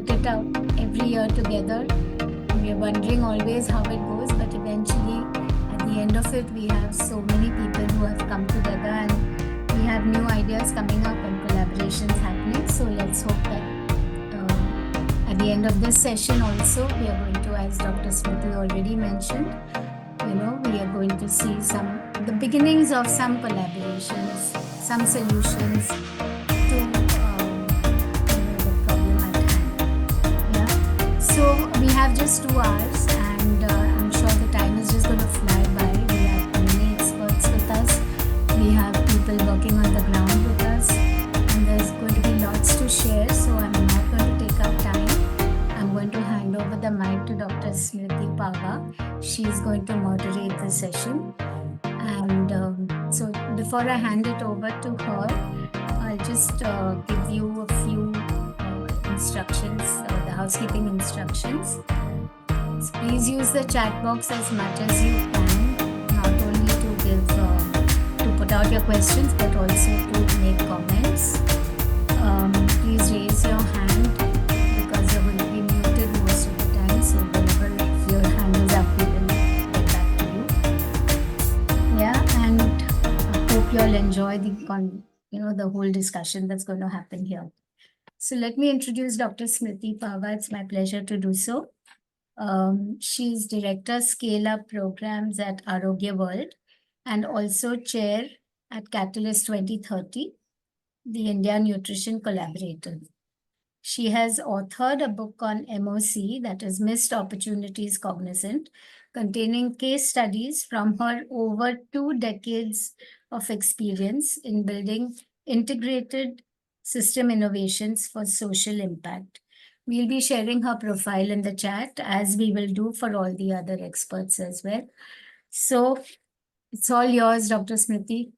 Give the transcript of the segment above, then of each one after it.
put it out every year together. We're wondering always how it goes, but eventually at the end of it, we have so many people who have come together and we have new ideas coming up and collaborations happening. So let's hope that at the end of this session also, we are going to, as Dr. Smriti already mentioned, we are going to see the beginnings of some collaborations, some solutions to the problem at hand. Yeah. So we have just 2 hours, and I'm sure the time is just going to fly by. We have many experts with us. We have people working on the ground with us, and there's going to be lots to share. So I'm not going to take up time. I'm going to hand over the mic to Dr. Smriti Paga. She's going to moderate the session. And so before I hand it over to her, I'll just give you a few instructions, the housekeeping instructions. So please use the chat box as much as you can, not only to put out your questions, but also to make comments. Please raise your hand because you're going to be muted most of the time. So whenever your hand is up, we will get back to you. Yeah, and I hope you all enjoy the whole discussion that's going to happen here. So let me introduce Dr. Smriti Paga. It's my pleasure to do so. She's Director Scale Up Programs at Arogya World and also Chair at Catalyst 2030, the India Nutrition Collaborative. She has authored a book on MOC, that is Missed Opportunities Cognizant, containing case studies from her over 2 decades of experience in building integrated system innovations for social impact. We'll be sharing her profile in the chat, as we will do for all the other experts as well. So it's all yours, Dr. Smriti.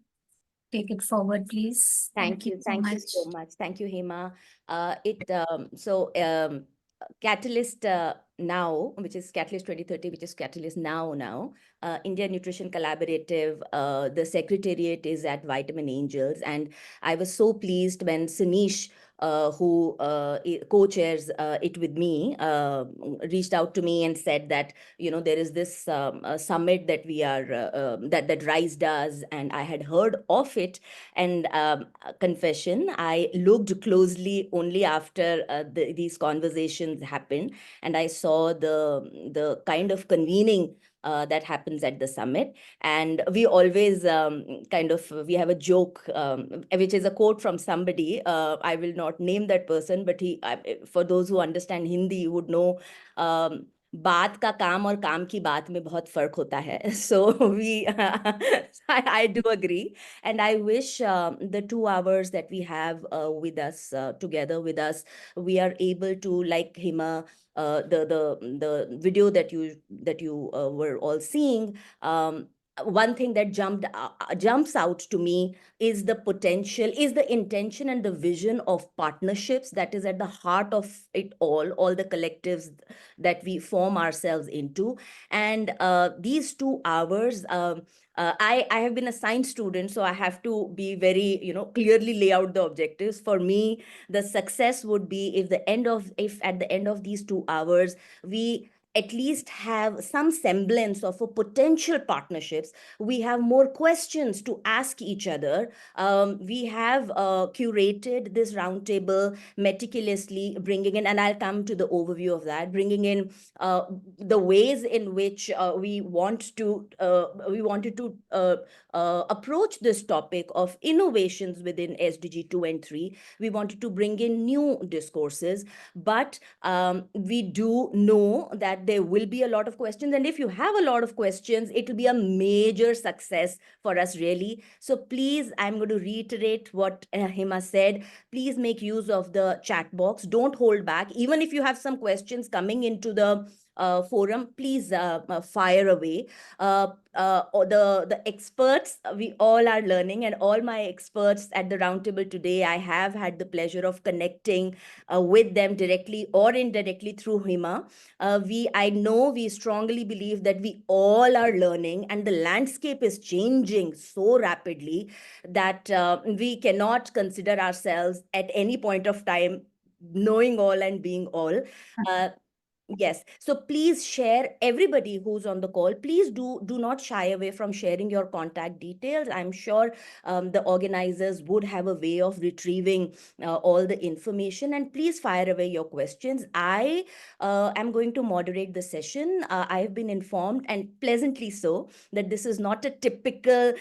Take it forward, please. Thank you so much. Thank you, Hema. Catalyst Now, which is Catalyst 2030, which is Catalyst Now, India Nutrition Collaborative, the secretariat is at Vitamin Angels. And I was so pleased when Sunish, who co-chairs it with me, reached out to me and said that, there is this summit that we are, that RISE does, and I had heard of it. And confession, I looked closely only after these conversations happened, and I saw the kind of convening that happens at the summit. And we always we have a joke, which is a quote from somebody. I will not name that person, but for those who understand Hindi, would know, बात का काम और काम की बात में बहुत फर्क होता है. So I do agree, and I wish the 2 hours that we have with us, together with us, we are able to, like Hema, the video that you were all seeing, one thing that jumps out to me is the potential, is the intention and the vision of partnerships that is at the heart of it all the collectives that we form ourselves into. And these 2 hours, I have been a science student, so I have to be very, clearly lay out the objectives. For me, the success would be if at the end of these 2 hours, we at least have some semblance of a potential partnerships. We have more questions to ask each other. We have curated this roundtable meticulously, bringing in, and I'll come to the overview of that, bringing in the ways in which we wanted to approach this topic of innovations within SDG 2 and 3. We wanted to bring in new discourses, but we do know that there will be a lot of questions. And if you have a lot of questions, it will be a major success for us, really. So please, I'm going to reiterate what Hema said. Please make use of the chat box. Don't hold back. Even if you have some questions coming into the forum, please fire away. The experts, we all are learning, and all my experts at the roundtable today, I have had the pleasure of connecting with them directly or indirectly through Hema. I know we strongly believe that we all are learning, and the landscape is changing so rapidly that we cannot consider ourselves at any point of time knowing all and being all. Uh, Yes. So please share, everybody who's on the call, please do not shy away from sharing your contact details. I'm sure the organizers would have a way of retrieving all the information, and please fire away your questions. I am going to moderate the session. I have been informed, and pleasantly so, that this is not a typical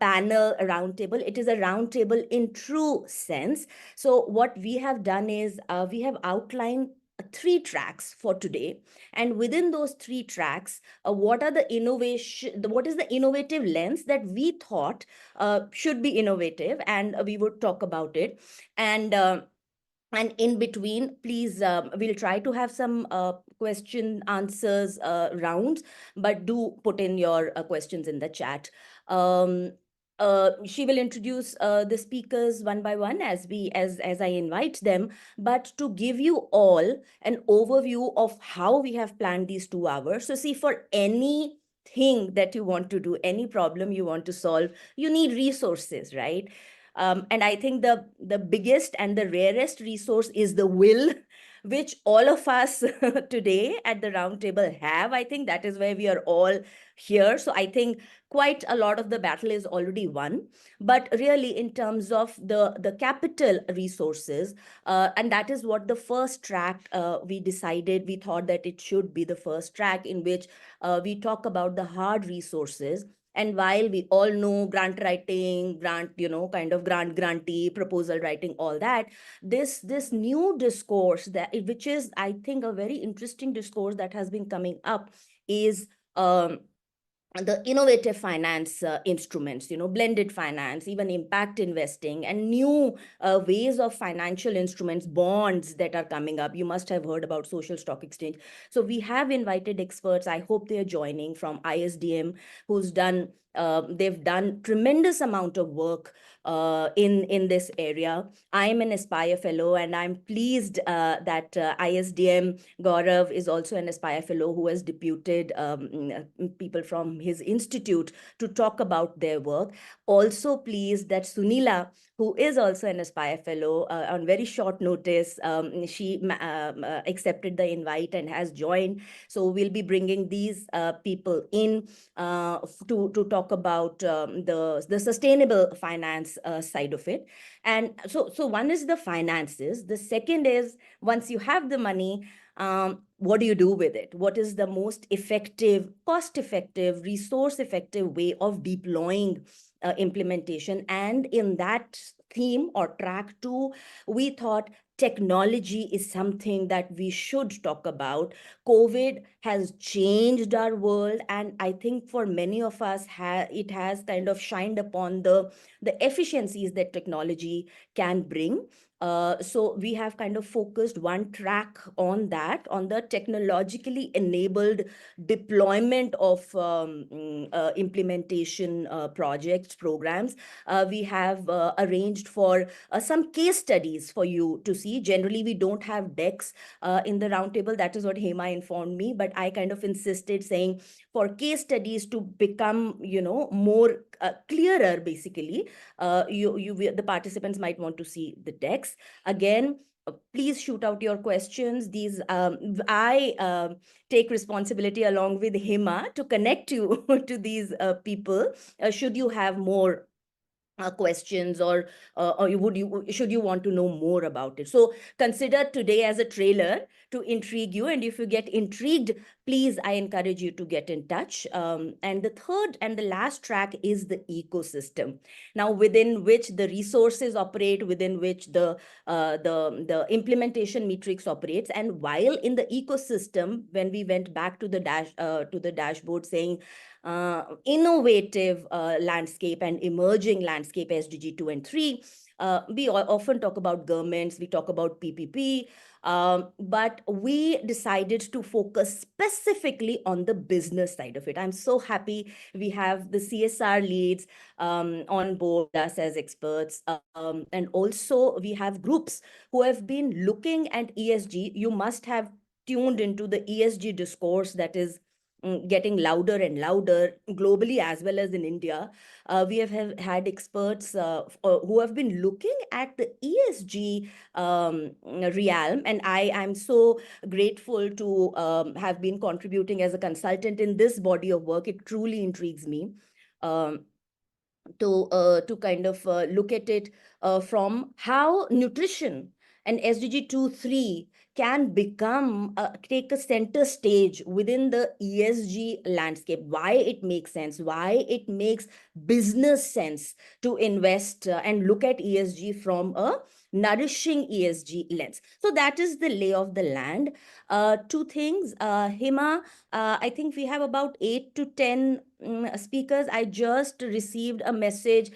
panel roundtable. It is a roundtable in true sense. So what we have done is we have outlined three tracks for today, and within those three tracks, what are the innovation, what is the innovative lens that we thought should be innovative, and we would talk about it. And in between, please, we'll try to have some question answers rounds, but do put in your questions in the chat. um, she will introduce the speakers one by one as I invite them. But to give you all an overview of how we have planned these 2 hours. So see, for anything that you want to do, any problem you want to solve, you need resources, right? And I think the biggest and the rarest resource is the will, which all of us today at the round table have. I think that is why we are all here. So I think quite a lot of the battle is already won. But really, in terms of the capital resources, and that is what the first track we decided, we thought that it should be the first track in which we talk about the hard resources. And while we all know grant writing, grant, kind of grantee, proposal writing, all that, this new discourse, that which is, I think, a very interesting discourse that has been coming up, is um, the innovative finance instruments, blended finance, even impact investing, and new ways of financial instruments, bonds that are coming up. You must have heard about social stock exchange. So we have invited experts. I hope they are joining from ISDM, who's done they've done tremendous amount of work in this area. I'm an Aspire Fellow, and I'm pleased that ISDM Gaurav is also an Aspire Fellow, who has deputed people from his institute to talk about their work. Also pleased that Sunila, who is also an Aspire Fellow, on very short notice, she accepted the invite and has joined. So we'll be bringing these people in to talk about the sustainable finance side of it. And so one is the finances. The second is, once you have the money, what do you do with it? What is the most effective, cost-effective, resource-effective way of deploying implementation? And in that theme or track 2, we thought technology is something that we should talk about. COVID has changed our world, and I think for many of us, it has kind of shined upon the efficiencies that technology can bring. So we have kind of focused one track on that, on the technologically enabled deployment of implementation projects, programs. We have arranged for some case studies for you to see. Generally, we don't have decks in the roundtable. That is what Hema informed me, but I kind of insisted, saying for case studies to become, more clearer, basically, the participants might want to see the decks. Again, please shoot out your questions. These I take responsibility along with Hema to connect you to these people. Should you have more questions, or should you want to know more about it? So consider today as a trailer to intrigue you, and if you get intrigued, please, I encourage you to get in touch. And the third and the last track is the ecosystem, now within which the resources operate, within which the implementation matrix operates. And while in the ecosystem, when we went back to the dashboard, saying innovative landscape and emerging landscape, SDG 2 and 3. We often talk about governments, we talk about PPP, but we decided to focus specifically on the business side of it. I'm so happy we have the CSR leads on board us as experts. And also we have groups who have been looking at ESG. You must have tuned into the ESG discourse that is getting louder and louder globally as well as in India. We have had experts who have been looking at the ESG realm, and I am so grateful to have been contributing as a consultant in this body of work. It truly intrigues me. To kind of look at it from how nutrition and SDG 2.3 can become take a center stage within the ESG landscape, why it makes sense, why it makes business sense to invest and look at ESG from a nourishing ESG lens. So that is the lay of the land. Two things, Hima, I think we have about 8 to 10 speakers. I just received a message.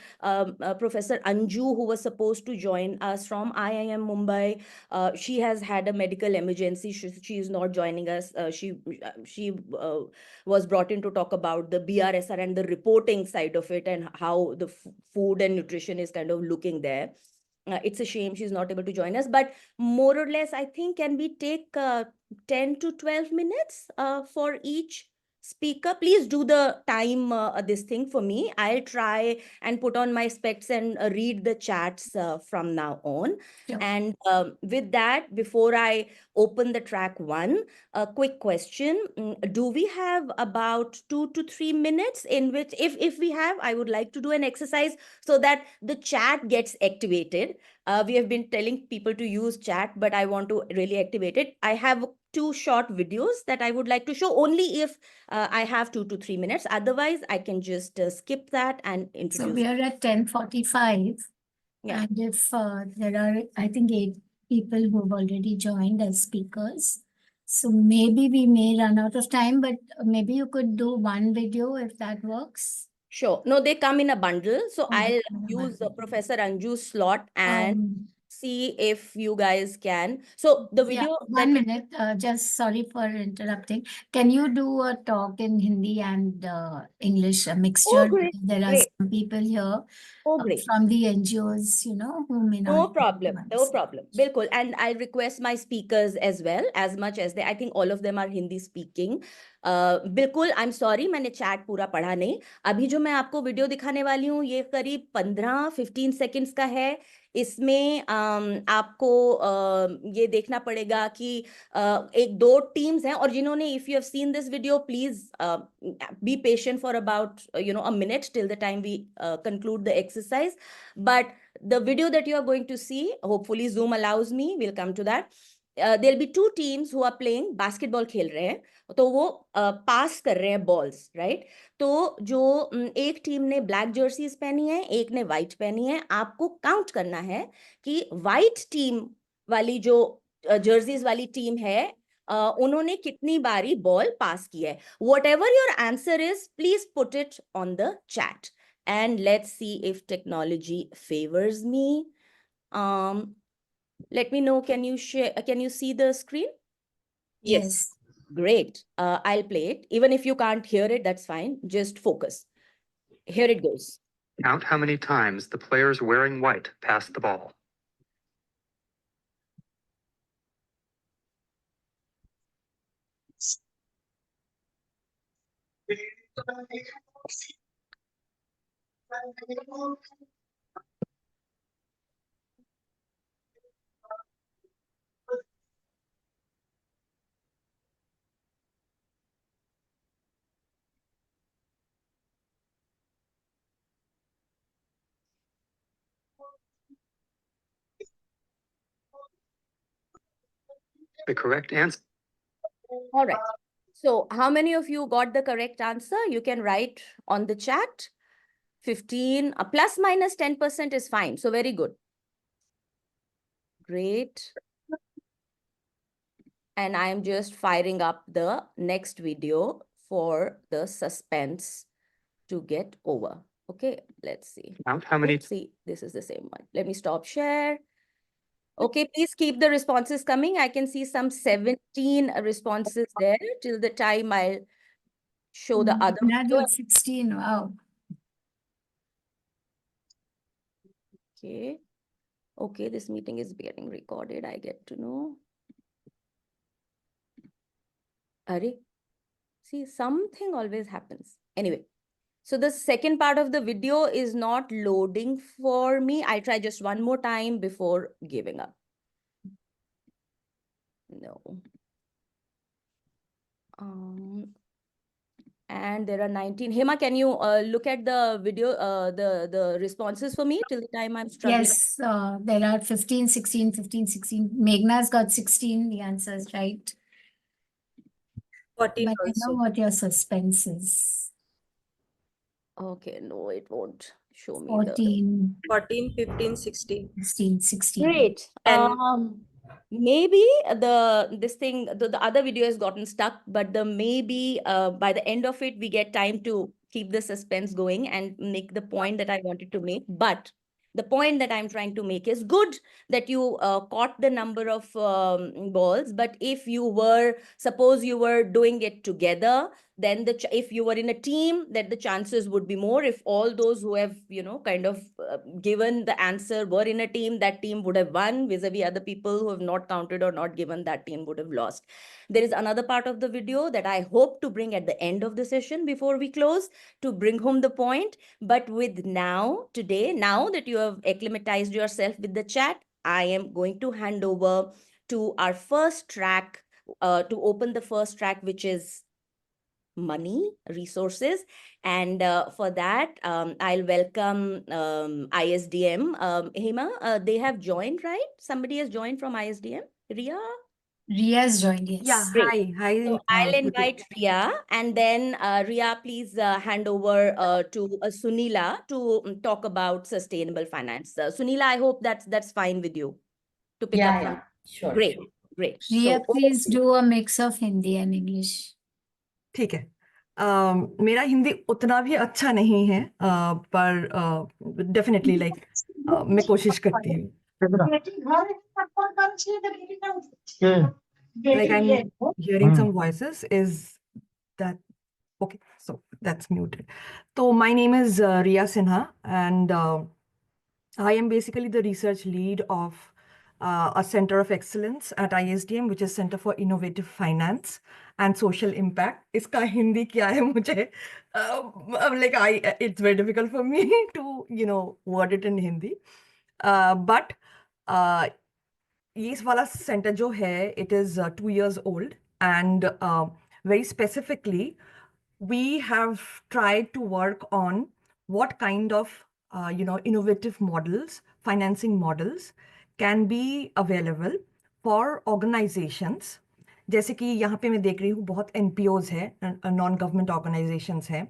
Professor Anju, who was supposed to join us from IIM Mumbai, she has had a medical emergency. She is not joining us. She was brought in to talk about the BRSR and the reporting side of it and how the food and nutrition is kind of looking there. It's a shame she's not able to join us, but more or less, I think, can we take 10 to 12 minutes for each speaker? Please do the time this thing for me. I'll try and put on my specs and read the chats from now on. Sure. And with that, before I open the track one, a quick question. Do we have about 2 to 3 minutes in which, if we have, I would like to do an exercise so that the chat gets activated. We have been telling people to use chat, but I want to really activate it. I have 2 short videos that I would like to show only if I have 2 to 3 minutes. Otherwise, I can just skip that and So introduce. we are at 10:45. Yeah. And if there are, I think, 8 people who have already joined as speakers. So maybe we may run out of time, but maybe you could do one video if that works. Sure. No, they come in a bundle. So Oh, they I'll come in a use bundle. Professor Anju's slot and see if you guys can. So the Yeah, video that 1 minute. Just sorry for interrupting. Can you do a talk in Hindi and English, a mixture? great, Because there are great. some people here Great. from the NGOs, who may No not. problem. No problem. Bilkul. And I'll request my speakers as well, as much as they, I think all of them are Hindi speaking. बिल्कुल, I'm sorry, मैंने chat पूरा पढ़ा नहीं. अभी जो मैं आपको video दिखाने वाली हूँ, ये करीब 15-15 सेकंड्स का है. इसमें आपको ये देखना पड़ेगा कि एक 2 टीम्स हैं, और जिन्होंने, if you have seen this video, please be patient for about a minute till the time we conclude the exercise. But the video that you are going to see, hopefully Zoom allows me, we'll come to that. There'll be 2 teams who are playing basketball खेल रहे हैं, तो वो पास कर रहे हैं balls, right? तो जो एक टीम ने ब्लैक जर्सीज पहनी है, एक ने व्हाइट पहनी है. आपको काउंट करना है कि व्हाइट टीम वाली जो जर्सीज वाली टीम है, उन्होंने कितनी बारी बॉल पास की है. Whatever your answer is, please put it on the chat. And let's see if technology favors me. Let me know, can you share, can you see the screen? Yes. Great. I'll play it. Even if you can't hear it, that's fine. Just focus. Here it goes. Count how many times the players wearing white pass the ball. The correct answer. All right. So how many of you got the correct answer? You can write on the chat. 15, plus minus 10% is fine. So very good. Great. And I'm just firing up the next video for the suspense to get over. Okay, let's see. Count how many. Let's see, this is the same one. Let me stop share. Okay, please keep the responses coming. I can see some 17 responses there till the time I'll show the other. That was 16. Wow. Okay. Okay, this meeting is getting recorded. I get to know. Are See, something always happens. Anyway, so the second part of the video is not loading for me. I'll try just one more time before giving up. No. And there are 19. Hema, can you look at the video, the responses for me till the time I'm struggling? Yes, there are 15, 16, 15, 16. Meghna's got 16, the answers right. 14 But I know also. what your suspense is. Okay, no, it won't show me the. 14, 14, 15, 16. 16, 16. Great. And- Maybe the other video has gotten stuck, but maybe by the end of it, we get time to keep the suspense going and make the point that I wanted to make. But the point that I'm trying to make is good that you caught the number of balls. But if suppose you were doing it together, then if you were in a team, that the chances would be more. If all those who have, kind of given the answer were in a team, that team would have won vis-a-vis other people who have not counted or not given, that team would have lost. There is another part of the video that I hope to bring at the end of the session before we close to bring home the point. But now that you have acclimatized yourself with the chat, I am going to hand over to our first track, to open the first track, which is money, resources. And for that, I'll welcome ISDM. Hema, they have joined, right? Somebody has joined from ISDM. Ria? Ria's joined, yes. Yeah, Great. hi. So I'll Good invite Ria, and then Ria, please hand over to Sunila to talk about sustainable finance. Sunila, I hope that's fine with you to pick up from. Sure. Great, great. Ria, So, please do a mix of Hindi and English. ठीक है मेरा हिंदी उतना भी अच्छा नहीं है पर definitely मैं कोशिश करती हूँ I'm hearing some voices. Is that okay? So that's muted. So my name is Ria Sinha, and I am basically the research lead of a center of excellence at ISDM, which is Center for Innovative Finance and Social Impact. Iska Hindi kya hai mujhe? It's very difficult for me to word it in Hindi. But this wala center jo hai, it is 2 years old, and very specifically, we have tried to work on what kind of innovative models, financing models can be available for organizations. जैसे कि यहाँ पे मैं देख रही हूँ बहुत NPOs है, non-government organizations है.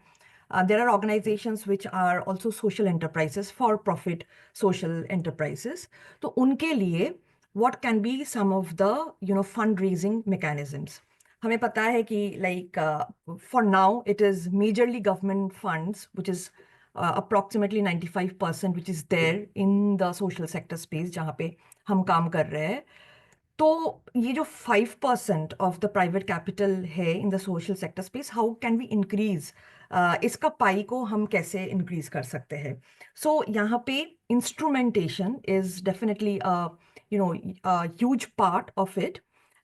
There are organizations which are also social enterprises, for-profit social enterprises. तो उनके लिए what can be some of the fundraising mechanisms? हमें पता है कि for now it is majorly government funds, which is approximately 95%, which is there in the social sector space जहाँ पे हम काम कर रहे हैं. तो ये जो 5% of the private capital है in the social sector space, how can we increase? इसका पाई को हम कैसे increase कर सकते हैं? So यहाँ पे instrumentation is definitely a huge part of it.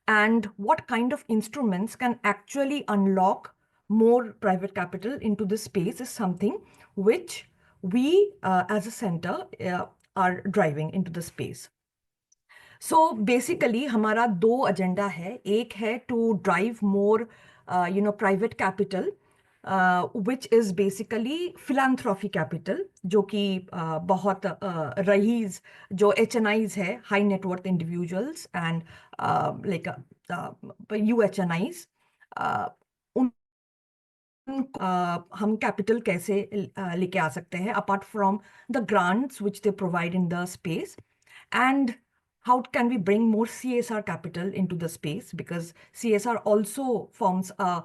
And what kind of instruments can actually unlock more private capital into this space is something which we as a center are driving into the space. So basically हमारा दो agenda है. एक है to drive more private capital, which is basically philanthropy capital, जो कि बहुत rice जो HNIs है, high net worth individuals and UHNIs, हम capital कैसे लेके आ सकते हैं apart from the grants which they provide in the space, and how can we bring more CSR capital into the space, because CSR also forms a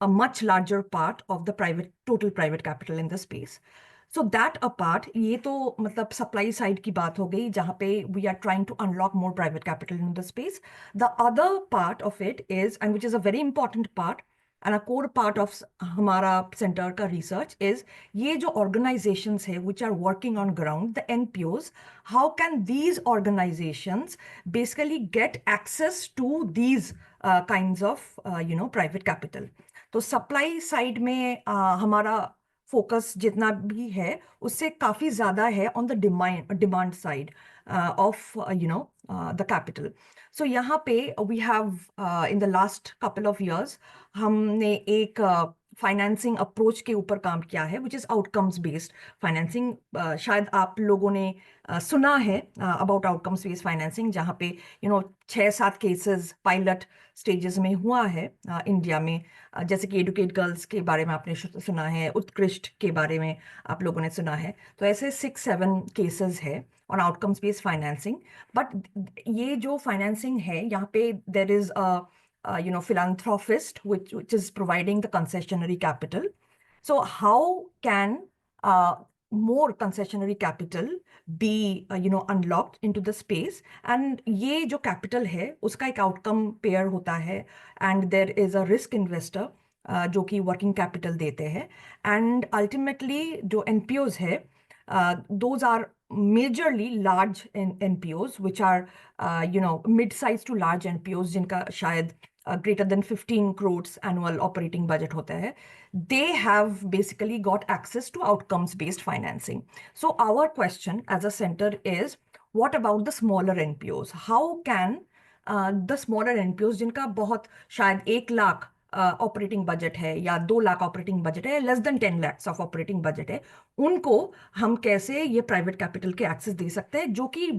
much larger part of the total private capital in the space. So that apart, ये तो मतलब supply side की बात हो गई जहाँ पे we are trying to unlock more private capital in the space. The other part of it is, and which is a very important part and a core part of हमारा center का research, is ये जो organizations है which are working on ground, the NPOs, how can these organizations basically get access to these kinds of private capital? तो supply side में हमारा focus जितना भी है उससे काफ़ी ज़्यादा है on the demand side of the capital. So यहाँ पे we have in the last couple of years हमने एक फाइनेंसिंग अप्रोच के ऊपर काम किया है which is outcomes based financing. शायद आप लोगों ने सुना है अबाउट आउटकम्स बेस्ड फाइनेंसिंग, जहाँ पे 6-7 केसेस पायलट स्टेजेस में हुआ है इंडिया में. जैसे कि एडुकेट गर्ल्स के बारे में आपने सुना है, उत्कृष्ट के बारे में आप लोगों ने सुना है. तो ऐसे 6-7 केसेस है on outcomes based financing. But ये जो फाइनेंसिंग है यहाँ पे there is philanthropist which is providing the concessionary capital. So how can more concessionary capital be unlocked into the space? And ये जो capital है उसका एक outcome pair होता है, and there is a risk investor जो कि working capital देते हैं. And ultimately जो NPOs है, those are majorly large NPOs which are mid-sized to large NPOs जिनका शायद greater than 15 crores annual operating budget होता है. They have basically got access to outcomes based financing. So our question as a center is, what about the smaller NPOs? How can the smaller NPOs जिनका बहुत शायद 1 lakh operating budget है या 2 lakh operating budget है, less than 10 lakhs of operating budget है, उनको हम कैसे ये प्राइवेट कैपिटल के एक्सेस दे सकते हैं जो कि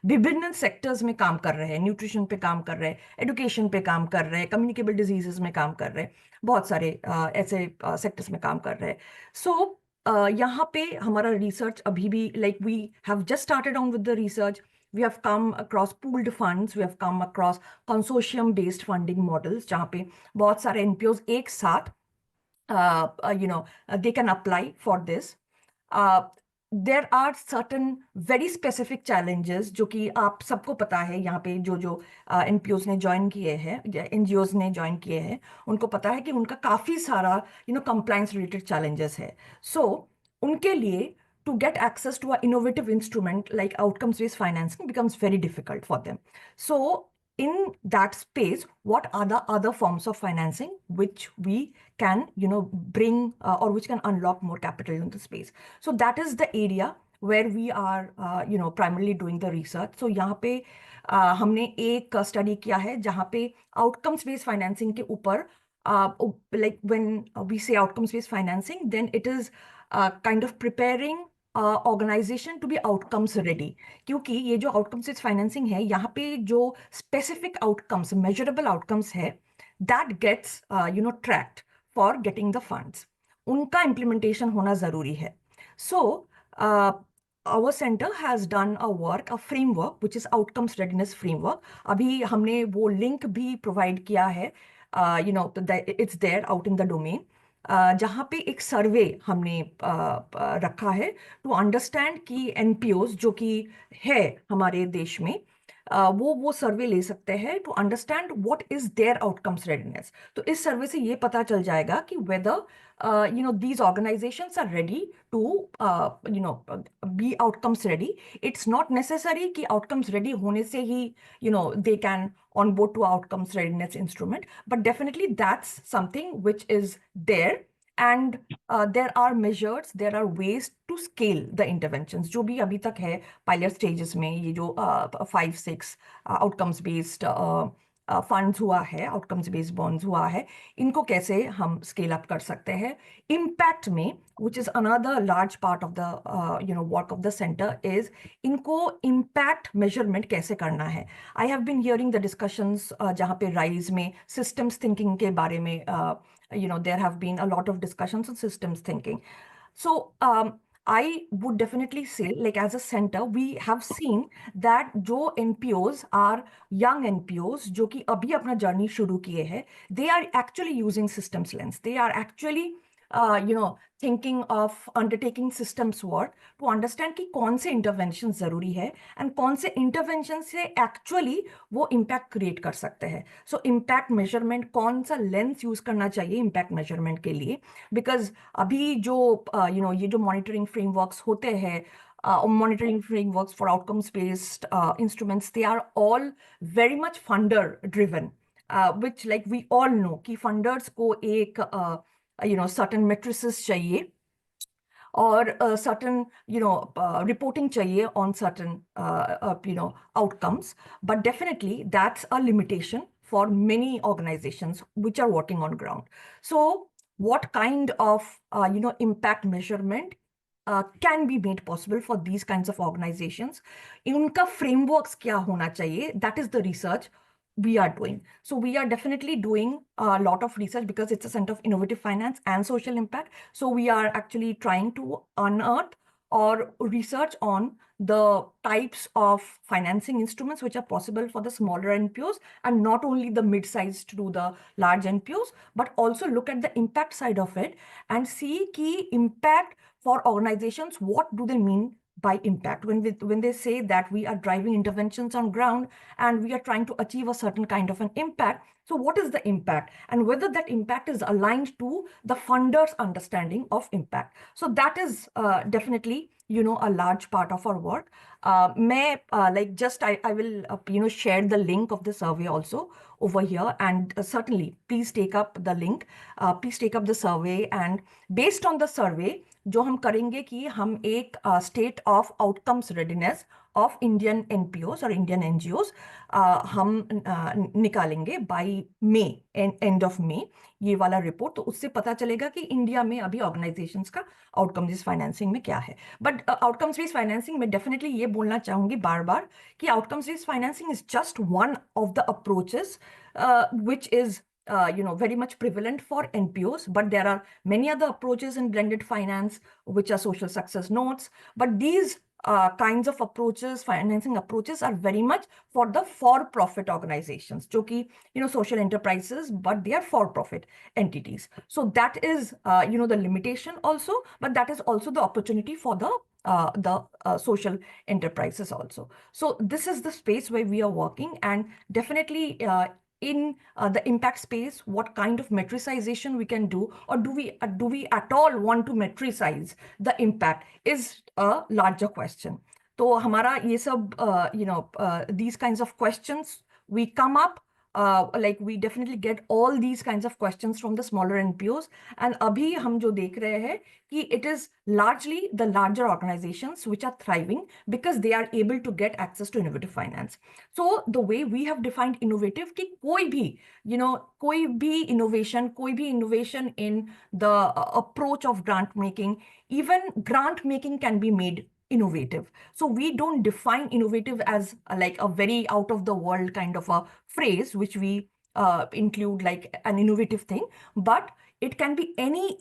विभिन्न सेक्टर्स में काम कर रहे हैं, न्यूट्रिशन पे काम कर रहे हैं, एजुकेशन पे काम कर रहे हैं, कम्युनिकेबल डिजीजेस में काम कर रहे हैं, बहुत सारे ऐसे सेक्टर्स में काम कर रहे हैं. सो यहाँ पे हमारा रिसर्च अभी भी, like we have just started on with the research. We have come across pooled funds, we have come across consortium based funding models जहाँ पे बहुत सारे NPOs एक साथ they can apply for this. There are certain very specific challenges जो कि आप सबको पता है, यहाँ पे जो NPOs ने ज्वाइन किए हैं, NGOs ने ज्वाइन किए हैं, उनको पता है कि उनका काफ़ी सारा compliance related challenges है. So उनके लिए to get access to an innovative instrument like outcomes-based financing becomes very difficult for them. So in that space, what are the other forms of financing which we can, bring or which can unlock more capital in the space? So that is the area where we are, primarily doing the research. So यहाँ पे हमने एक study किया है जहाँ पे outcomes-based financing के ऊपर, like when we say outcomes-based financing, then it is kind of preparing organisation to be outcomes ready. क्योंकि ये जो आउटकम्स बेस्ड फाइनेंसिंग है, यहाँ पे जो स्पेसिफिक आउटकम्स, मेजरेबल आउटकम्स है, that gets tracked for getting the funds, उनका implementation होना ज़रूरी है. सो our center has done a framework which is outcomes readiness framework. अभी हमने वो लिंक भी प्रोवाइड किया है, it's there out in the domain. जहाँ पे एक सर्वे हमने रखा है टू अंडरस्टैंड कि NPOs जो कि है हमारे देश में, वो सर्वे ले सकते हैं to understand what is their outcomes readiness. तो इस सर्वे से ये पता चल जाएगा कि whether these organizations are ready to be outcomes ready. It's not necessary कि outcomes ready होने से ही they can onboard to outcomes readiness instrument, but definitely that's something which is there. And there are measures, there are ways to scale the interventions. जो भी अभी तक है pilot stages में, ये जो 5-6 outcomes based funds हुआ है, outcomes based bonds हुआ है, इनको कैसे हम scale up कर सकते हैं. Impact में, which is another large part of the work of the center, is इनको impact measurement कैसे करना है. I have been hearing the discussions जहाँ पे RISE में systems thinking के बारे में there have been a lot of discussions on systems thinking. So I would definitely say, like as a center, we have seen that जो NPOs are young NPOs जो कि अभी अपना journey शुरू किए हैं, they are actually using systems lens. They are actually thinking of undertaking systems work to understand कि कौन से interventions ज़रूरी है and कौन से interventions से actually वो impact create कर सकते हैं. So impact measurement, कौन सा lens use करना चाहिए impact measurement के लिए, because अभी जो ये जो monitoring frameworks होते हैं, monitoring frameworks for outcomes based instruments, they are all very much funder driven. which like we all know कि funders को एक certain matrices चाहिए or certain reporting चाहिए on certain outcomes, but definitely that's a limitation for many organizations which are working on ground. So what kind of impact measurement can be made possible for these kinds of organizations? इनका frameworks क्या होना चाहिए? That is the research we are doing. So we are definitely doing a lot of research because it's a center of innovative finance and social impact. So we are actually trying to unearth or research on the types of financing instruments which are possible for the smaller NPOs, and not only the mid-sized to the large NPOs, but also look at the impact side of it and see key impact for organizations. What do they mean by impact when they say that we are driving interventions on ground and we are trying to achieve a certain kind of an impact? So what is the impact, and whether that impact is aligned to the funders' understanding of impact? So that is definitely a large part of our work. I will share the link of the survey also over here, and certainly please take up the link, please take up the survey, and based on the survey जो हम करेंगे कि हम एक state of outcomes readiness of Indian NPOs और Indian NGOs हम निकालेंगे bye end of May ये वाला रिपोर्ट। तो उससे पता चलेगा कि इंडिया में अभी ऑर्गेनाइजेशंस का आउटकम बेस्ड फाइनेंसिंग में क्या है। बट आउटकम्स बेस्ड फाइनेंसिंग में डेफिनेटली ये बोलना चाहूंगी बार बार कि outcomes based financing is just one of the approaches which is very much prevalent for NPOs, but there are many other approaches in blended finance, which are social success notes. But these kinds of approaches, financing approaches, are very much for the for-profit organizations, जो कि social enterprises, but they are for-profit entities. So that is the limitation also, but that is also the opportunity for the social enterprises also. So this is the space where we are working, and definitely in the impact space, what kind of metricization we can do, or do we at all want to metricize the impact, is a larger question. तो हमारा ये सब these kinds of questions we come up, like we definitely get all these kinds of questions from the smaller NPOs, and अभी हम जो देख रहे हैं कि it is largely the larger organizations which are thriving because they are able to get access to innovative finance. So the way we have defined innovative कि कोई भी innovation in the approach of grant making, even grant making can be made innovative. So we don't define innovative as like a very out of the world kind of a phrase which we include like an innovative thing, but it can be any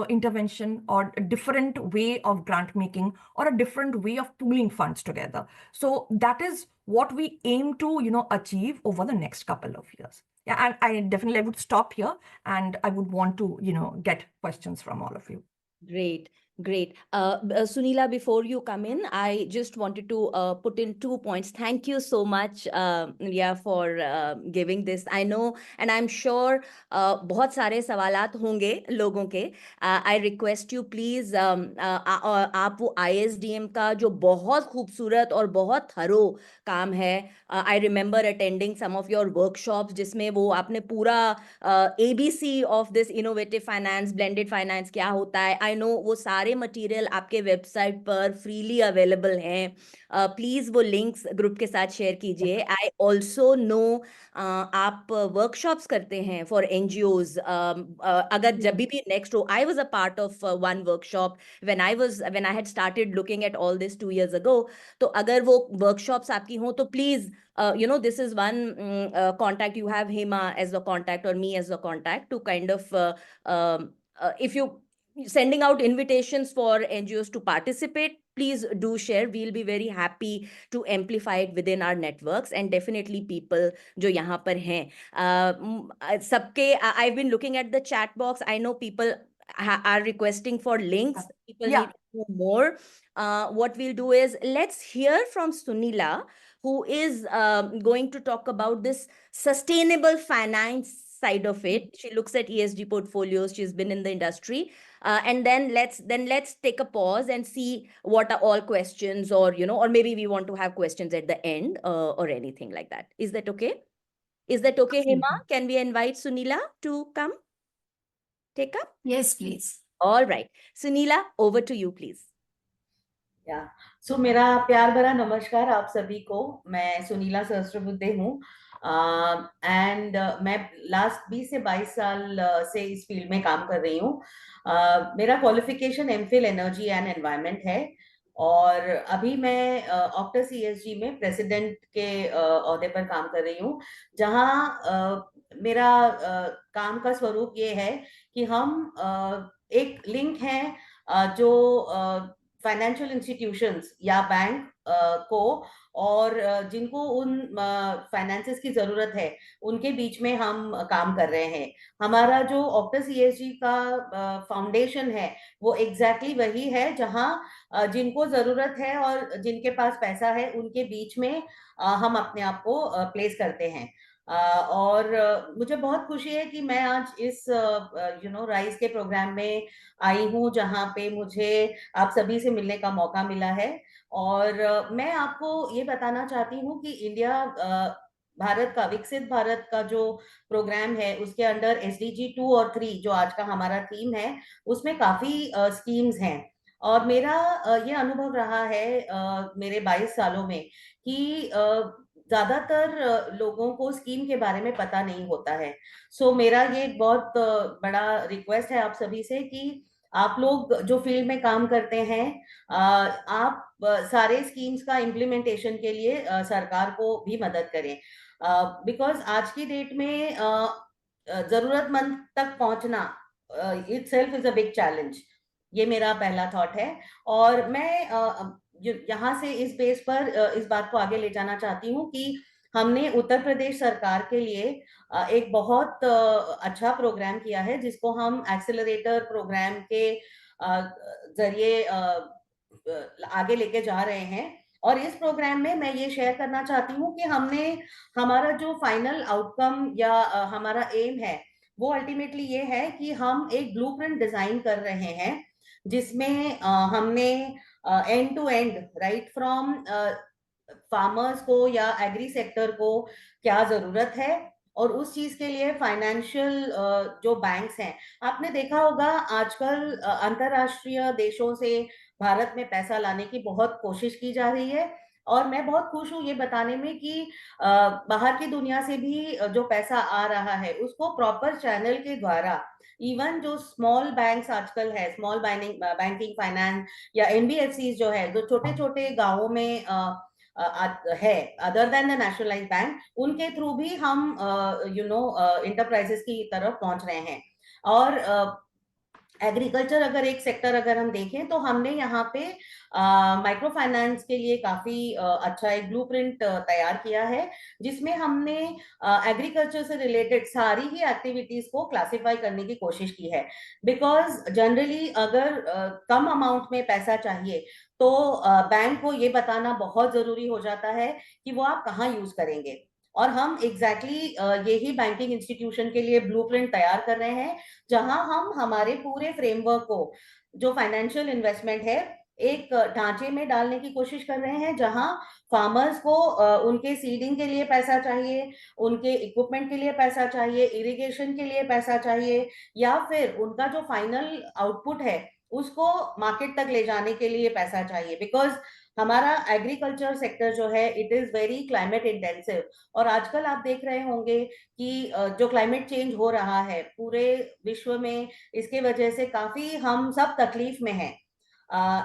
intervention or a different way of grant making or a different way of pooling funds together. So that is what we aim to achieve over the next couple of years. Yeah, and I definitely would stop here, and I would want to get questions from all of you. Great. Sunila, before you come in, I just wanted to put in 2 points. Thank you so much, Lia, for giving this. I know, and I'm sure बहुत सारे सवालात होंगे लोगों के. I request you please, आप वो ISDM का जो बहुत खूबसूरत और बहुत थरो काम है, I remember attending some of your workshops जिसमें वो आपने पूरा ABC of this innovative finance, blended finance क्या होता है. I know वो सारे मटेरियल आपके वेबसाइट पर फ्रीली अवेलेबल हैं. प्लीज वो लिंक्स ग्रुप के साथ शेयर कीजिए. आई ऑल्सो नो आप वर्कशॉप्स करते हैं फॉर NGOs. अगर जब भी नेक्स्ट हो, I was a part of one workshop when I had started looking at all this 2 years ago. तो अगर वो वर्कशॉप्स आपकी हो तो please this is one contact. You have Hema as the contact or me as the contact to kind of if you sending out invitations for NGOs to participate, please do share. We'll be very happy to amplify it within our networks, and definitely people जो यहाँ पर हैं सबके. I've been looking at the chat box. I know people are requesting for links. People need to know more. What we'll do is let's hear from Sunila, who is going to talk about this sustainable finance side of it. She looks at ESG portfolios. She's been in the industry. And then let's take a pause and see what are all questions, or or maybe we want to have questions at the end or anything like that. Is that okay? Is that okay, Hema? Absolutely. Can we invite Sunila to come take up? Yes, please. All right. Sunila, over to you, please. या सो मेरा प्यार भरा नमस्कार आप सभी को। मैं सुनीला सहस्त्रबुद्धे हूँ एंड मैं लास्ट 20 से 22 साल से इस फील्ड में काम कर रही हूँ। मेरा qualification MPhil energy and environment है और अभी मैं ऑक्टस ESG में प्रेसिडेंट के ओहदे पर काम कर रही हूँ, जहाँ मेरा काम का स्वरूप ये है कि हम एक लिंक है जो फाइनेंशियल इंस्टीट्यूशंस या बैंक को और जिनको उन फाइनेंसेस की जरूरत है उनके बीच में हम काम कर रहे हैं। हमारा जो ऑक्टस ESG का फाउंडेशन है वो एग्जैक्टली वही है, जहां जिनको जरूरत है और जिनके पास पैसा है उनके बीच में हम अपने आप को प्लेस करते हैं। और मुझे बहुत खुशी है कि मैं आज इस राइज के प्रोग्राम में आई हूँ, जहाँ पे मुझे आप सभी से मिलने का मौका मिला है। और मैं आपको ये बताना चाहती हूँ कि इंडिया भारत का विकसित भारत का जो प्रोग्राम है उसके अंडर SDG 2 और 3 जो आज का हमारा थीम है उसमें काफी स्कीम्स हैं। और मेरा ये अनुभव रहा है मेरे 22 सालों में कि ज्यादातर लोगों को स्कीम के बारे में पता नहीं होता है। सो मेरा ये एक बहुत बड़ा रिक्वेस्ट है आप सभी से कि आप लोग जो फील्ड में काम करते हैं आप सारे स्कीम्स का इम्प्लीमेंटेशन के लिए सरकार को भी मदद करें, बिकॉज आज की डेट में जरूरतमंद तक पहुंचना itself is a big challenge. ये मेरा पहला थॉट है और मैं यहाँ से इस बेस पर इस बात को आगे ले जाना चाहती हूँ कि हमने उत्तर प्रदेश सरकार के लिए एक बहुत अच्छा प्रोग्राम किया है, जिसको हम एक्सेलरेटर प्रोग्राम के जरिए आगे लेके जा रहे हैं। और इस प्रोग्राम में मैं ये शेयर करना चाहती हूँ कि हमने हमारा जो फाइनल आउटकम या हमारा एम है वो अल्टीमेटली ये है कि हम एक ब्लूप्रिंट डिजाइन कर रहे हैं, जिसमें हमने end to end right from farmers को या एग्री सेक्टर को क्या जरूरत है और उस चीज के लिए फाइनेंशियल जो बैंक्स हैं, आपने देखा होगा आजकल अंतरराष्ट्रीय देशों से भारत में पैसा लाने की बहुत कोशिश की जा रही है। और मैं बहुत खुश हूँ ये बताने में कि बाहर की दुनिया से भी जो पैसा आ रहा है उसको प्रॉपर चैनल के द्वारा, इवन जो स्मॉल बैंक्स आजकल है, स्मॉल बैंकिंग फाइनेंस या NBFCs जो है, जो छोटे छोटे गांवों में है other than the nationalised bank, उनके थ्रू भी हम इंटरप्राइजेस की तरफ पहुंच रहे हैं। और एग्रीकल्चर अगर एक सेक्टर अगर हम देखें तो हमने यहाँ पे माइक्रो फाइनेंस के लिए काफी अच्छा एक ब्लूप्रिंट तैयार किया है, जिसमें हमने एग्रीकल्चर से रिलेटेड सारी ही एक्टिविटीज को क्लासिफाई करने की कोशिश की है। बिकॉज जनरली अगर कम अमाउंट में पैसा चाहिए तो बैंक को ये बताना बहुत जरूरी हो जाता है कि वो आप कहाँ यूज करेंगे। और हम एग्जैक्टली यही बैंकिंग इंस्टीट्यूशन के लिए ब्लूप्रिंट तैयार कर रहे हैं, जहां हम हमारे पूरे फ्रेमवर्क को जो फाइनेंशियल इन्वेस्टमेंट है एक ढांचे में डालने की कोशिश कर रहे हैं, जहां फार्मर्स को उनके सीडिंग के लिए पैसा चाहिए, उनके इक्विपमेंट के लिए पैसा चाहिए, इरिगेशन के लिए पैसा चाहिए, या फिर उनका जो फाइनल आउटपुट है उसको मार्केट तक ले जाने के लिए पैसा चाहिए। बिकॉज हमारा एग्रीकल्चर सेक्टर जो है it is very climate intensive, और आजकल आप देख रहे होंगे कि जो क्लाइमेट चेंज हो रहा है पूरे विश्व में, इसके वजह से काफी हम सब तकलीफ में हैं।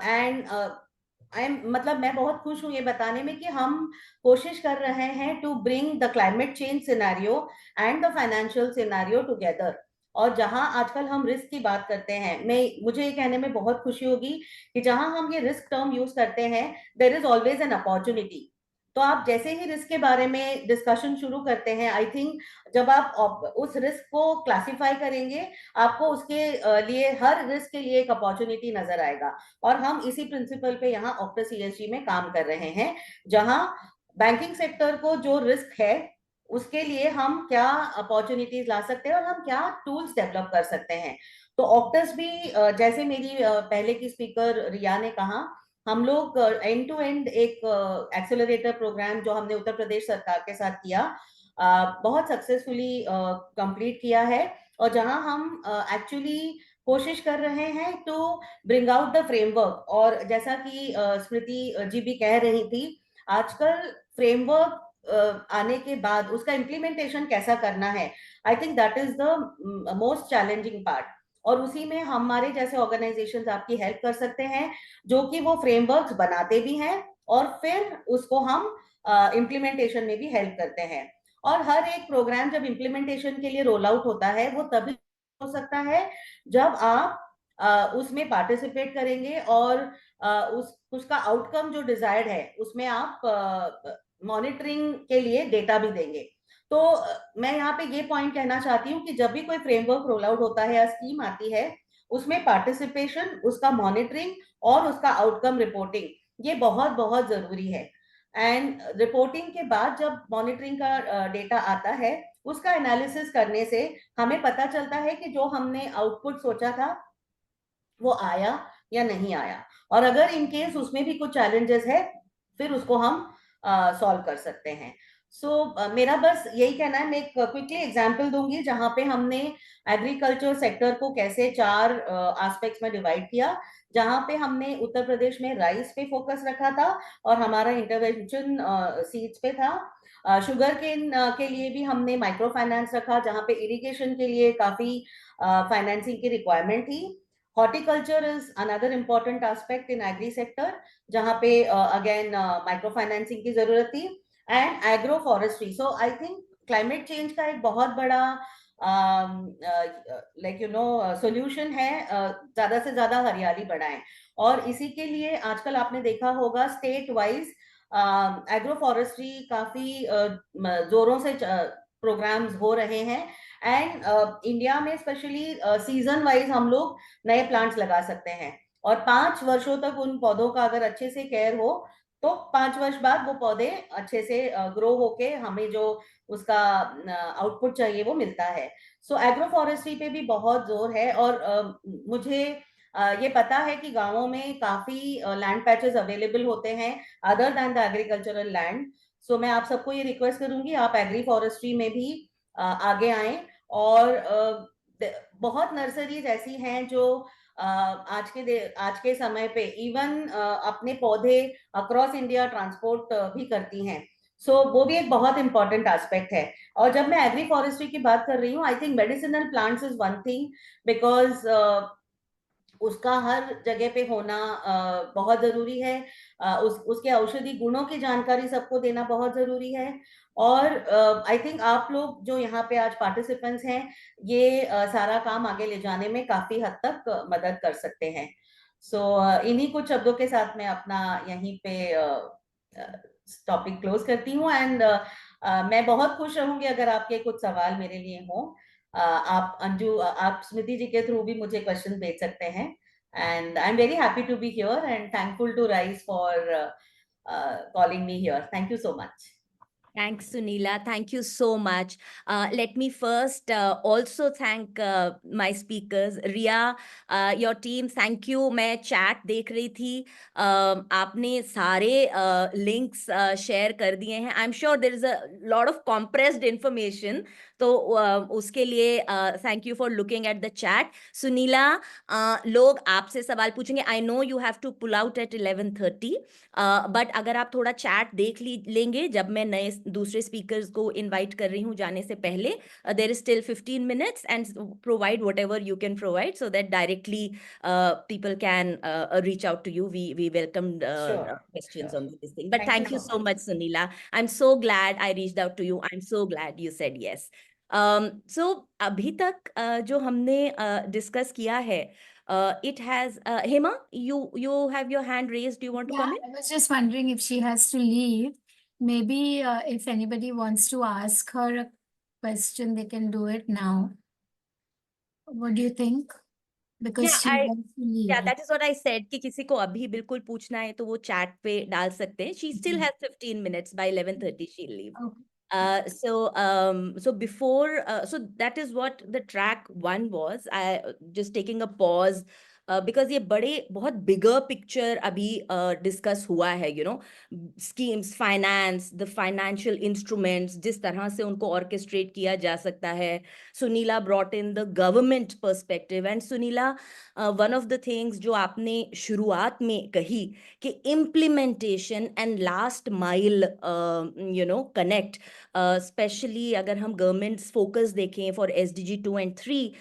एंड मतलब मैं बहुत खुश हूँ ये बताने में कि हम कोशिश कर रहे हैं to bring the climate change scenario and the financial scenario together. और जहां आजकल हम रिस्क की बात करते हैं, मुझे ये कहने में बहुत खुशी होगी कि जहां हम ये रिस्क टर्म यूज करते हैं, there is always an opportunity. तो आप जैसे ही रिस्क के बारे में डिस्कशन शुरू करते हैं, आई थिंक जब आप उस रिस्क को क्लासिफाई करेंगे, आपको उसके लिए हर रिस्क के लिए एक अपॉर्चुनिटी नजर आएगा। और हम इसी प्रिंसिपल पे यहाँ ऑक्टस ESG में काम कर रहे हैं, जहां बैंकिंग सेक्टर को जो रिस्क है उसके लिए हम क्या अपॉर्चुनिटीज ला सकते हैं और हम क्या टूल्स डेवलप कर सकते हैं। तो ऑक्टस भी जैसे मेरी पहले की स्पीकर रिया ने कहा, हम लोग एंड टू एंड एक एक्सेलरेटर प्रोग्राम जो हमने उत्तर प्रदेश सरकार के साथ किया, बहुत सक्सेसफुली कंप्लीट किया है, और जहां हम एक्चुअली कोशिश कर रहे हैं to bring out the framework. और जैसा कि स्मृति जी भी कह रही थी, आजकल फ्रेमवर्क आने के बाद उसका इम्प्लीमेंटेशन कैसा करना है, I think that is the most challenging part. और उसी में हमारे जैसे ऑर्गेनाइजेशंस आपकी हेल्प कर सकते हैं, जो कि वो फ्रेमवर्क्स बनाते भी हैं और फिर उसको हम इम्प्लीमेंटेशन में भी हेल्प करते हैं। और हर एक प्रोग्राम जब इम्प्लीमेंटेशन के लिए रोल आउट होता है, वो तभी हो सकता है जब आप उसमें पार्टिसिपेट करेंगे और उसका आउटकम जो डिजायर्ड है उसमें आप मॉनिटरिंग के लिए डेटा भी देंगे। तो मैं यहाँ पे ये पॉइंट कहना चाहती हूँ कि जब भी कोई फ्रेमवर्क रोल आउट होता है या स्कीम आती है, उसमें पार्टिसिपेशन, उसका मॉनिटरिंग और उसका आउटकम रिपोर्टिंग ये बहुत बहुत जरूरी है। एंड रिपोर्टिंग के बाद जब मॉनिटरिंग का डेटा आता है, उसका एनालिसिस करने से हमें पता चलता है कि जो हमने आउटपुट सोचा था वो आया या नहीं आया, और अगर इन केस उसमें भी कुछ चैलेंजेस है, फिर उसको हम सॉल्व कर सकते हैं। मेरा बस यही कहना है। मैं एक क्विकली एग्जांपल दूंगी जहां पे हमने एग्रीकल्चर सेक्टर को कैसे 4 एस्पेक्ट्स में डिवाइड किया, जहां पे हमने उत्तर प्रदेश में राइस पे फोकस रखा था और हमारा इंटरवेंशन सीड्स पे था। शुगर केन के लिए भी हमने माइक्रो फाइनेंस रखा, जहां पे इरिगेशन के लिए काफी फाइनेंसिंग की रिक्वायरमेंट थी। Horticulture is another important aspect in agree sector, जहां पे अगेन माइक्रो फाइनेंसिंग की जरूरत थी। And agro forestry, so I think climate change का एक बहुत बड़ा सोल्यूशन है, ज्यादा से ज्यादा हरियाली बढ़ाएं। और इसी के लिए आजकल आपने देखा होगा स्टेट वाइज एग्रो फॉरेस्ट्री काफी जोरों से प्रोग्राम्स हो रहे हैं। एंड इंडिया में स्पेशली सीजन वाइज हम लोग नए प्लांट्स लगा सकते हैं, और 5 वर्षों तक उन पौधों का अगर अच्छे से केयर हो तो 5 वर्ष बाद वो पौधे अच्छे से ग्रो होके हमें जो उसका आउटपुट चाहिए वो मिलता है। सो एग्रो फॉरेस्ट्री पे भी बहुत जोर है। और मुझे ये पता है कि गांवों में काफी लैंड पैचेस अवेलेबल होते हैं other than the agricultural land. So मैं आप सबको ये रिक्वेस्ट करूंगी, आप एग्री फॉरेस्ट्री में भी आगे आएं। और बहुत नर्सरीज ऐसी हैं जो आज के समय पे इवन अपने पौधे अक्रॉस इंडिया ट्रांसपोर्ट भी करती हैं। वो भी एक बहुत इंपॉर्टेंट एस्पेक्ट है। और जब मैं एग्री फॉरेस्ट्री की बात कर रही हूँ, I think medicinal plants is one thing, because उसका हर जगह पे होना बहुत जरूरी है। उसके औषधि गुणों की जानकारी सबको देना बहुत जरूरी है। और आई थिंक आप लोग जो यहाँ पे आज पार्टिसिपेंट्स हैं, ये सारा काम आगे ले जाने में काफी हद तक मदद कर सकते हैं। इन्हीं कुछ शब्दों के साथ मैं अपना यहीं पे टॉपिक क्लोज करती हूँ। एंड मैं बहुत खुश रहूंगी अगर आपके कुछ सवाल मेरे लिए हों। आप अंजू, आप स्मृति जी के थ्रू भी मुझे क्वेश्चन भेज सकते हैं। And I am very happy to be here and thankful to Rise for calling me here. Thank you so much. Thanks, Sunila. Thank you so much. Let me first also thank my speakers. Ria, your team, thank you. मैं chat देख रही थी, आपने सारे links share कर दिए हैं. I'm sure there is a lot of compressed information. तो उसके लिए thank you for looking at the chat. Sunila, लोग आपसे सवाल पूछेंगे. I know you have to pull out at 11:30. But अगर आप थोड़ा चैट देख लेंगे जब मैं नए दूसरे स्पीकर्स को इनवाइट कर रही हूँ जाने से पहले, there is still 15 minutes and provide whatever you can provide so that directly people can reach out to you. We welcome questions on this thing. But thank you so much, Sunila. I'm so glad I reached out to you. I'm so glad you said yes. So अभी तक जो हमने discuss किया है, it has Hema, you have your hand raised. Do you want to come in? I was just wondering if she has to leave. Maybe if anybody wants to ask her a question, they can do it now. What do you think? Because Yeah, she wants to leave. Yeah, that is what I said कि किसी को अभी बिल्कुल पूछना है तो वो chat पे डाल सकते हैं. She still has 15 minutes. By 11:30 she'll leave. Okay. So before, so that is what the track 1 was. I just taking a pause because ये बड़े बहुत बिगर पिक्चर अभी डिस्कस हुआ है, you know, schemes, finance, the financial instruments, जिस तरह से उनको ऑर्केस्ट्रेट किया जा सकता है. Sunila brought in the government perspective. And Sunila, one of the things जो आपने शुरुआत में कही कि implementation and last mile you know connect, specially अगर हम गवर्नमेंट फोकस देखें for SDG 2 and 3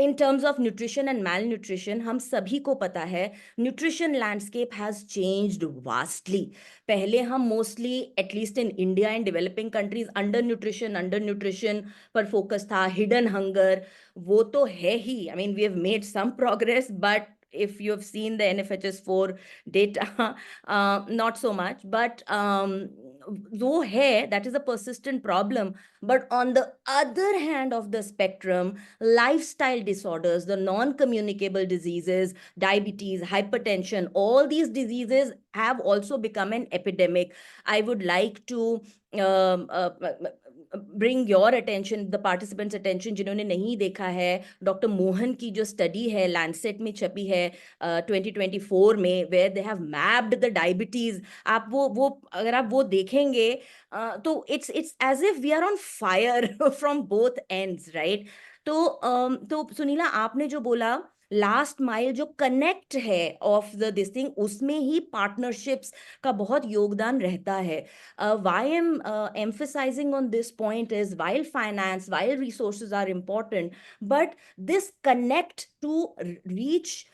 in terms of nutrition and malnutrition, हम सभी को पता है nutrition landscape has changed vastly. पहले हम mostly, at least in India and developing countries, undernutrition पर focus था, hidden hunger, वो तो है ही. I mean, we have made some progress, but if you have seen the NFHS4 data, not so much, but वो है, that is a persistent problem. But on the other hand of the spectrum, lifestyle disorders, the non-communicable diseases, diabetes, hypertension, all these diseases have also become an epidemic. I would like to bring your attention, the participants' attention, जिन्होंने नहीं देखा है, doctor Mohan की जो study है Landsat में छपी है 2024 में, where they have mapped the diabetes. आप वो अगर आप वो देखेंगे तो it's as if we are on fire from both ends, right? तो सुनीला, आपने जो बोला लास्ट माइल जो कनेक्ट है ऑफ द दिस थिंग, उसमें ही पार्टनरशिप्स का बहुत योगदान रहता है. Why I'm emphasizing on this point is, while finance, while resources are important, but this connect to reach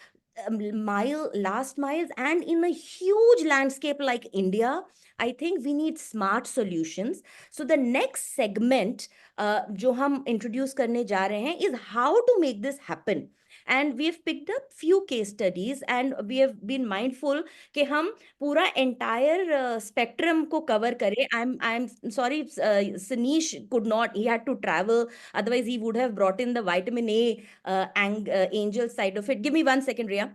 last miles, and in a huge landscape like India, I think we need smart solutions. So the next segment जो हम introduce करने जा रहे हैं is how to make this happen. And we have picked up few case studies, and we have been mindful कि हम पूरा entire spectrum को cover करें. I'm sorry, Sanish could not. He had to travel. Otherwise, he would have brought in the vitamin A angel side of it. Give me 1 second, Ria.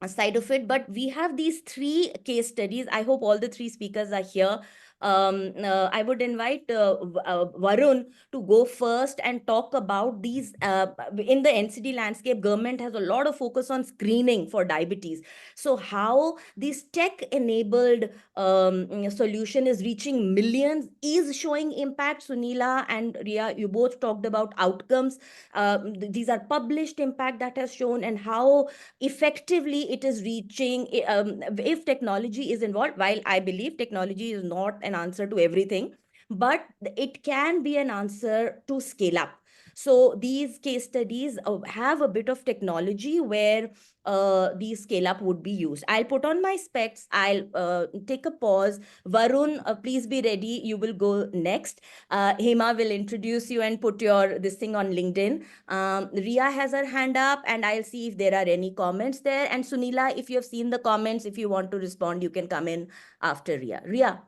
Side of it, but we have these 3 case studies. I hope all the 3 speakers are here. I would invite Varun to go first and talk about these. In the NCD landscape, government has a lot of focus on screening for diabetes. So how this tech-enabled solution is reaching millions, is showing impact. Sunila and Ria, you both talked about outcomes. These are published impact that has shown, and how effectively it is reaching if technology is involved. While I believe technology is not an answer to everything, but it can be an answer to scale up. So these case studies have a bit of technology where these scale up would be used. I'll put on my specs. I'll take a pause. Varun, please be ready. You will go next. Hema will introduce you and put this thing on LinkedIn. Ria has her hand up, and I'll see if there are any comments there. And Sunila, if you have seen the comments, if you want to respond, you can come in after Ria. Ria.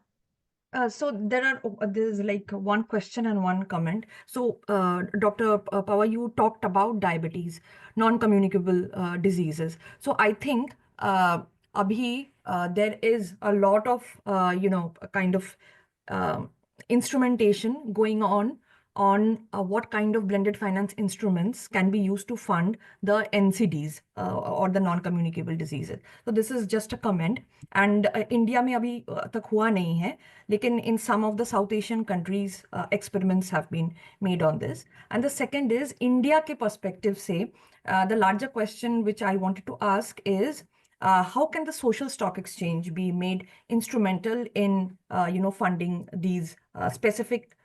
So there's like one question and one comment. So Dr. Pawar, you talked about diabetes, non-communicable diseases. So I think abhi there is a lot of kind of instrumentation going on what kind of blended finance instruments can be used to fund the NCDs or the non-communicable diseases. So this is just a comment. And India में अभी तक हुआ नहीं है, लेकिन in some of the South Asian countries experiments have been made on this. And the second is India के perspective से the larger question which I wanted to ask is how can the social stock exchange be made instrumental in funding these specific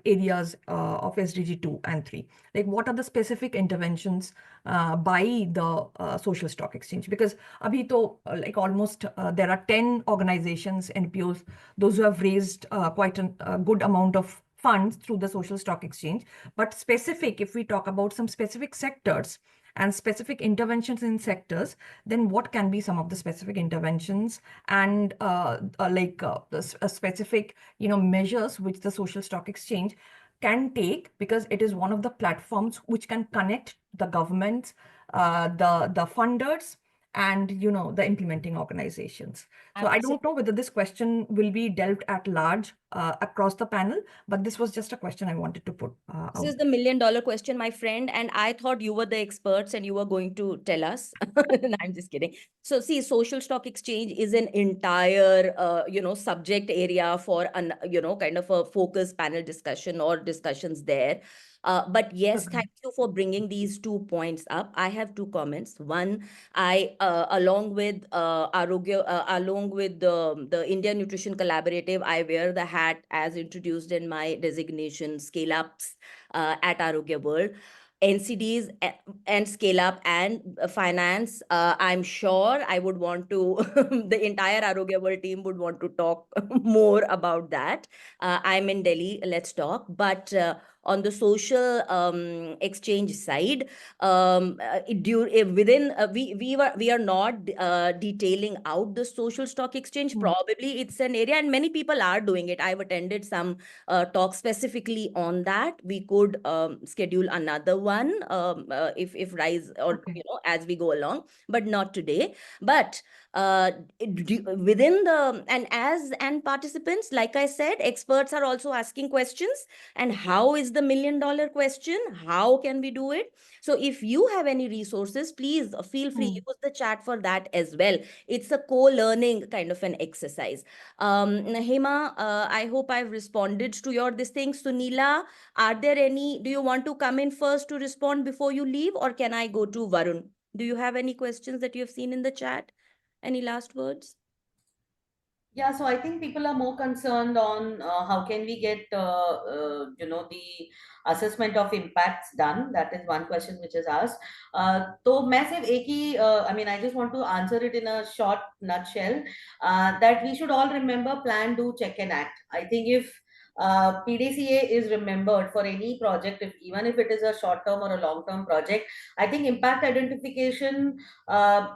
areas of SDG 2 and 3? Like, what are the specific interventions by the social stock exchange? Because abhi to like almost there are 10 organizations, NPOs, those who have raised quite a good amount of funds through the social stock exchange. But specific, if we talk about some specific sectors and specific interventions in sectors, then what can be some of the specific interventions and specific measures which the social stock exchange can take, because it is one of the platforms which can connect the governments, the funders, and the implementing organizations. So I don't know whether this question will be delved at large across the panel, but this was just a question I wanted to put This out. is the $1,000,000 question, my friend, and I thought you were the experts and you were going to tell us. No, I'm just kidding. So, see, social stock exchange is an entire, subject area for an, kind of a focus panel discussion or discussions there. But yes, Okay. thank you for bringing these 2 points up. I have 2 comments. One, I, along with along with the India Nutrition Collaborative, I wear the hat as introduced in my designation, scale ups at Arogya World. NCDs and scale up and finance. I'm sure I would want to, the entire Arogya World team would want to talk more about that. I'm in Delhi, let's talk. But on the social exchange side, we are not detailing out the social stock exchange. Hmm. Probably it's an area, and many people are doing it. I've attended some talk specifically on that. We could schedule another one if rise or Okay. as we go along, but not today. But within the and participants, like I said, experts are also asking questions. And how is the $1,000,000 question? How can we do it? So if you have any resources, please feel free, Hmm. use the chat for that as well. It's a co-learning kind of an exercise. Hema, I hope I've responded to your this thing. Sunila, do you want to come in first to respond before you leave, or can I go to Varun? Do you have any questions that you have seen in the chat? Any last words? Yeah, so I think people are more concerned on how can we get the assessment of impacts done. That is one question which is asked. तो मैं सिर्फ एक ही I mean, I just want to answer it in a short nutshell that we should all remember plan, do, check and act. I think if PDCA is remembered for any project, even if it is a short term or a long term project, I think impact identification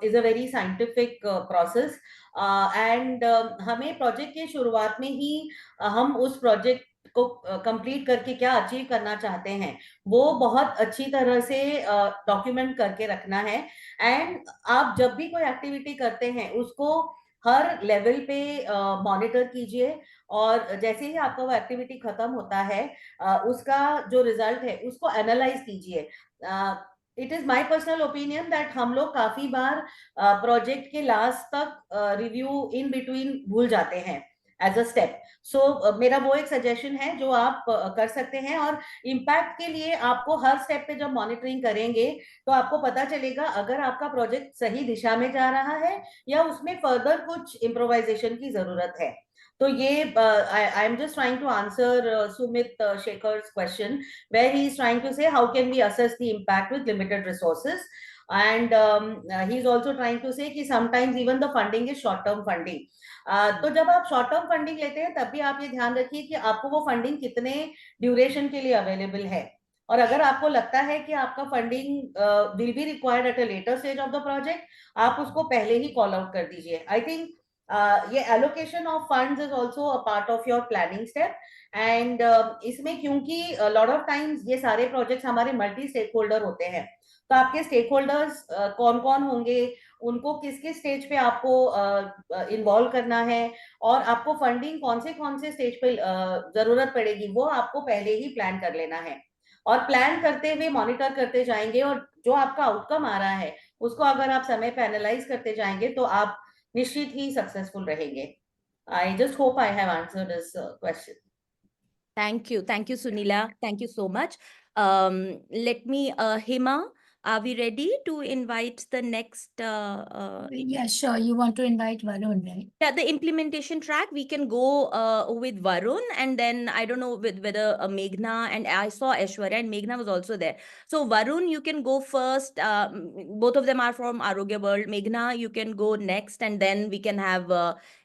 is a very scientific process. And हमें project के शुरुआत में ही हम उस project को complete करके क्या achieve करना चाहते हैं वो बहुत अच्छी तरह से डॉक्यूमेंट करके रखना है एंड आप जब भी कोई एक्टिविटी करते हैं उसको हर लेवल पे मॉनिटर कीजिए और जैसे ही आपका वो एक्टिविटी खत्म होता है उसका जो रिजल्ट है उसको एनालाइज कीजिए it is my personal opinion that हम लोग काफी बार प्रोजेक्ट के लास्ट तक रिव्यू इन बिटवीन भूल जाते हैं एज अ स्टेप सो मेरा वो एक सजेशन है जो आप कर सकते हैं और इम्पैक्ट के लिए आपको हर स्टेप पे जब मॉनिटरिंग करेंगे तो आपको पता चलेगा अगर आपका प्रोजेक्ट सही दिशा में जा रहा है या उसमें फर्दर कुछ इम्प्रोवाइजेशन की जरूरत है तो ये I am just trying to answer Sumit Shekhar's question where he is trying to say how can we assess the impact with limited resources and he is also trying to say कि sometimes even the funding is short term funding तो जब आप short term funding लेते हैं तब भी आप ये ध्यान रखिए कि आपको वो फंडिंग कितने ड्यूरेशन के लिए अवेलेबल है और अगर आपको लगता है कि आपका funding will be required at a later stage of the project आप उसको पहले ही कॉल आउट कर दीजिए आई थिंक ये allocation of funds is also a part of your planning step and इसमें क्योंकि लॉट ऑफ टाइम्स ये सारे प्रोजेक्ट्स हमारे मल्टी स्टेक होल्डर होते हैं तो आपके स्टेक होल्डर्स कौन कौन होंगे उनको किस किस स्टेज पे आपको इन्वॉल्व करना है और आपको फंडिंग कौन से स्टेज पे जरूरत पड़ेगी वो आपको पहले ही प्लान कर लेना है और प्लान करते हुए मॉनिटर करते जाएंगे और जो आपका आउटकम आ रहा है उसको अगर आप समय पे एनालाइज करते जाएंगे तो आप निश्चित ही सक्सेसफुल रहेंगे I just hope I have answered this question Thank you. Thank you, Sunila. Thank you so much. Let me, Hema, are we ready to invite the next? Yeah, sure. You want to invite Varun, right? Yeah, the implementation track, we can go with Varun, and then I don't know whether Meghna, and I saw Aishwarya and Meghna was also there. So Varun, you can go first. Both of them are from Arogya World. Meghna, you can go next, and then we can have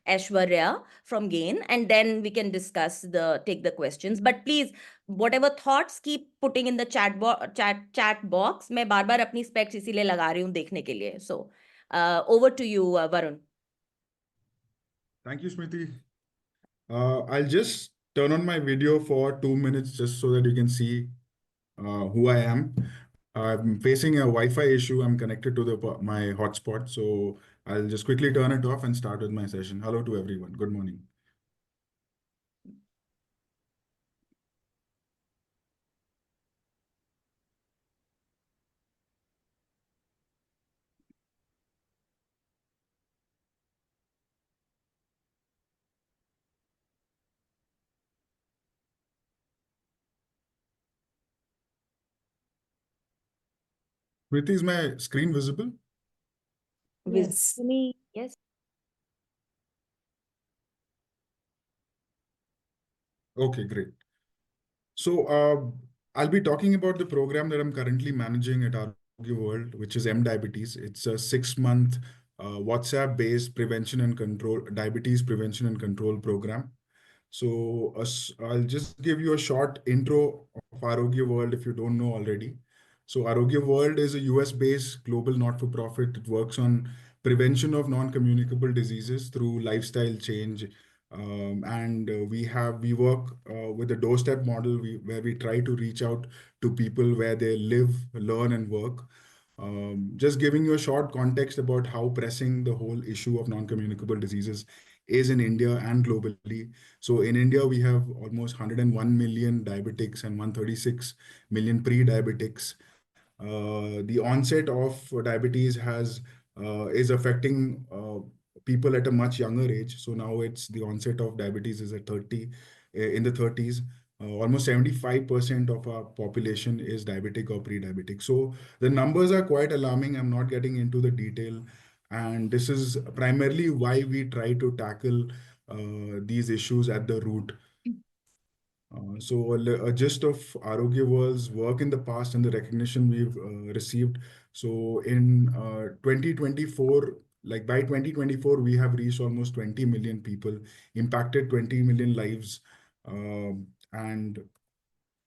Aishwarya from Gain, and then we can take the questions. But please, whatever thoughts, keep putting in the chat box. मैं बार-बार अपनी specs इसीलिए लगा रही हूँ देखने के लिए. So over to you, Varun. Thank you, Smriti. I'll just turn on my video for 2 minutes just so that you can see who I am. I'm facing a Wi-Fi issue. I'm connected to my hotspot, so I'll just quickly turn it off and start with my session. Hello to everyone. Good morning. Smriti, is my screen visible? Yes. To me, yes. Okay, great. So I'll be talking about the program that I'm currently managing at Arogya World, which is M Diabetes. It's a 6-month WhatsApp-based prevention and control diabetes prevention and control program. So I'll just give you a short intro of Arogya World if you don't know already. So Arogya World is a US-based global not-for-profit. It works on prevention of non-communicable diseases through lifestyle change. And we work with a doorstep model where we try to reach out to people where they live, learn, and work. Just giving you a short context about how pressing the whole issue of non-communicable diseases is in India and globally. So in India, we have almost 101 million diabetics and 136 million pre-diabetics. The onset of diabetes is affecting people at a much younger age. So now it's the onset of diabetes is at 30, in the 30s. Almost 75% of our population is diabetic or pre-diabetic. So the numbers are quite alarming. I'm not getting into the detail. And this is primarily why we try to tackle these issues at the root. So a gist of Arogya World's work in the past and the recognition we've received. So in 2024, like by 2024, we have reached almost 20 million people, impacted 20 million lives. And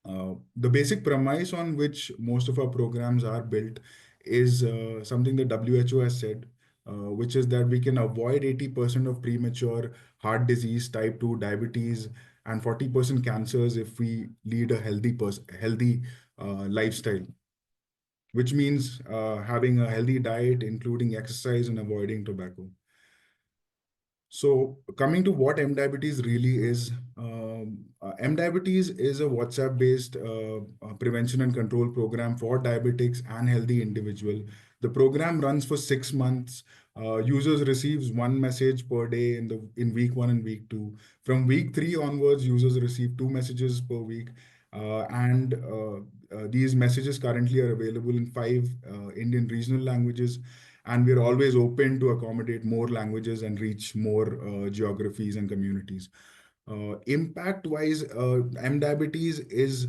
the basic premise on which most of our programs are built is something that WHO has said, which is that we can avoid 80% of premature heart disease, type 2 diabetes, and 40% cancers if we lead a healthy lifestyle, which means having a healthy diet, including exercise and avoiding tobacco. So coming to what M Diabetes really is, M Diabetes is a WhatsApp-based prevention and control program for diabetics and healthy individual. The program runs for 6 months. Users receives one message per day in week 1 and week 2. From week 3 onwards, users receive 2 messages per week, and these messages currently are available in 5 Indian regional languages, and we're always open to accommodate more languages and reach more geographies and communities. Impact wise, M Diabetes is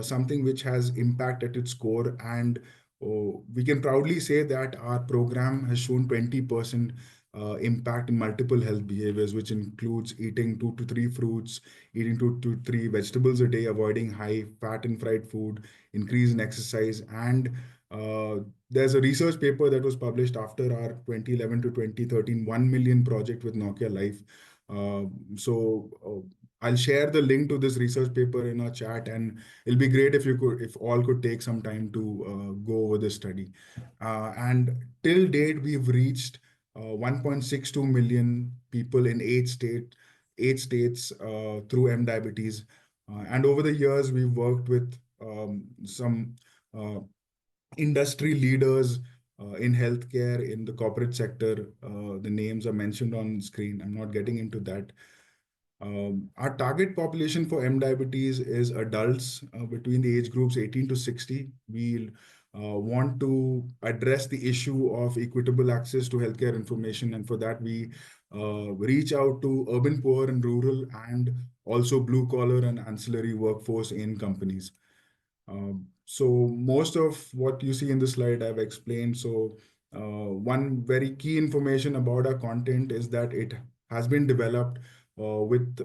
something which has impact at its core, and we can proudly say that our program has shown 20% impact in multiple health behaviors, which includes eating 2 to 3 fruits, eating 2 to 3 vegetables a day, avoiding high fat and fried food, increase in exercise, and uh, there's a research paper that was published after our 2011 to 2013 1 million project with Nokia Life. So I'll share the link to this research paper in our chat, and it'll be great if all could take some time to go over the study. And till date, we've reached 1.62 million people in 8 states through M Diabetes. And over the years, we've worked with some industry leaders in healthcare, in the corporate sector. The names are mentioned on screen. I'm not getting into that. Our target population for M Diabetes is adults between the age groups 18 to 60. We want to address the issue of equitable access to healthcare information, and for that we reach out to urban poor and rural, and also blue collar and ancillary workforce in companies. So most of what you see in the slide I've explained. So one very key information about our content is that it has been developed with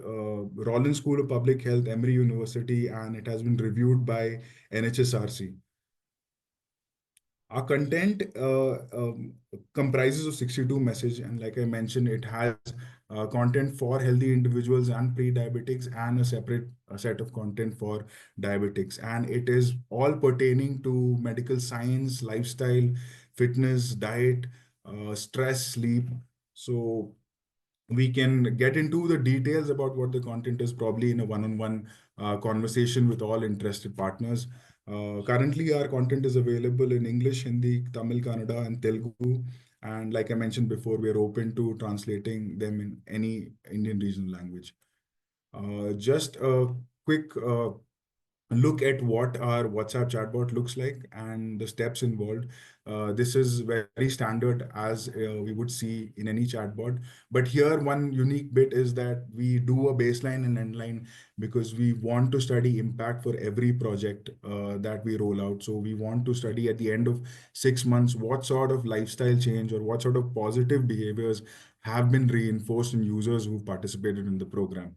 Rollins School of Public Health, Emory University, and it has been reviewed by NHSRC. Our content comprises of 62 messages, and like I mentioned, it has content for healthy individuals and pre-diabetics, and a separate set of content for diabetics. And it is all pertaining to medical science, lifestyle, fitness, diet, stress, sleep. So we can get into the details about what the content is probably in a one-on-one conversation with all interested partners. Currently, our content is available in English, Hindi, Tamil, Kannada, and Telugu. And like I mentioned before, we are open to translating them in any Indian regional language. Just a quick look at what our WhatsApp chatbot looks like and the steps involved. This is very standard as we would see in any chatbot. But here, one unique bit is that we do a baseline and endline because we want to study impact for every project that we roll out. So we want to study at the end of 6 months what sort of lifestyle change or what sort of positive behaviors have been reinforced in users who participated in the program.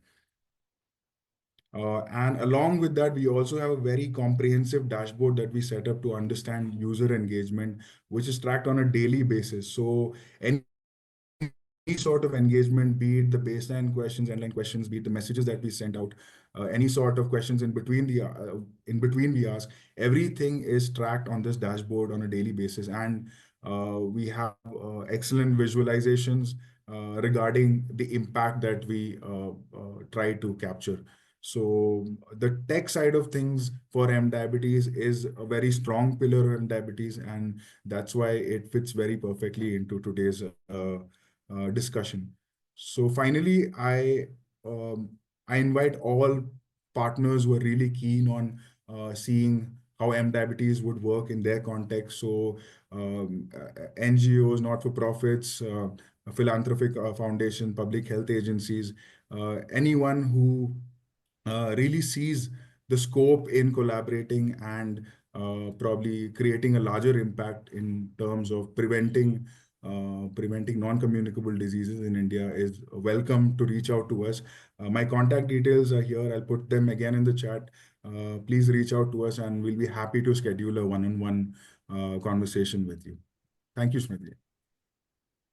And along with that, we also have a very comprehensive dashboard that we set up to understand user engagement, which is tracked on a daily basis. So any sort of engagement, be it the baseline questions, endline questions, be it the messages that we sent out, any sort of questions in between we ask, everything is tracked on this dashboard on a daily basis. And we have excellent visualizations regarding the impact that we try to capture. So the tech side of things for M Diabetes is a very strong pillar of M Diabetes, and that's why it fits very perfectly into today's discussion. So finally, I invite all partners who are really keen on seeing how M Diabetes would work in their context. So NGOs, not-for-profits, philanthropic foundation, public health agencies, anyone who really sees the scope in collaborating and probably creating a larger impact in terms of preventing non-communicable diseases in India is welcome to reach out to us. My contact details are here. I'll put them again in the chat. Please reach out to us and we'll be happy to schedule a one-on-one conversation with you. Thank you, Smriti.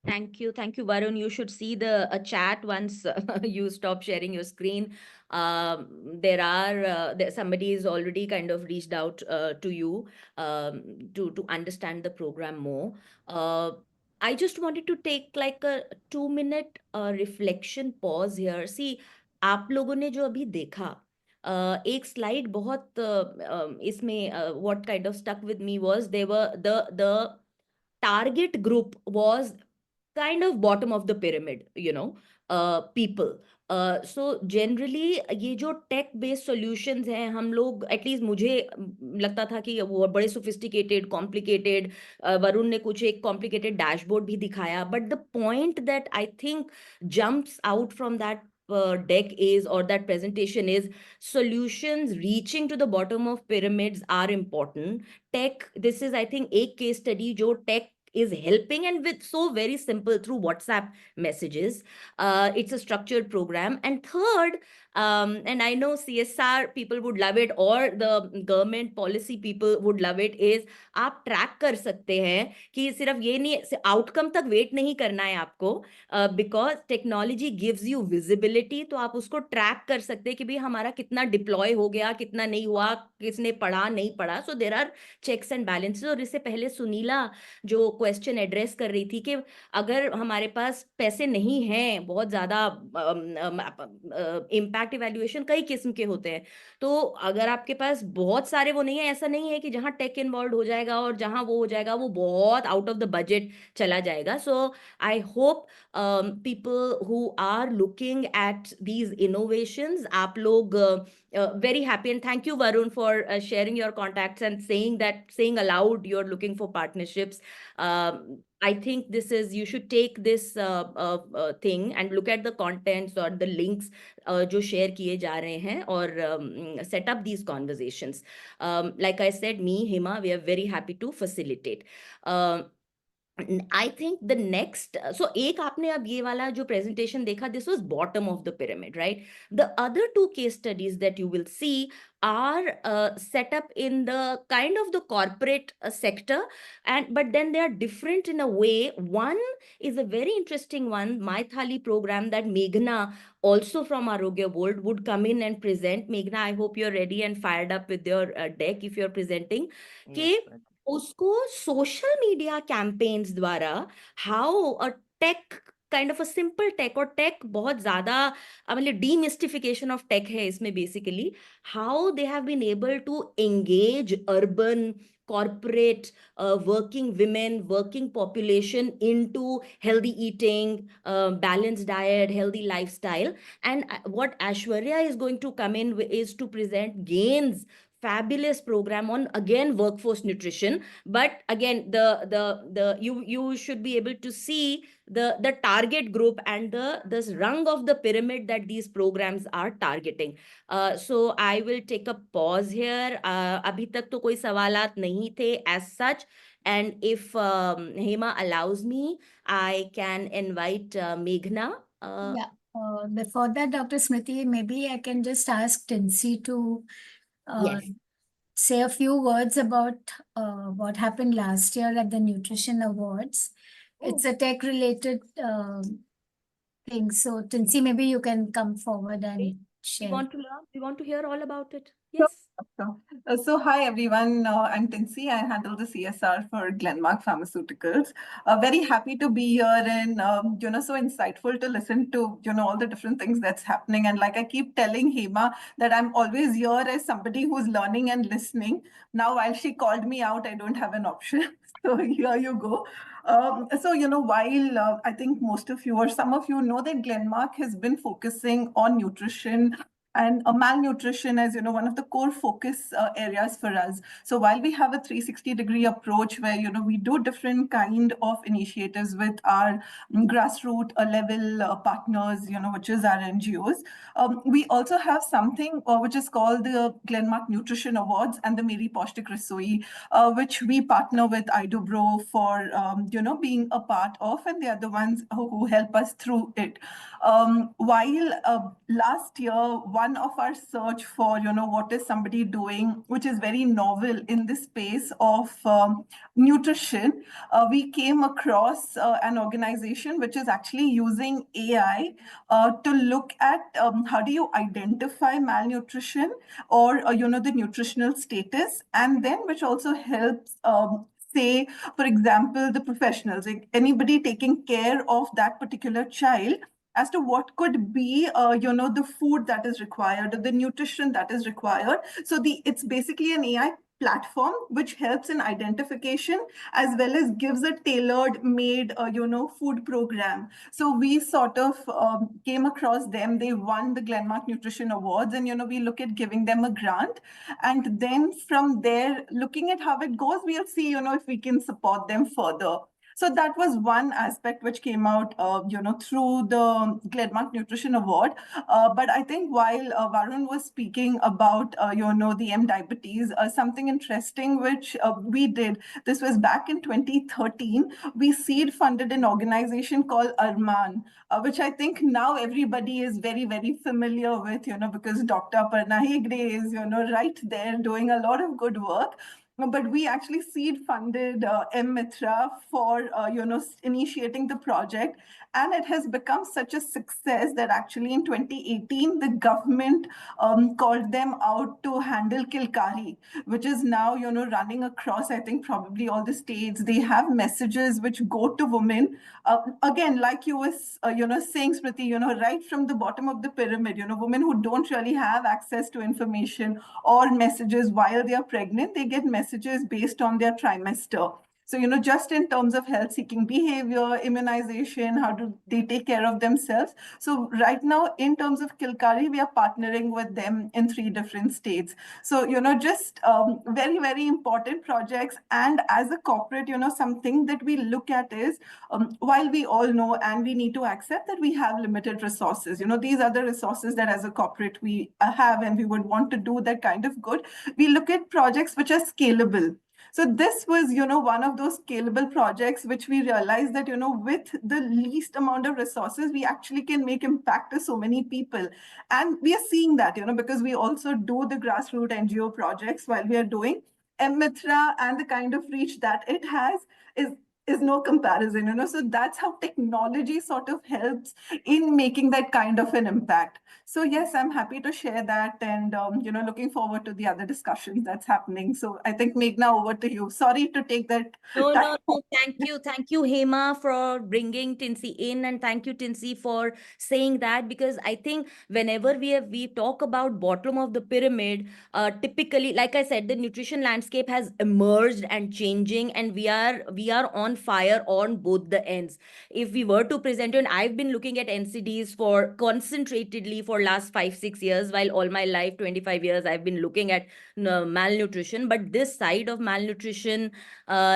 Thank you, Varun. You should see the chat once you stop sharing your screen. Somebody is already kind of reached out to you to understand the program more. I just wanted to take like a 2-minute reflection pause here. See, आप लोगों ने जो अभी देखा एक slide बहुत इसमें what kind of stuck with me was they were the target group was kind of bottom of the pyramid, people. So generally ये जो टेक बेस्ड सॉल्यूशंस हैं हम लोग एटलीस्ट मुझे लगता था कि वो बड़े सोफिस्टिकेटेड कॉम्प्लिकेटेड वरुण ने कुछ एक कॉम्प्लिकेटेड डैशबोर्ड भी दिखाया but the point that I think jumps out from that deck is or that presentation is solutions reaching to the bottom of pyramids are important. Tech, this is I think एक case study जो tech is helping and with so very simple through WhatsApp messages. It's a structured program. And third, and I know CSR people would love it or the government policy people would love it is आप track कर सकते हैं कि सिर्फ ये नहीं outcome तक wait नहीं करना है आपको because technology gives you visibility तो आप उसको ट्रैक कर सकते हैं कि भाई हमारा कितना डिप्लॉय हो गया कितना नहीं हुआ किसने पढ़ा नहीं पढ़ा so there are checks and balances और इससे पहले सुनीला जो क्वेश्चन एड्रेस कर रही थी कि अगर हमारे पास पैसे नहीं हैं बहुत ज्यादा इम्पैक्ट इवैल्यूएशन कई किस्म के होते हैं तो अगर आपके पास बहुत सारे वो नहीं है ऐसा नहीं है कि जहां टेक इन्वॉल्व हो जाएगा और जहां वो हो जाएगा वो बहुत आउट ऑफ द बजट चला जाएगा so I hope people who are looking at these innovations आप लोग very happy and thank you Varun for sharing your contacts and saying aloud you're looking for partnerships. I think you should take this thing and look at the contents or the links जो share किए जा रहे हैं और set up these conversations. Like I said, me, Hima, we are very happy to facilitate. I think the next, so एक आपने अब ये वाला जो presentation देखा, this was bottom of the pyramid, right? The other two case studies that you will see are set up in the kind of the corporate sector, but then they are different in a way. One is a very interesting one, My Thali program that Meghna, also from Arogya World, would come in and present. Meghna, I hope you're ready and fired up with your deck if you're presenting. Yes, कि उसको social media campaigns द्वारा how a tech kind of a simple tech और tech बहुत ज्यादा मतलब demystification of tech है इसमें basically how they have been able to engage urban corporate working women working population into healthy eating balanced diet healthy lifestyle and what Aishwarya is going to come in is to present gains fabulous program on again workforce nutrition, but again you should be able to see the target group and the rung of the pyramid that these programs are targeting. So I will take a pause here. Abhi tak to koi sawalat nahi the as such, and if Hema allows me, I can invite Meghna. Yeah. Before that, Dr. Smriti, maybe I can just ask Tinsy to Yes. say a few words about what happened last year at the Nutrition Awards. It's a tech-related thing. So, Tinsy, maybe you can come forward and We share. want to learn. We want to hear all about it. Sure, Yes. sure. So hi everyone, I'm Tinsy. I handle the CSR for Glenmark Pharmaceuticals. Very happy to be here and so insightful to listen to all the different things that's happening. And like I keep telling Hema that I'm always here as somebody who's learning and listening. Now while she called me out, I don't have an option. So here you go. So while I think most of you or some of you know that Glenmark has been focusing on nutrition and malnutrition as one of the core focus areas for us. So while we have a 360-degree approach where we do different kind of initiatives with our grassroots level partners, which is our NGOs, we also have something which is called the Glenmark Nutrition Awards and the Meri Paushtik Rasoi, which we partner with IDOBRO for being a part of, and they are the ones who help us through it. While last year, one of our search for, what is somebody doing, which is very novel in the space of nutrition, we came across an organization which is actually using AI to look at how do you identify malnutrition or, the nutritional status, and then which also helps say, for example, the professionals, like anybody taking care of that particular child, as to what could be, the food that is required, or the nutrition that is required. So it's basically an AI platform which helps in identification as well as gives a tailored made, food program. So we sort of came across them. They won the Glenmark Nutrition Awards, and, we look at giving them a grant. And then from there, looking at how it goes, we'll see, if we can support them further. So that was one aspect which came out, through the Glenmark Nutrition Award. But I think while Varun was speaking about, the M diabetes, something interesting which we did, this was back in 2013, we seed funded an organization called Arman, which I think now everybody is very, very familiar with, because Dr. Aparna Hegde is, right there doing a lot of good work. But we actually seed funded M-Mitra for, initiating the project. And it has become such a success that actually in 2018, the government called them out to handle Kilkari, which is now, running across, I think, probably all the states. They have messages which go to women. Again, like you was, saying, Smriti, right from the bottom of the pyramid, women who don't really have access to information or messages while they are pregnant, they get messages based on their trimester. So, just in terms of health-seeking behavior, immunization, how do they take care of themselves? So right now, in terms of Kilkari, we are partnering with them in 3 different states. So, just very, very important projects. And as a corporate, something that we look at is, while we all know and we need to accept that we have limited resources, these are the resources that as a corporate we have and we would want to do that kind of good. We look at projects which are scalable. So this was, one of those scalable projects which we realized that, with the least amount of resources, we actually can make impact to so many people. And we are seeing that, because we also do the grassroots NGO projects while we are doing M-Mitra, and the kind of reach that it has is no comparison, so that's how technology sort of helps in making that kind of an impact. So yes, I'm happy to share that, and looking forward to the other discussions that's happening. So I think Meghna, over to you. Sorry to take that. No, thank you, Hema, for bringing Tinsy in, and thank you, Tinsy, for saying that, because I think whenever we talk about bottom of the pyramid, typically, like I said, the nutrition landscape has emerged and changing, and we are on fire on both the ends. If we were to present, and I've been looking at NCDs for concentratedly for last 5-6 years, while all my life, 25 years, I've been looking at malnutrition. But this side of malnutrition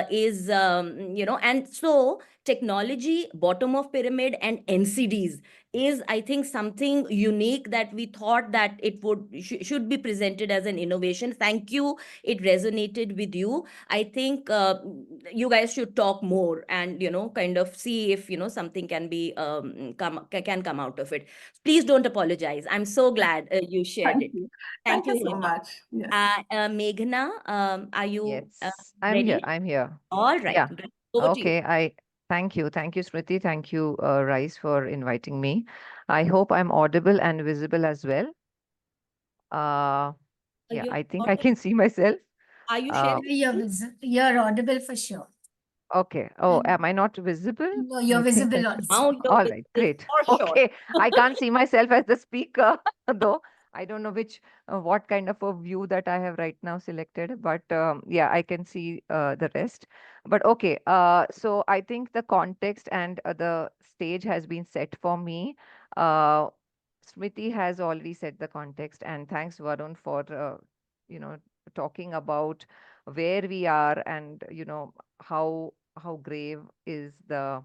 is, and so technology, bottom of pyramid, and NCDs is, I think, something unique that we thought that it should be presented as an innovation. Thank you. It resonated with you. I think you guys should talk more and, kind of see if, something can be can come out of it. Please don't apologize. I'm so glad you shared Thank it. you. Thank Thank you you, so Hema. much. Yes. Meghna, are you Yes, I'm here. ready? I'm here. All right. Yeah. Great. Over to you. Okay. Thank you. Thank you, Smriti. Thank you, Rice, for inviting me. I hope I'm audible and visible as well. Yeah, You're I think I audible. can see myself. Are you Uh, sharing? You're audible for sure. okay. Oh, Mm. am I not visible? No, you're I think visible I also. Now you're All right, visible great. for sure. Okay, I can't see myself as the speaker, though. I don't know what kind of a view that I have right now selected, but yeah, I can see the rest. But okay, so I think the context and the stage has been set for me. Uh, Smriti has already set the context, and thanks, Varun, for you know talking about where we are and how grave is the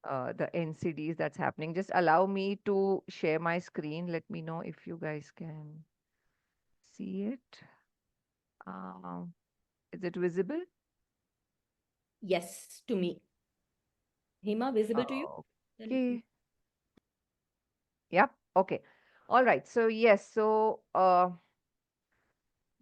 NCDs that's happening. Just allow me to share my screen. Let me know if you guys can see it. Um, is it visible? Yes, to me. Hema, visible to you? Then- Okay. Yep. Okay. All right. So yes. So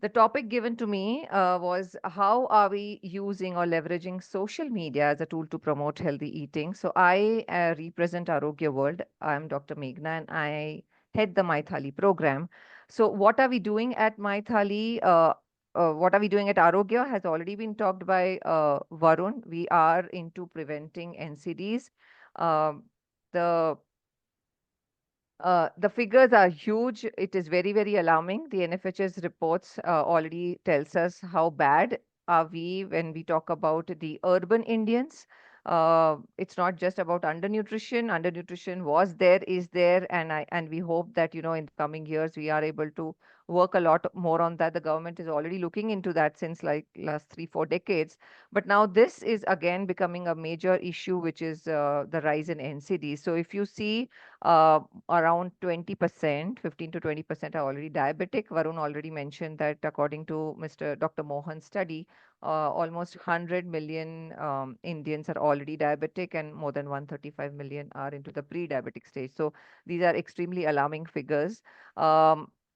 the topic given to me was how are we using or leveraging social media as a tool to promote healthy eating? So I represent Arogya World. I'm Dr. Meghna and I head the My Thali program. So what are we doing at My Thali? What are we doing at Arogya has already been talked by Varun. We are into preventing NCDs. Um, the the figures are huge. It is very, very alarming. The NFHS reports already tells us how bad are we when we talk about the urban Indians. It's not just about undernutrition. Undernutrition was there, is there, and we hope that in the coming years we are able to work a lot more on that. The government is already looking into that since like last 3-4 decades. But now this is again becoming a major issue, which is the rise in NCD. So if you see around 20%, 15 to 20% are already diabetic. Varun already mentioned that according to Mr. Dr. Mohan's study, almost 100 million Indians are already diabetic and more than 135 million are into the pre-diabetic stage. So these are extremely alarming figures.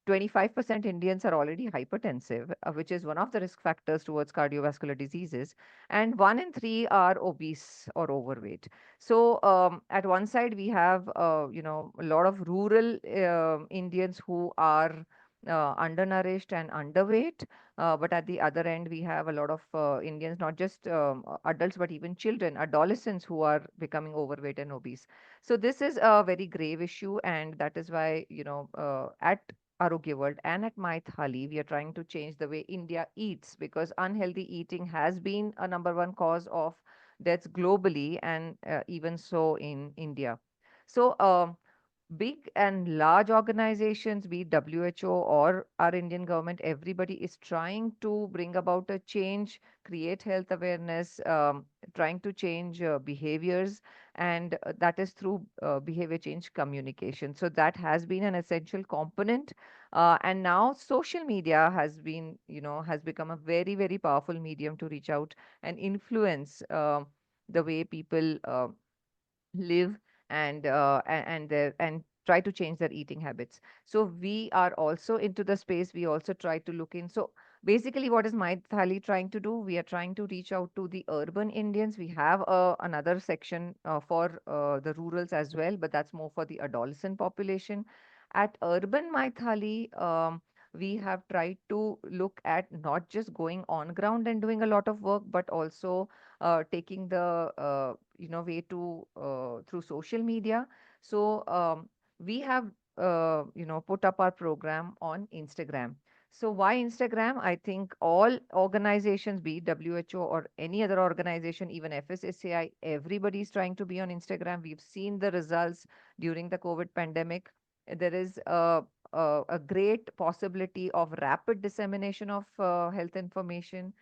25% Indians are already hypertensive, which is one of the risk factors towards cardiovascular diseases, and 1 in 3 are obese or overweight. So at one side we have a lot of rural Indians who are undernourished and underweight, but at the other end we have a lot of Indians, not just adults but even children, adolescents who are becoming overweight and obese. So this is a very grave issue, and that is why at Arogya World and at My Thali, we are trying to change the way India eats, because unhealthy eating has been a #1 cause of deaths globally, and even so in India. So big and large organizations, be it WHO or our Indian government, everybody is trying to bring about a change, create health awareness, trying to change behaviors, and that is through behavior change communication. So that has been an essential component. And now social media has become a very, very powerful medium to reach out and influence the way people live and try to change their eating habits. So we are also into the space. We also try to look in. So basically, what is My Thali trying to do? We are trying to reach out to the urban Indians. We have another section for the rurals as well, but that's more for the adolescent population. At urban My Thali, we have tried to look at not just going on ground and doing a lot of work, but also taking the way to through social media. So we have put up our program on Instagram. So why Instagram? I think all organizations, be it WHO or any other organization, even FSSAI, everybody is trying to be on Instagram. We've seen the results during the COVID pandemic. There is a great possibility of rapid dissemination of health information.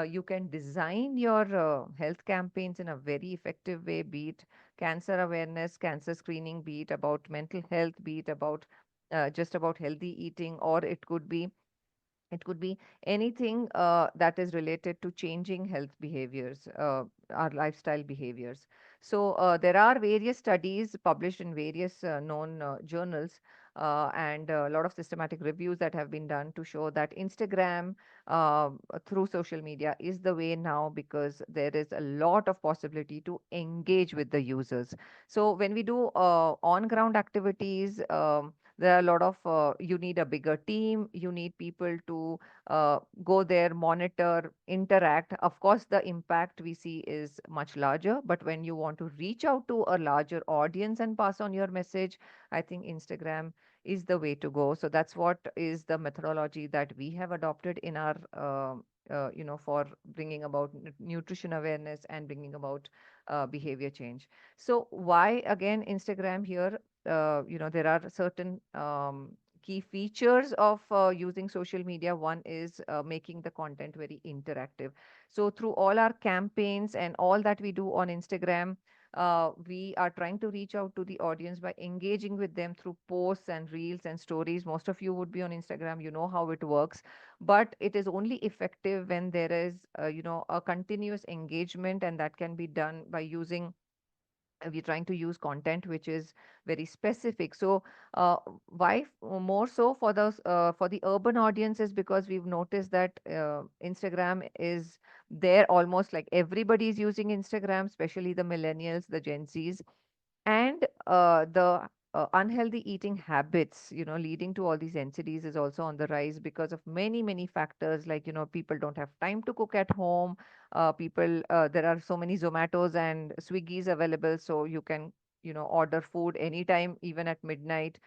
You can design your health campaigns in a very effective way, be it cancer awareness, cancer screening, be it about mental health, be it about just about healthy eating, or it could be anything that is related to changing health behaviors, our lifestyle behaviors. So there are various studies published in various known journals, and a lot of systematic reviews that have been done to show that Instagram through social media is the way now, because there is a lot of possibility to engage with the users. So when we do on-ground activities, there are a lot of you need a bigger team, you need people to go there, monitor, interact. Of course, the impact we see is much larger, but when you want to reach out to a larger audience and pass on your message, I think Instagram is the way to go. So that's what is the methodology that we have adopted in our for bringing about nutrition awareness and bringing about behavior change. So why again Instagram here? There are certain key features of using social media. One is making the content very interactive. So through all our campaigns and all that we do on Instagram, we are trying to reach out to the audience by engaging with them through posts and reels and stories. Most of you would be on Instagram, you know how it works, but it is only effective when there is a continuous engagement, and that can be done by using we're trying to use content which is very specific. So more so for the urban audiences, because we've noticed that Instagram is there, almost like everybody is using Instagram, especially the millennials, the Gen Zs, and the unhealthy eating habits, leading to all these NCDs is also on the rise because of many, many factors. Like, people don't have time to cook at home. There are so many Zomatos and Swiggies available, so you can, order food anytime, even at midnight.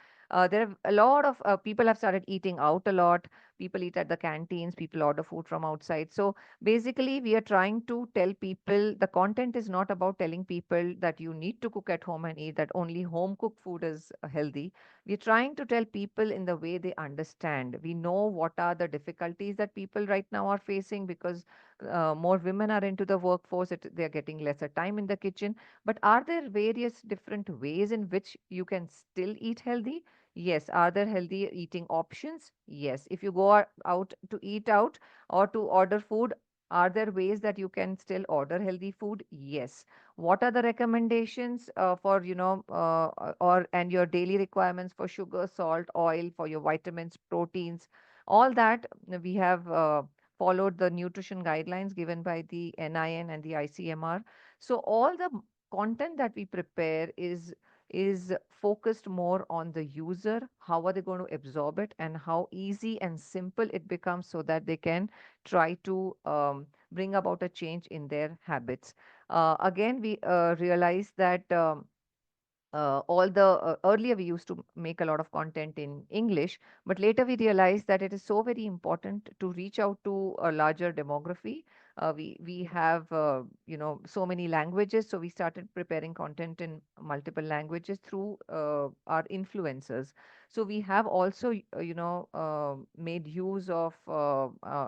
There are a lot of people have started eating out a lot. People eat at the canteens, people order food from outside. So basically, we are trying to tell people the content is not about telling people that you need to cook at home and eat, that only home cooked food is healthy. We're trying to tell people in the way they understand. We know what are the difficulties that people right now are facing, because more women are into the workforce, they're getting lesser time in the kitchen. But are there various different ways in which you can still eat healthy? Yes. Are there healthy eating options? Yes. If you go out to eat out or to order food, are there ways that you can still order healthy food? Yes. What are the recommendations for, and your daily requirements for sugar, salt, oil, for your vitamins, proteins, all that we have followed the nutrition guidelines given by the NIN and the ICMR. So all the content that we prepare is focused more on the user, how are they going to absorb it, and how easy and simple it becomes so that they can try to bring about a change in their habits. Again, we realize that all the earlier we used to make a lot of content in English, but later we realized that it is so very important to reach out to a larger demography. We have so many languages, so we started preparing content in multiple languages through our influencers. So we have also made use of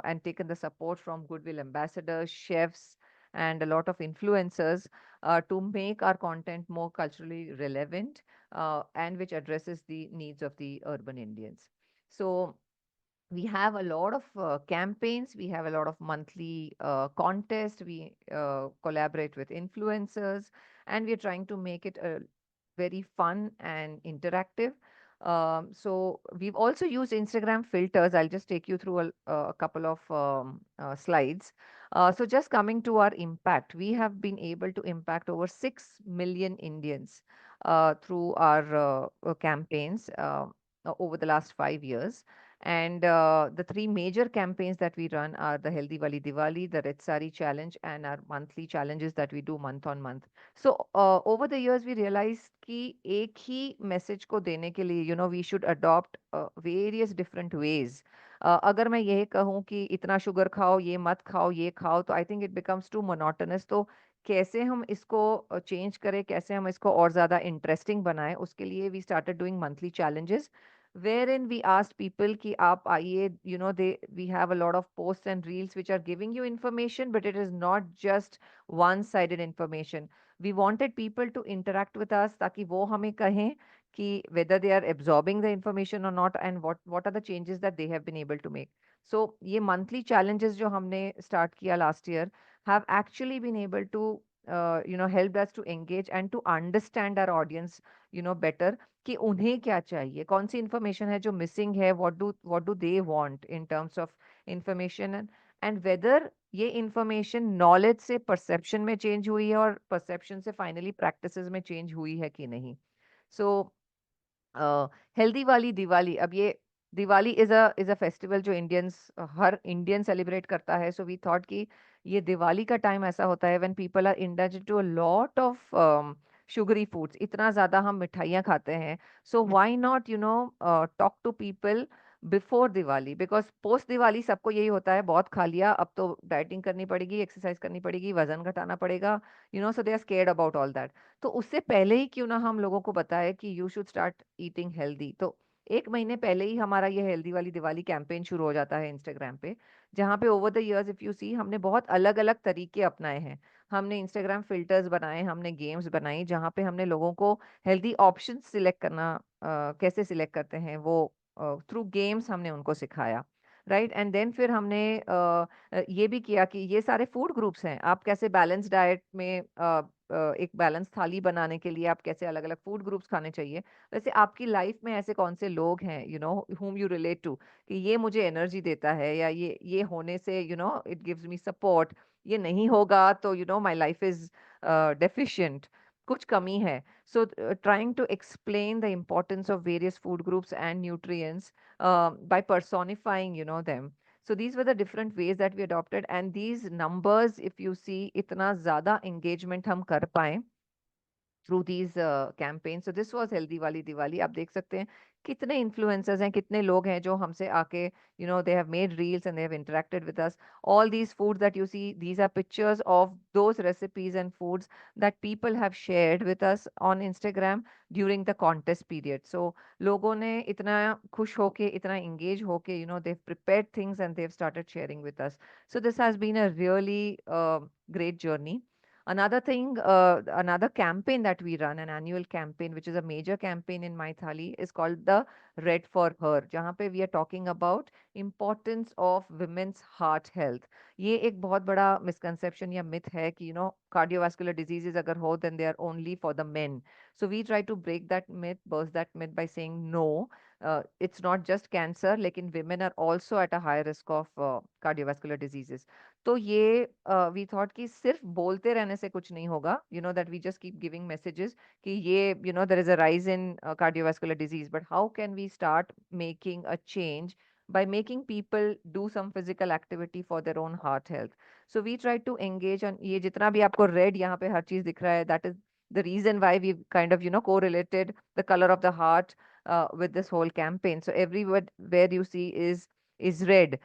and taken the support from goodwill ambassadors, chefs, and a lot of influencers to make our content more culturally relevant, and which addresses the needs of the urban Indians. So we have a lot of campaigns, we have a lot of monthly contests, we collaborate with influencers, and we're trying to make it very fun and interactive. So we've also used Instagram filters. I'll just take you through a couple of slides. So just coming to our impact, we have been able to impact over 6 million Indians through our campaigns over the last 5 years. And the three major campaigns that we run are the Healthy Wali Diwali, the Red Sari Challenge, and our monthly challenges that we do month on month. So over the years, we realized कि एक ही message को देने के लिए, we should adopt various different ways. अगर मैं ये कहूँ कि इतना शुगर खाओ, ये मत खाओ, ये खाओ, तो I think it becomes too monotonous. तो कैसे हम इसको चेंज करें, कैसे हम इसको और ज़्यादा इंटरेस्टिंग बनाएं, उसके लिए we started doing monthly challenges wherein we asked people कि आप आइए, you know, we have a lot of posts and reels which are giving you information, but it is not just one-sided information. We wanted people to interact with us ताकि वो हमें कहें कि whether they are absorbing the information or not, and what are the changes that they have been able to make. So ये monthly challenges जो हमने start किया last year have actually been able to helped us to engage and to understand our audience better कि उन्हें क्या चाहिए, कौन सी information है जो मिसिंग है, what do they want in terms of information, and whether ये इंफॉर्मेशन नॉलेज से परसेप्शन में चेंज हुई है और परसेप्शन से फाइनली प्रैक्टिसेस में चेंज हुई है कि नहीं. सो हेल्दी वाली दिवाली, अब ये दिवाली इज अ फेस्टिवल जो हर इंडियन सेलिब्रेट करता है. सो वी थॉट कि ये दिवाली का टाइम ऐसा होता है when people are indulged to a lot of sugary foods, इतना ज़्यादा हम मिठाइयाँ खाते हैं. So why not talk to people before Diwali, because post Diwali सबको यही होता है, बहुत खा लिया, अब तो डाइटिंग करनी पड़ेगी, एक्सरसाइज करनी पड़ेगी, वजन घटाना पड़ेगा, so they are scared about all that. तो उससे पहले ही क्यों ना हम लोगों को बताए कि you should start eating healthy. तो 1 महीने पहले ही हमारा ये हेल्दी वाली दिवाली कैंपेन शुरू हो जाता है इंस्टाग्राम पे, जहाँ पे over the years if you see हमने बहुत अलग अलग तरीके अपनाए हैं. हमने इंस्टाग्राम फिल्टर्स बनाए, हमने गेम्स बनाई, जहाँ पे हमने लोगों को हेल्दी ऑप्शन सिलेक्ट करना कैसे सिलेक्ट करते हैं वो थ्रू गेम्स हमने उनको सिखाया, राइट. एंड देन फिर हमने ये भी किया कि ये सारे फूड ग्रुप्स हैं, आप कैसे बैलेंस डाइट में एक बैलेंस थाली बनाने के लिए आप कैसे अलग अलग फूड ग्रुप्स खाने चाहिए. वैसे आपकी लाइफ में ऐसे कौन से लोग हैं whom you relate to कि ये मुझे एनर्जी देता है, या ये होने से इट गिव्स मी सपोर्ट, ये नहीं होगा तो माय लाइफ इज डेफिशिएंट, कुछ कमी है. So trying to explain the importance of various food groups and nutrients by personifying them. So these were the different ways that we adopted, and these numbers, if you see, इतना ज़्यादा engagement हम कर पाए through these campaigns. So this was healthy wali Diwali. आप देख सकते हैं कितने influencers हैं, कितने लोग हैं जो हमसे आके they have made reels and they have interacted with us. All these foods that you see, these are pictures of those recipes and foods that people have shared with us on Instagram during the contest period. So लोगों ने इतना खुश होके, इतना engage होके, they've prepared things and they've started sharing with us. So this has been a really great journey. Another thing, another campaign that we run, an annual campaign, which is a major campaign in My Thali, is called the Red for Her, जहाँ पे we are talking about importance of women's heart health. ये एक बहुत बड़ा misconception या myth है कि cardiovascular diseases अगर हो then they are only for the men. So we try to break that myth, burst that myth by saying no, it's not just cancer, लेकिन women are also at a high risk of cardiovascular diseases. तो ये we thought कि सिर्फ बोलते रहने से कुछ नहीं होगा, that we just keep giving messages कि ये there is a rise in cardiovascular disease, but how can we start making a change by making people do some physical activity for their own heart health. So we try to engage on ये जितना भी आपको red यहाँ पे हर चीज दिख रहा है, that is the reason why we kind of correlated the color of the heart with this whole campaign. So everywhere where you see is red.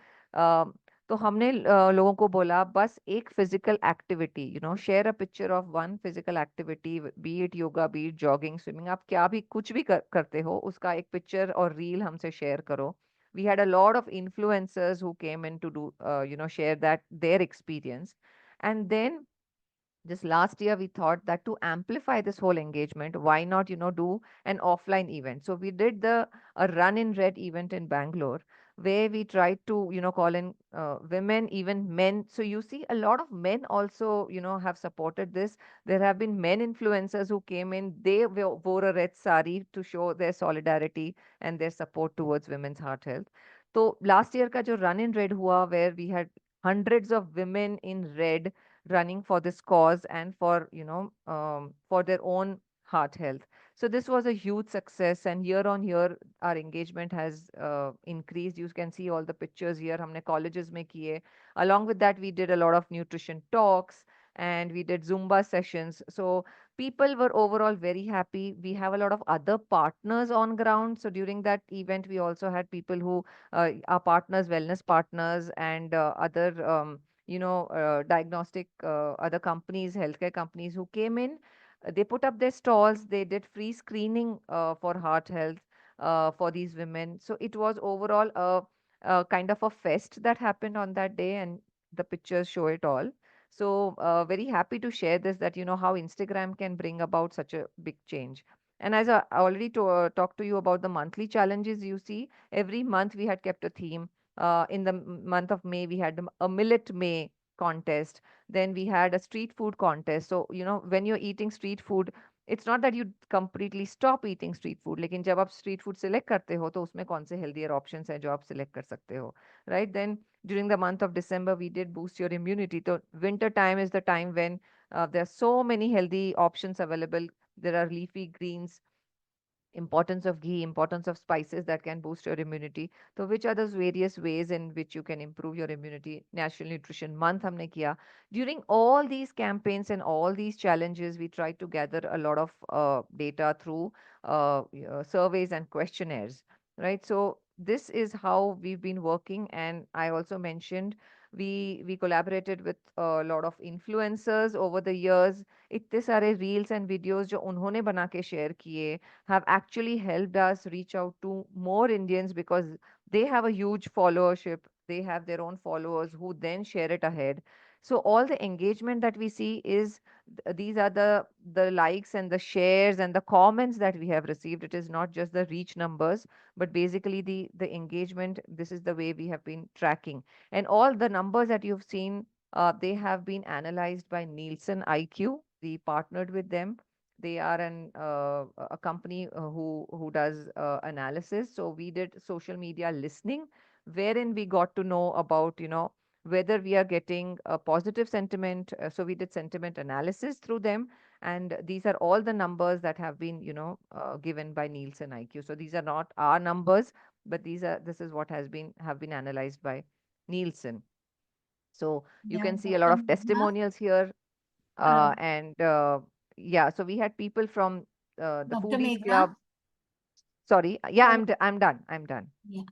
तो हमने लोगों को बोला बस एक physical activity, share a picture of one physical activity, B it yoga, B it jogging, swimming, आप क्या भी कुछ भी करते हो उसका एक पिक्चर और रील हमसे शेयर करो. We had a lot of influencers who came in to do share that their experience. And then this last year we thought that to amplify this whole engagement, why not do an offline event. So we did a run in red event in Bangalore, where we tried to call in women, even men. So you see a lot of men also have supported this. There have been men influencers who came in, they wore a red sari to show their solidarity and their support towards women's heart health. So last year ka jo run in red hua, where we had hundreds of women in red running for this cause and for for their own heart health. So this was a huge success, and year on year our engagement has increased. You can see all the pictures here. हमने colleges में किए. Along with that, we did a lot of nutrition talks and we did Zumba sessions. So People were overall very happy. We have a lot of other partners on ground. So during that event, we also had people who are partners, wellness partners, and other, diagnostic, other companies, healthcare companies who came in. They put up their stalls. They did free screening for heart health for these women. So it was overall a kind of a fest that happened on that day, and the pictures show it all. So very happy to share this, that how Instagram can bring about such a big change. And as I already talked to you about the monthly challenges, you see, every month we had kept a theme. In the month of May, we had a Millet May contest. Then we had a street food contest. So, when you're eating street food, it's not that you completely stop eating street food. लेकिन जब आप street food select करते हो तो उसमें कौन से healthier options हैं जो आप select कर सकते हो, right? Then during the month of December, we did boost your immunity. So winter time is the time when there are so many healthy options available. There are leafy greens, importance of ghee, importance of spices that can boost your immunity. So which are those various ways in which you can improve your immunity? National Nutrition Month हमने किया. During all these campaigns and all these challenges, we tried to gather a lot of data through surveys and questionnaires, right? So this is how we've been working. And I also mentioned we collaborated with a lot of influencers over the years. इतने सारे reels and videos जो उन्होंने बना के share किए have actually helped us reach out to more Indians, because they have a huge followership. They have their own followers who then share it ahead. So all the engagement that we see is these are the likes and the shares and the comments that we have received. It is not just the reach numbers, but basically the engagement. This is the way we have been tracking, and all the numbers that you've seen, they have been analyzed by Nielsen IQ. We partnered with them. They are a company who does analysis. So we did social media listening, wherein we got to know about whether we are getting a positive sentiment. So we did sentiment analysis through them, and these are all the numbers that have been given by Nielsen IQ. So these are not our numbers, but this is what have been analyzed by Nielsen. So you Yeah, can see a lot of Dr. Meghna, testimonials here. uh, And yeah, so we had people from the Dr. Foodies Meghna, Club. Sorry, yeah, uh, I'm done. I'm done. yeah.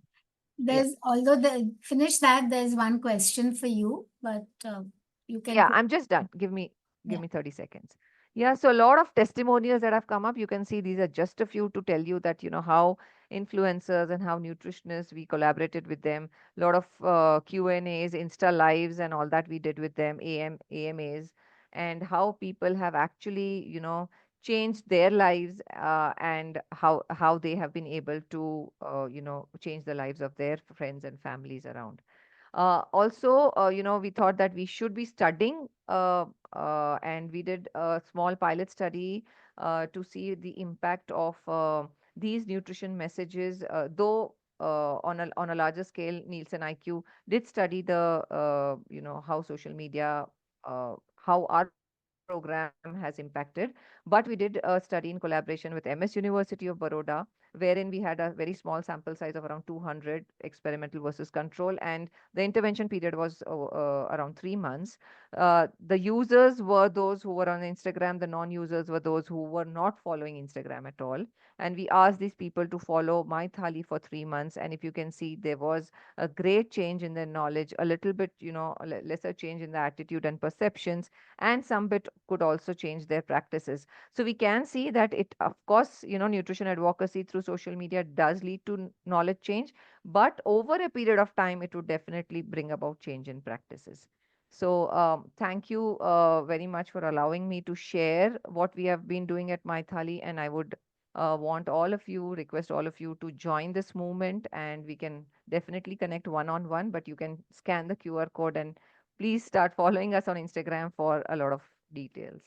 Yeah, Although finish that, there's one question for you, but you can. yeah, I'm just done. Give Yeah. me 30 seconds. Yeah, so a lot of testimonials that have come up. You can see these are just a few to tell you that how influencers and how nutritionists, we collaborated with them. A lot of Q&As, Insta lives, and all that we did with them, AMAs, and how people have actually changed their lives, and how they have been able to change the lives of their friends and families around. Also, we thought that we should be studying, and we did a small pilot study to see the impact of these nutrition messages. Though on a larger scale, Nielsen IQ did study the how social media, how our program has impacted. But we did a study in collaboration with MS University of Baroda, wherein we had a very small sample size of around 200 experimental versus control, and the intervention period was around 3 months. The users were those who were on Instagram, the non-users were those who were not following Instagram at all. And we asked these people to follow My Thali for 3 months. And if you can see, there was a great change in their knowledge, a little bit, lesser change in the attitude and perceptions, and some bit could also change their practices. So we can see that it, of course, nutrition advocacy through social media does lead to knowledge change, but over a period of time, it would definitely bring about change in practices. So thank you very much for allowing me to share what we have been doing at My Thali, and I would request all of you to join this movement, and we can definitely connect one-on-one, but you can scan the QR code, and please start following us on Instagram for a lot of details.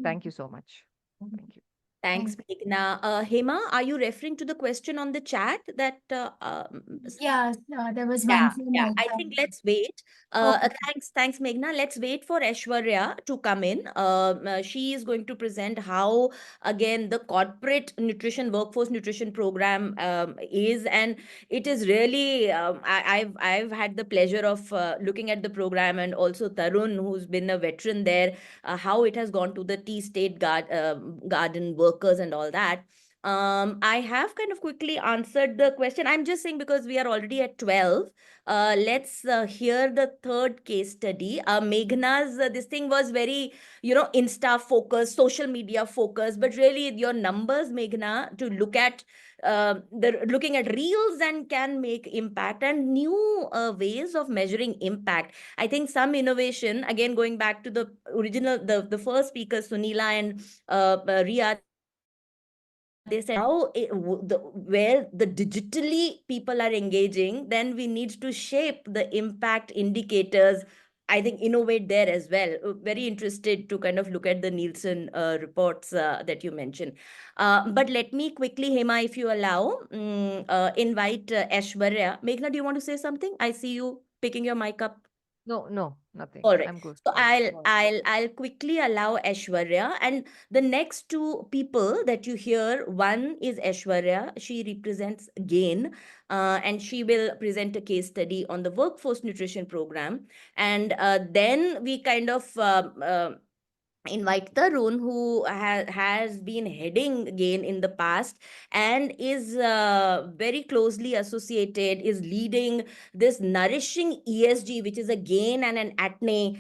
Thank you so much. Thank you. Thanks, Meghna. Hema, are you referring to the question on the chat that Yeah, there was Yeah, one from yeah. I Aisha. think let's wait. Okay. Thanks, Meghna. Let's wait for Aishwarya to come in. She is going to present how, again, the corporate nutrition, workforce nutrition program is, and it is really. I've had the pleasure of looking at the program, and also Tarun, who's been a veteran there, how it has gone to the tea state garden workers and all that. I have kind of quickly answered the question. I'm just saying because we are already at 12. Let's hear the third case study. Meghna's, this thing was very, Insta focused, social media focused, but really your numbers, Meghna, to look at looking at reels and can make impact and new ways of measuring impact. I think some innovation, again, going back to the original, the first speaker, Sunila and Ria, they said how where the digitally people are engaging, then we need to shape the impact indicators. I think innovate there as well. Very interested to kind of look at the Nielsen reports that you mentioned. But let me quickly, Hema, if you allow, invite Aishwarya. Meghna, do you want to say something? I see you picking your mic up. No, nothing. All right. I'm good. So Yeah. I'll quickly allow Aishwarya, and the next two people that you hear, one is Aishwarya. She represents GAIN, and she will present a case study on the workforce nutrition program. And then we kind of invite Tarun, who has been heading GAIN in the past and is very closely associated, is leading this Nourishing ESG, which is a GAIN and an ATNE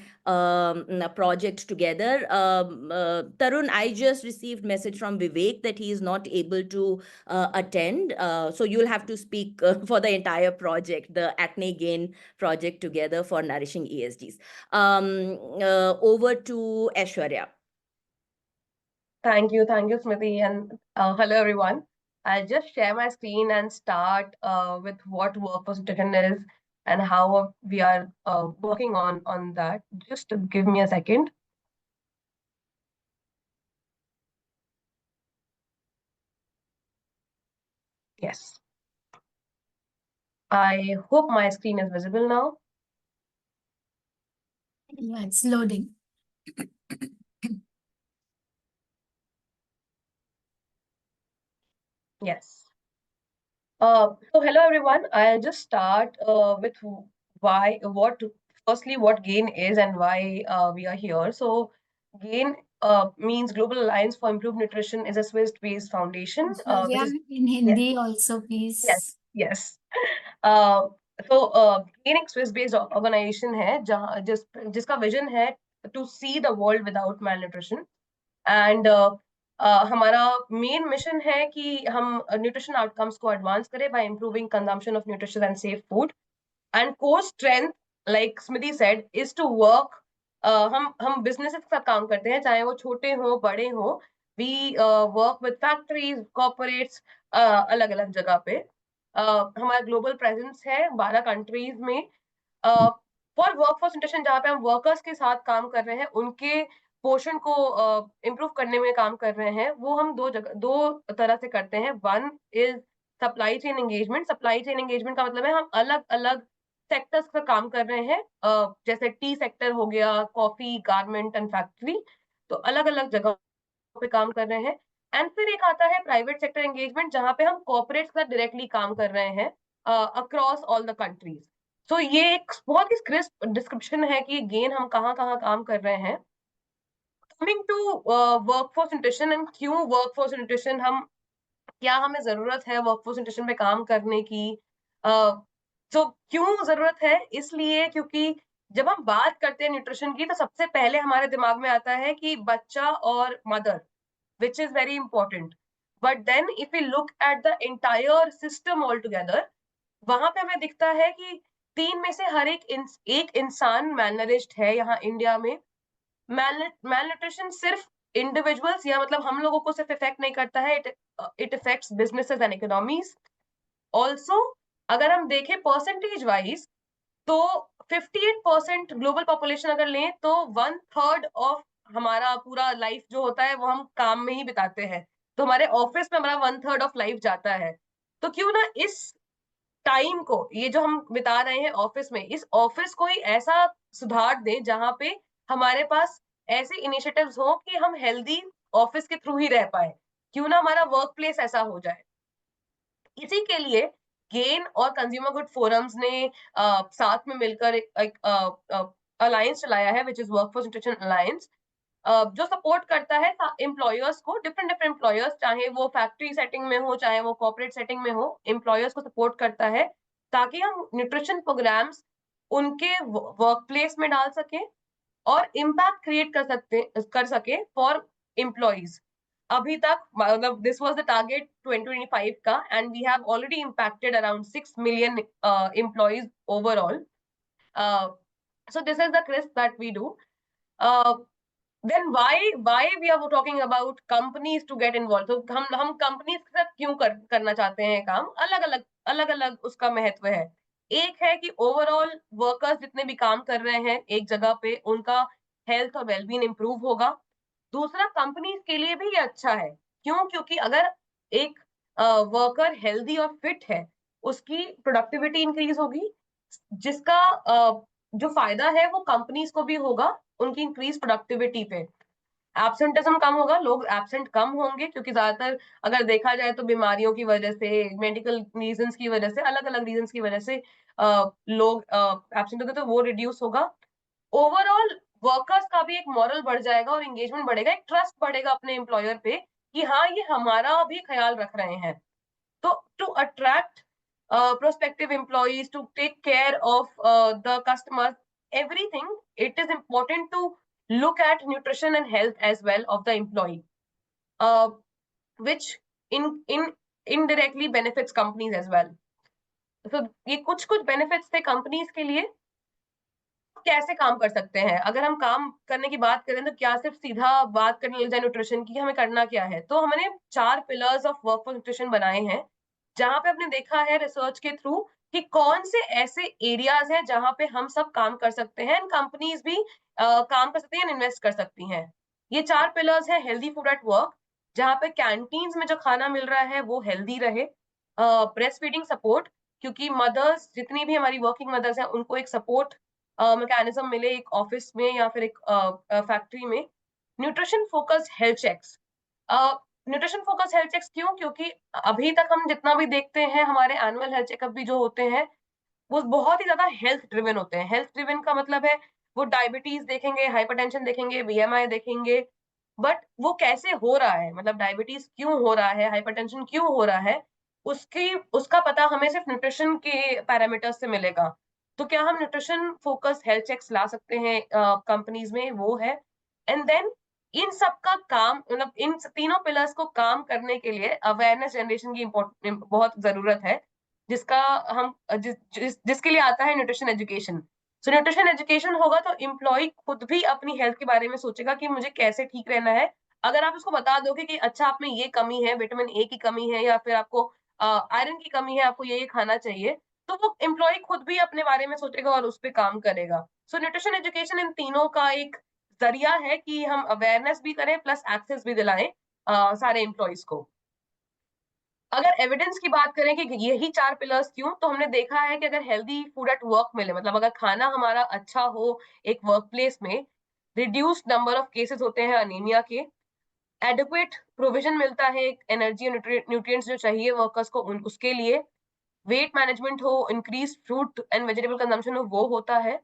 project together. Tarun, I just received message from Vivek that he is not able to attend. So you'll have to speak for the entire project, the ATNE GAIN project together for Nourishing ESGs. Over to Aishwarya. Thank you, Smriti, and hello everyone. I'll just share my screen and start with what workforce nutrition is and how we are working on that. Just give me a second. Yes. I hope my screen is visible now. Yeah, it's loading. Yes. So hello everyone. I'll just start with firstly what GAIN is and why we are here. So GAIN means Global Alliance for Improved Nutrition, is a Swiss-based foundation. Yeah, in Hindi also, please. Yes. So GAIN एक Swiss-based organization है जिसका vision है to see the world without malnutrition. And हमारा main mission है कि हम nutrition outcomes को advance करें by improving consumption of nutritious and safe food and core strength like Smriti said is to work हम बिजनेसेस के साथ काम करते हैं, चाहे वो छोटे हो बड़े हो. We work with factories, corporates, अलग अलग जगह पे. हमारा ग्लोबल प्रेजेंस है 12 कंट्रीज में. फॉर वर्कफोर्स न्यूट्रिशन जहाँ पे हम वर्कर्स के साथ काम कर रहे हैं, उनके पोषण को इम्प्रूव करने में काम कर रहे हैं, वो हम दो तरह से करते हैं. One is supply chain engagement. Supply chain engagement का मतलब है हम अलग अलग सेक्टर्स पर काम कर रहे हैं, जैसे टी सेक्टर हो गया, कॉफी, गारमेंट एंड फैक्ट्री, तो अलग अलग जगह पे काम कर रहे हैं. एंड फिर एक आता है प्राइवेट सेक्टर एंगेजमेंट, जहाँ पे हम कॉर्पोरेट्स के साथ डायरेक्टली काम कर रहे हैं अक्रॉस ऑल द कंट्रीज. सो ये एक बहुत ही क्रिस्प डिस्क्रिप्शन है कि गेन हम कहाँ कहाँ काम कर रहे हैं. Coming to workforce nutrition and क्यों वर्कफोर्स न्यूट्रिशन, क्या हमें जरूरत है वर्कफोर्स न्यूट्रिशन पे काम करने की. तो क्यों जरूरत है, इसलिए क्योंकि जब हम बात करते हैं न्यूट्रिशन की, तो सबसे पहले हमारे दिमाग में आता है कि बच्चा और mother, which is very important. But then if we look at the entire system altogether, वहां पे हमें दिखता है कि 3 में से हर एक इंसान malnourished है यहाँ इंडिया में. malnutrition सिर्फ इंडिविजुअल्स या मतलब हम लोगों को सिर्फ इफेक्ट नहीं करता है, it effects businesses and economies also. अगर हम देखें परसेंटेज वाइज, तो 58% ग्लोबल पॉपुलेशन अगर लें, तो 1/3 ऑफ हमारा पूरा लाइफ जो होता है वो हम काम में ही बिताते हैं. तो हमारे ऑफिस में हमारा 1/3 ऑफ लाइफ जाता है। तो क्यों ना इस टाइम को, ये जो हम बिता रहे हैं ऑफिस में, इस ऑफिस को ही ऐसा सुधार दें जहां पे हमारे पास ऐसे इनिशिएटिव्स हो कि हम हेल्दी ऑफिस के थ्रू ही रह पाए। क्यों ना हमारा वर्क प्लेस ऐसा हो जाए। इसी के लिए गेन और कंज्यूमर गुड फोरम्स ने साथ में मिलकर एक अलायंस चलाया है, which is workforce nutrition alliance, जो सपोर्ट करता है एम्प्लॉयर्स को, डिफरेंट डिफरेंट एम्प्लॉयर्स, चाहे वो फैक्ट्री सेटिंग में हो चाहे वो कॉर्पोरेट सेटिंग में हो, एम्प्लॉयर्स को सपोर्ट करता है ताकि हम न्यूट्रिशन प्रोग्राम्स उनके वर्क प्लेस में डाल सके और इम्पैक्ट क्रिएट कर सके फॉर एम्प्लॉयज। अभी तक मतलब दिस वाज द टारगेट 2025 का, and we have already impacted around 6 million employees overall. so this is the crisp that we do. Then why we are talking about companies to get involved? तो हम companies के साथ क्यों करना चाहते हैं काम? अलग अलग उसका महत्व है। एक है कि ओवरऑल वर्कर्स जितने भी काम कर रहे हैं एक जगह पे, उनका हेल्थ और वेलबींग इंप्रूव होगा। दूसरा, कंपनीज के लिए भी ये अच्छा है। क्यों? क्योंकि अगर एक वर्कर हेल्दी और फिट है, उसकी प्रोडक्टिविटी इंक्रीज होगी, जिसका जो फायदा है वो कंपनीज को भी होगा उनकी इंक्रीज प्रोडक्टिविटी पे। एब्सेंटिज्म कम होगा, लोग एब्सेंट कम होंगे, क्योंकि ज्यादातर अगर देखा जाए तो बीमारियों की वजह से, मेडिकल रीजंस की वजह से, अलग अलग रीजंस की वजह से लोग एब्सेंट होते, तो वो रिड्यूस होगा। ओवरऑल वर्कर्स का भी एक मॉरल बढ़ जाएगा और एंगेजमेंट बढ़ेगा, एक ट्रस्ट बढ़ेगा अपने एम्प्लॉयर पे कि हाँ ये हमारा भी ख्याल रख रहे हैं। तो to attract prospective employees, to take care of the customers, everything, it is important to look at nutrition and health as well of the employee, which indirectly benefits companies as well. So ये कुछ benefits थे companies के लिए। कैसे काम कर सकते हैं? अगर हम काम करने की बात करें तो क्या सिर्फ सीधा बात करने लग जाए न्यूट्रिशन की, हमें करना क्या है? तो हमने 4 पिलर्स ऑफ वर्कफोर्स न्यूट्रिशन बनाए हैं, जहां पे हमने देखा है रिसर्च के थ्रू कि कौन से ऐसे एरियाज हैं जहां पे हम सब काम कर सकते हैं, एंड कंपनीज भी काम कर सकती हैं, इन्वेस्ट कर सकती हैं। ये 4 पिलर्स है। हेल्दी फूड एट वर्क, जहां पे कैंटीन्स में जो खाना मिल रहा है वो हेल्दी रहे। ब्रेस्ट फीडिंग सपोर्ट, क्योंकि मदर्स, जितनी भी हमारी वर्किंग मदर्स हैं, उनको एक सपोर्ट मैकेनिज्म मिले एक ऑफिस में या फिर एक फैक्ट्री में। Nutrition focus health checks, nutrition focus health checks क्यों? क्योंकि अभी तक हम जितना भी देखते हैं, हमारे एनुअल हेल्थ चेकअप भी जो होते हैं वो बहुत ही ज्यादा हेल्थ ड्रिवन होते हैं। हेल्थ ड्रिवन का मतलब है वो डायबिटीज देखेंगे, हाइपरटेंशन देखेंगे, बीएमआई देखेंगे, बट वो कैसे हो रहा है, मतलब डायबिटीज क्यों हो रहा है, हाइपरटेंशन क्यों हो रहा है, उसका पता हमें सिर्फ न्यूट्रिशन के पैरामीटर्स से मिलेगा। तो क्या हम न्यूट्रिशन फोकस हेल्थ चेक्स ला सकते हैं कंपनीज में? वो है। एंड देन इन सब का काम, मतलब इन तीनों पिलर्स को काम करने के लिए अवेयरनेस जनरेशन की बहुत जरूरत है, जिसका हम जिसके लिए आता है न्यूट्रिशन एजुकेशन। सो न्यूट्रिशन एजुकेशन होगा तो एम्प्लॉय खुद भी अपनी हेल्थ के बारे में सोचेगा कि मुझे कैसे ठीक रहना है। अगर आप उसको बता दोगे कि अच्छा आप में ये कमी है, विटामिन ए की कमी है, या फिर आपको आयरन की कमी है, आपको ये खाना चाहिए, तो वो एम्प्लॉय खुद भी अपने बारे में सोचेगा और उस पर काम करेगा। सो न्यूट्रिशन एजुकेशन इन तीनों का एक जरिया है कि हम अवेयरनेस भी करें प्लस एक्सेस भी दिलाएं सारे एम्प्लॉयज को। अगर एविडेंस की बात करें कि यही 4 पिलर्स क्यों, तो हमने देखा है कि अगर हेल्दी फूड एट वर्क मिले, मतलब अगर खाना हमारा अच्छा हो एक वर्क प्लेस में, रिड्यूस्ड नंबर ऑफ केसेस होते हैं अनीमिया के, एडिक्वेट प्रोविजन मिलता है एनर्जी और न्यूट्रिएंट्स जो चाहिए वर्कर्स को उसके लिए, वेट मैनेजमेंट हो, increase fruit and vegetable consumption हो, वो होता है,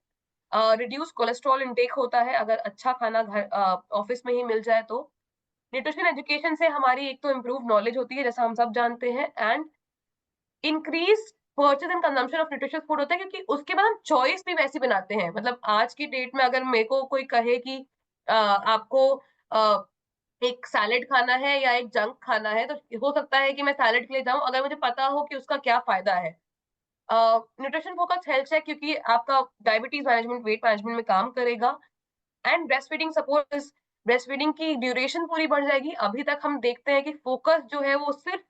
रिड्यूस कोलेस्ट्रॉल इनटेक होता है अगर अच्छा खाना घर ऑफिस में ही मिल जाए तो। न्यूट्रिशन एजुकेशन से हमारी एक तो इम्प्रूव नॉलेज होती है, जैसा हम सब जानते हैं, and increase purchase and consumption of nutritious food होता है, क्योंकि उसके बाद हम चॉइस भी वैसी बनाते हैं। मतलब आज की डेट में अगर मेरे को कोई कहे कि आपको एक सैलेड खाना है या एक जंक खाना है, तो हो सकता है कि मैं सैलेड के लिए जाऊं अगर मुझे पता हो कि उसका क्या फायदा है। न्यूट्रिशन फोकस हेल्थ चेक, क्योंकि आपका डायबिटीज मैनेजमेंट, वेट मैनेजमेंट में काम करेगा, and breast feeding support, breast feeding की ड्यूरेशन पूरी बढ़ जाएगी। अभी तक हम देखते हैं कि फोकस जो है वो सिर्फ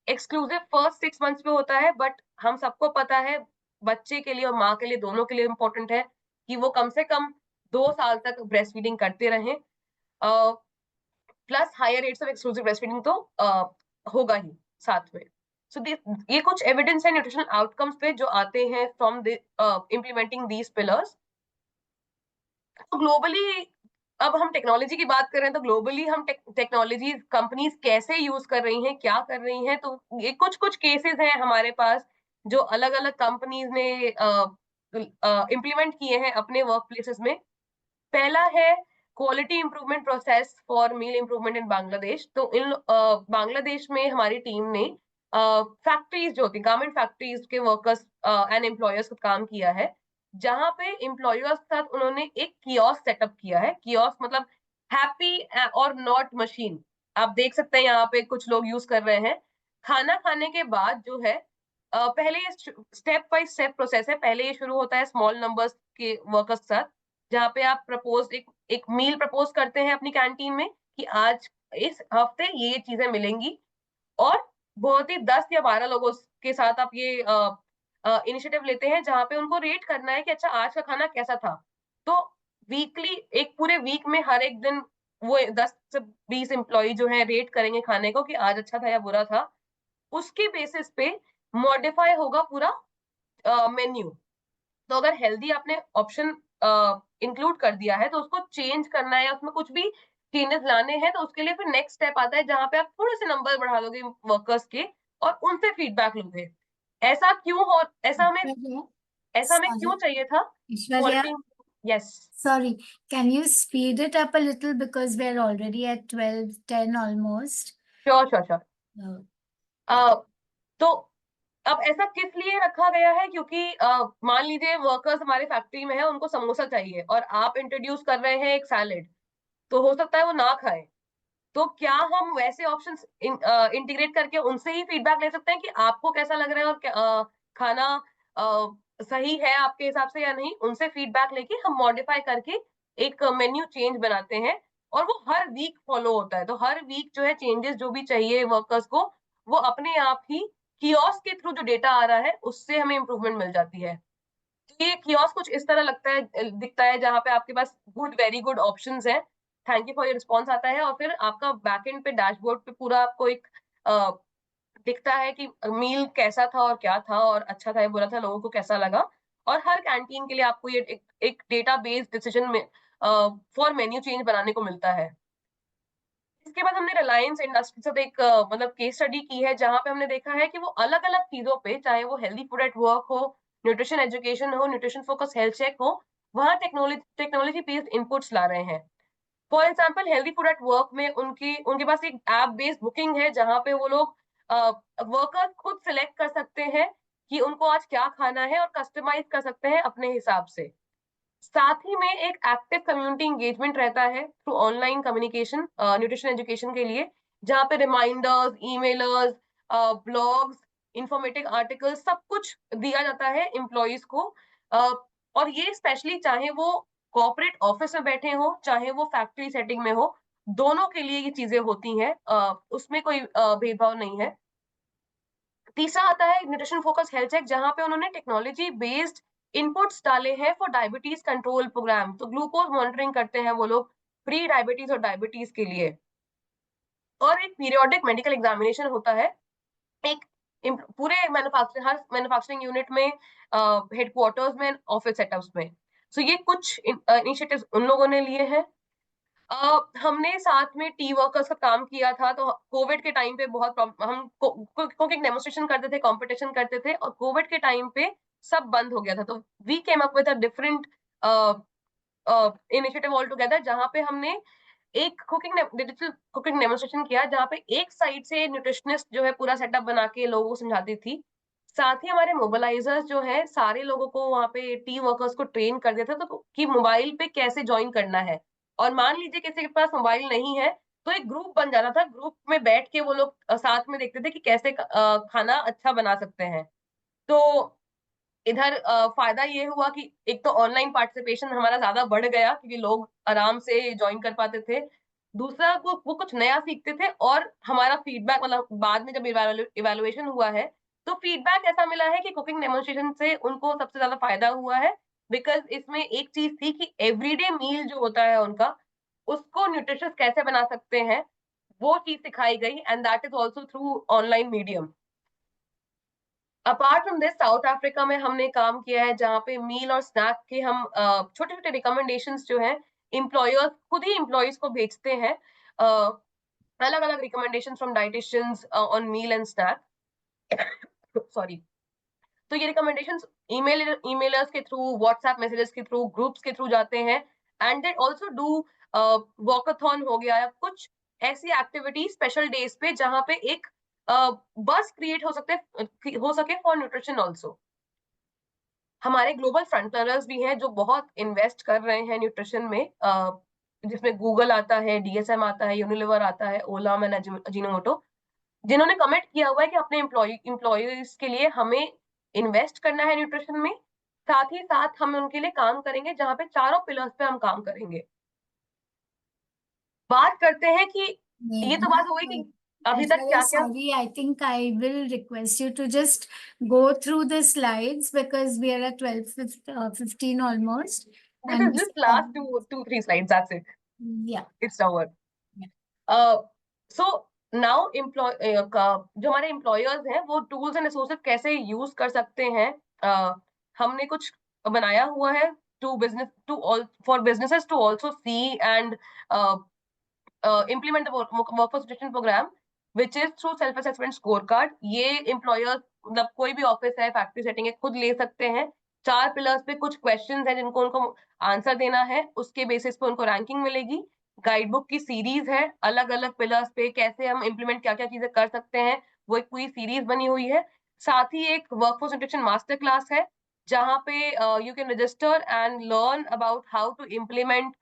एक्सक्लूसिव फर्स्ट 6 मंथ्स पे होता है, बट हम सबको पता है बच्चे के लिए और माँ के लिए, दोनों के लिए इम्पोर्टेंट है कि वो कम से कम 2 साल तक ब्रेस्ट फीडिंग करते रहें। Plus higher rates of exclusive breast feeding तो होगा ही साथ में. सो ये कुछ एविडेंस है न्यूट्रिशनल आउटकम्स पे जो आते हैं फ्रॉम इम्प्लीमेंटिंग दीज पिलर्स. तो ग्लोबली अब हम टेक्नोलॉजी की बात कर रहे हैं, तो ग्लोबली हम टेक्नोलॉजी कंपनीज कैसे यूज कर रही हैं, क्या कर रही हैं, तो ये कुछ कुछ केसेस हैं हमारे पास जो अलग अलग कंपनीज ने इम्प्लीमेंट किए हैं अपने वर्क प्लेसेस में. पहला है quality improvement process for meal improvement in Bangladesh. तो इन बांग्लादेश में हमारी टीम ने फैक्ट्रीज जो होती है, गारमेंट फैक्ट्रीज के वर्कर्स एंड एम्प्लॉयर्स का काम किया है, जहां पे एम्प्लॉयर्स के साथ उन्होंने एक कियोस्क सेटअप किया है. कियोस्क मतलब हैप्पी और नॉट मशीन. आप देख सकते हैं यहाँ पे कुछ लोग यूज कर रहे हैं. खाना खाने के बाद जो है पहले ये स्टेप बाय स्टेप प्रोसेस है. पहले ये शुरू होता है स्मॉल नंबर्स के वर्कर्स के साथ, जहाँ पे आप प्रपोज एक मील प्रपोज करते हैं अपनी कैंटीन में कि आज इस हफ्ते ये चीजें मिलेंगी, और बहुत ही 10 या 12 लोगों के साथ आप ये इनिशिएटिव लेते हैं जहाँ पे उनको रेट करना है कि अच्छा आज का खाना कैसा था. तो वीकली एक पूरे वीक में हर एक दिन वो 10 से 20 एम्प्लॉय जो है रेट करेंगे खाने को कि आज अच्छा था या बुरा था. उसके बेसिस पे मॉडिफाई होगा पूरा मेन्यू. तो अगर हेल्दी आपने ऑप्शन इंक्लूड कर दिया है तो उसको चेंज करना है, उसमें कुछ भी चेंजेस लाने हैं, तो उसके लिए फिर नेक्स्ट स्टेप आता है जहां पे आप थोड़े से नंबर बढ़ा दोगे वर्कर्स के और उनसे फीडबैक लोगे. ऐसा क्यों हो, ऐसा हमें क्यों चाहिए था? Ishwarya, yes. sorry, can you speed it up a little because we're already at 12:10 almost. Sure. Uh, तो अब ऐसा किस लिए रखा गया है, क्योंकि मान लीजिए वर्कर्स हमारे फैक्ट्री में है, उनको समोसा चाहिए और आप इंट्रोड्यूस कर रहे हैं एक सैलेड, तो हो सकता है वो ना खाए. तो क्या हम वैसे ऑप्शंस इंटीग्रेट करके उनसे ही फीडबैक ले सकते हैं कि आपको कैसा लग रहा है और खाना सही है आपके हिसाब से या नहीं? उनसे फीडबैक लेके हम मॉडिफाई करके एक मेन्यू चेंज बनाते हैं, और वो हर वीक फॉलो होता है. तो हर वीक जो है चेंजेस जो भी चाहिए वर्कर्स को, वो अपने आप ही कियोस्क के थ्रू जो डेटा आ रहा है उससे हमें इम्प्रूवमेंट मिल जाती है. तो ये कियोस्क कुछ इस तरह लगता है, दिखता है, जहाँ पे आपके पास वेरी गुड ऑप्शंस हैं, thank you for your response आता है, और फिर आपका बैकएंड पे डैशबोर्ड पे पूरा आपको एक दिखता है कि मील कैसा था और क्या था, और अच्छा था या बुरा था, लोगों को कैसा लगा. और हर कैंटीन के लिए आपको ये एक डेटा बेस्ड डिसीजन में फॉर मेन्यू चेंज बनाने को मिलता है. इसके बाद हमने रिलायंस इंडस्ट्री से एक मतलब केस स्टडी की है, जहां पे हमने देखा है कि वो अलग अलग चीजों पे, चाहे वो हेल्दी फूड एट वर्क हो, न्यूट्रिशन एजुकेशन हो, न्यूट्रिशन फोकस हेल्थ चेक हो, वहां टेक्नोलॉजी बेस्ड इनपुट्स ला रहे हैं. For example healthy food at work में उनके पास एक ऐप बेस्ड बुकिंग है, जहां पे वो लोग वर्कर खुद सिलेक्ट कर सकते हैं कि उनको आज क्या खाना है, और कस्टमाइज कर सकते हैं अपने हिसाब से. साथ ही में एक एक्टिव कम्युनिटी एंगेजमेंट रहता है through online communication nutrition education के लिए, जहाँ पे reminders, emailers, blogs, informative articles, सब कुछ दिया जाता है एम्प्लॉयज को. और ये स्पेशली चाहे वो कॉर्पोरेट ऑफिस में बैठे हो, चाहे वो फैक्ट्री सेटिंग में हो, दोनों के लिए ये चीजें होती हैं. उसमें कोई भेदभाव नहीं है. तीसरा आता है न्यूट्रिशन फोकस हेल्थ चेक, जहां पे उन्होंने टेक्नोलॉजी बेस्ड इनपुट्स डाले हैं फॉर डायबिटीज कंट्रोल प्रोग्राम. तो ग्लूकोज मॉनिटरिंग करते हैं वो लोग प्री डायबिटीज और डायबिटीज के लिए. और एक पीरियोडिक मेडिकल एग्जामिनेशन होता है एक पूरे हर मैन्युफैक्चरिंग यूनिट में, हेडक्वार्टर्स में, ऑफिस सेटअप्स में. सो ये कुछ इनिशिएटिव्स उन लोगों ने लिए हैं. हमने साथ में टी वर्कर्स का काम किया था. तो कोविड के टाइम पे बहुत हम कुकिंग डेमोन्स्ट्रेशन करते थे, कंपटीशन करते थे, और कोविड के टाइम पे सब बंद हो गया था. तो we came up with a different initiative all together, जहां पे हमने एक डिजिटल कुकिंग डेमोन्स्ट्रेशन किया, जहाँ पे एक साइड से न्यूट्रिशनिस्ट जो है पूरा सेटअप बना के लोगों को समझाती थी. साथ ही हमारे मोबिलाइजर्स जो है सारे लोगों को वहाँ पे टी वर्कर्स को ट्रेन कर देते थे तो कि मोबाइल पे कैसे ज्वाइन करना है. और मान लीजिए किसी के पास मोबाइल नहीं है, तो एक ग्रुप बन जाता था, ग्रुप में बैठ के वो लोग साथ में देखते थे कि कैसे खाना अच्छा बना सकते हैं. तो इधर फायदा ये हुआ कि एक तो ऑनलाइन पार्टिसिपेशन हमारा ज्यादा बढ़ गया, क्योंकि लोग आराम से ज्वाइन कर पाते थे. दूसरा वो कुछ नया सीखते थे, और हमारा फीडबैक मतलब बाद में जब इवेलुएशन हुआ है, तो फीडबैक ऐसा मिला है कि कुकिंग डेमोन्स्ट्रेशन से उनको सबसे ज्यादा फायदा हुआ है. बिकॉज इसमें एक चीज थी कि एवरीडे मील जो होता है उनका, उसको न्यूट्रिशियस कैसे बना सकते हैं, वो चीज सिखाई गई, and that is also through online medium. Apart from this, south Africa में हमने काम किया है जहाँ पे मील और स्नैक के हम छोटे छोटे रिकमेंडेशंस जो है एम्प्लॉयर्स खुद ही एम्प्लॉयज को भेजते हैं, अलग अलग recommendation from dietitians on meal and snack sorry. तो ये रिकमेंडेशंस ईमेलर्स के थ्रू, व्हाट्सएप मैसेजेस के थ्रू, ग्रुप्स के थ्रू जाते हैं, and they also do walkathon हो गया या कुछ ऐसी एक्टिविटी स्पेशल डेज पे जहाँ पे एक बस क्रिएट हो सके फॉर न्यूट्रिशन ऑल्सो। हमारे ग्लोबल फ्रंट रनर्स भी हैं जो बहुत इन्वेस्ट कर रहे हैं न्यूट्रिशन में, जिसमें गूगल आता है, DSM आता है, यूनिलीवर आता है, ओला एंड अजीनोमोटो, जिन्होंने कमिट किया हुआ है कि अपने एम्प्लॉयज के लिए हमें इन्वेस्ट करना है न्यूट्रिशन में, साथ ही साथ हम उनके लिए काम करेंगे जहाँ पे चारों पिलर्स पे हम काम करेंगे। बात करते हैं कि ये तो बात हो गई कि अभी तक क्या क्या। Sorry, I think I will request you to just go through the slides because we are at 12:15 almost. This is just last two, 3 slides, that's it. Yeah. It's over. So now जो हमारे employers हैं वो tools and resources कैसे use कर सकते हैं, हमने कुछ बनाया हुआ है for businesses to also see and implement the workforce nutrition program, which is through self assessment scorecard. ये एम्प्लॉयर्स मतलब कोई भी ऑफिस है, फैक्ट्री सेटिंग है, खुद ले सकते हैं। 4 पिलर्स पे कुछ क्वेश्चंस हैं जिनको उनको आंसर देना है, उसके बेसिस पे उनको रैंकिंग मिलेगी। गाइड बुक की सीरीज है, अलग अलग पिलर्स पे कैसे हम इम्प्लीमेंट क्या क्या चीजें कर सकते हैं, वो एक पूरी सीरीज बनी हुई है। साथ ही एक वर्कफोर्स न्यूट्रिशन मास्टर क्लास है जहाँ पे you can register and learn about how to implement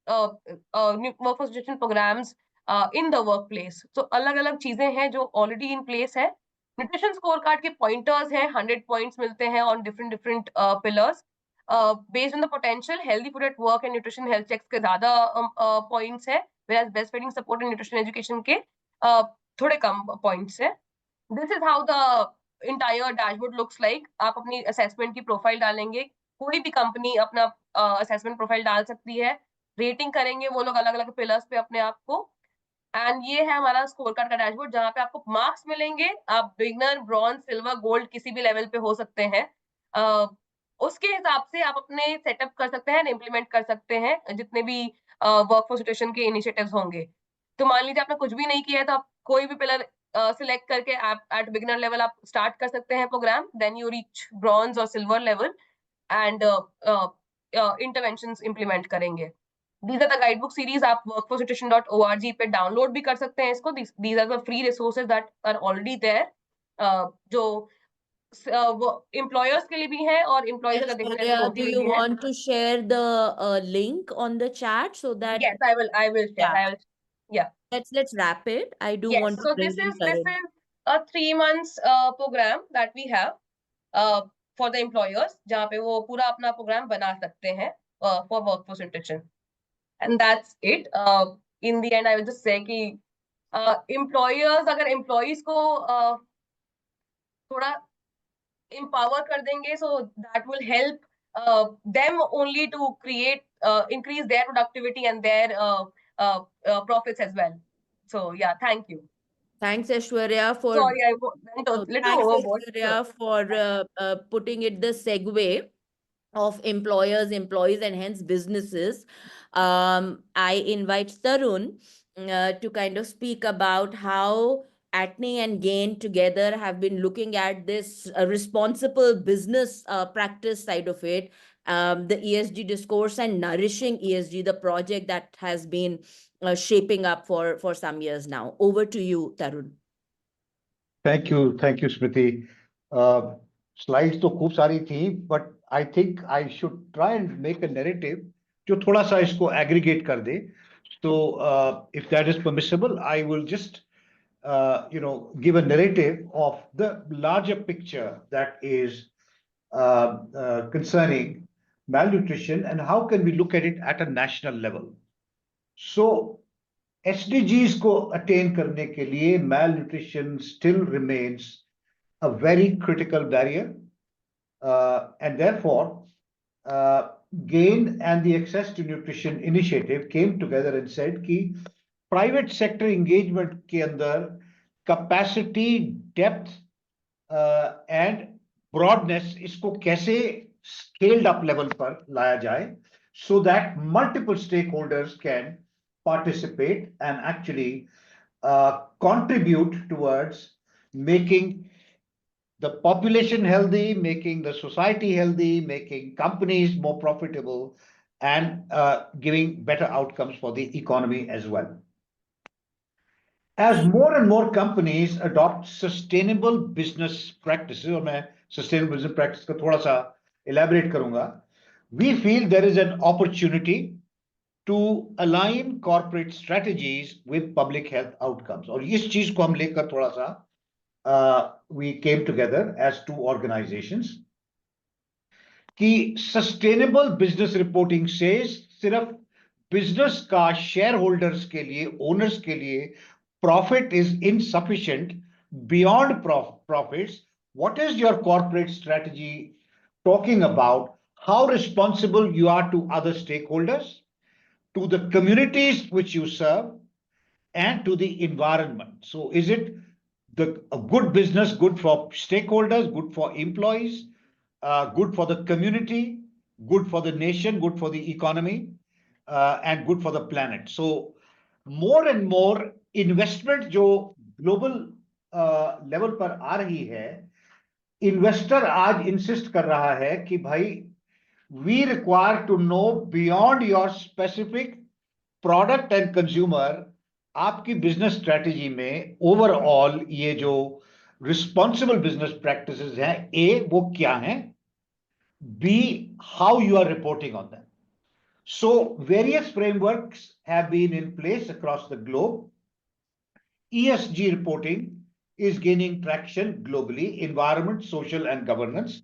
workforce nutrition programs in the workplace. So अलग अलग चीजें हैं जो already in place है। न्यूट्रिशन स्कोर कार्ड के पॉइंटर्स हैं, 100 पॉइंट्स मिलते हैं on different pillars based on the potential. Healthy food at work and nutrition health checks के ज्यादा पॉइंट्स है, whereas breast feeding support and nutrition education के थोड़े कम पॉइंट्स है। This is how the entire dashboard looks like. आप अपनी assessment की प्रोफाइल डालेंगे, कोई भी कंपनी अपना असेसमेंट प्रोफाइल डाल सकती है, रेटिंग करेंगे वो लोग अलग अलग पिलर्स पे अपने आप को, एंड ये है हमारा स्कोर कार्ड का डैशबोर्ड जहाँ पे आपको मार्क्स मिलेंगे। आप बिगनर, ब्रॉन्ज, सिल्वर, गोल्ड किसी भी लेवल पे हो सकते हैं। उसके हिसाब से आप अपने सेटअप कर सकते हैं, इम्प्लीमेंट कर सकते हैं जितने भी वर्कफोर्स न्यूट्रिशन के इनिशिएटिव्स होंगे। तो मान लीजिए आपने कुछ भी नहीं किया है तो आप कोई भी पिलर सिलेक्ट करके आप एट बिगिनर लेवल आप स्टार्ट कर सकते हैं programme, then you reach bronze और silver level and interventions implement करेंगे। These are the guidebook series, आप workforcenutrition.org पे डाउनलोड भी कर सकते हैं इसको। These are the free resources that are already there, जो एम्प्लॉयर्स के लिए भी है और एम्प्लॉयज अगर देखना चाहते हैं तो उनके Do लिए you भी है। want to share the link on the chat so that Yes, I will share. Yeah. I will, yeah. let's wrap it. I do Yes, want to so bring this in is Tarun. a 3 months program that we have for the employers, जहाँ पे वो पूरा अपना programme बना सकते हैं for workforce nutrition, and that's it. In the end, I will just say कि employers अगर employees को थोड़ा empower कर देंगे, so that will help them only to create increase their productivity and their profits as well. So yeah, thank you. Thanks, Aishwarya, for Sorry, I went a little thanks, overboard. Aishwarya, for putting it the segue of employees, and hence businesses. I invite Tarun to kind of speak about how Atney and Gain together have been looking at this responsible business practice side of it, the ESG discourse and nourishing ESG, the project that has been shaping up for some years now. Over to you, Tarun. Thank you, Smriti. Slides तो खूब सारी थी, but I think I should try and make a narrative जो थोड़ा सा इसको aggregate कर दे. So if that is permissible, I will just give a narrative of the larger picture that is concerning malnutrition and how can we look at it at a national level. So SDGs को attain करने के लिए malnutrition still remains a very critical barrier, and therefore GAIN and the Access to Nutrition initiative came together and said कि private sector engagement के अंदर capacity, depth and broadness, इसको कैसे scaled up level पर लाया जाए, so that multiple stakeholders can participate and actually contribute towards making the population healthy, making the society healthy, making companies more profitable, and giving better outcomes for the economy as well. As more and more companies adopt sustainable business practices, और मैं sustainable business practice का थोड़ा सा elaborate करूंगा, we feel there is an opportunity to align corporate strategies with public health outcomes. और इस चीज को हम लेकर थोड़ा सा we came together as two organizations कि sustainable business reporting से सिर्फ business का shareholders के लिए, owners के लिए profit is insufficient. Beyond profits, what is your corporate strategy talking about? How responsible you are to other stakeholders, to the communities which you serve, and to the environment. So is it a good business, good for stakeholders, good for employees, good for the community, good for the nation, good for the economy, and good for the planet? So more and more investment जो global level पर आ रही है, investor आज insist कर रहा है कि भाई we require to know beyond your specific product and consumer, आपकी business strategy में overall ये जो responsible business practices हैं, A, वो क्या हैं, B, how you are reporting on them. So various frameworks have been in place across the globe. ESG reporting is gaining traction globally, environment, social and governance.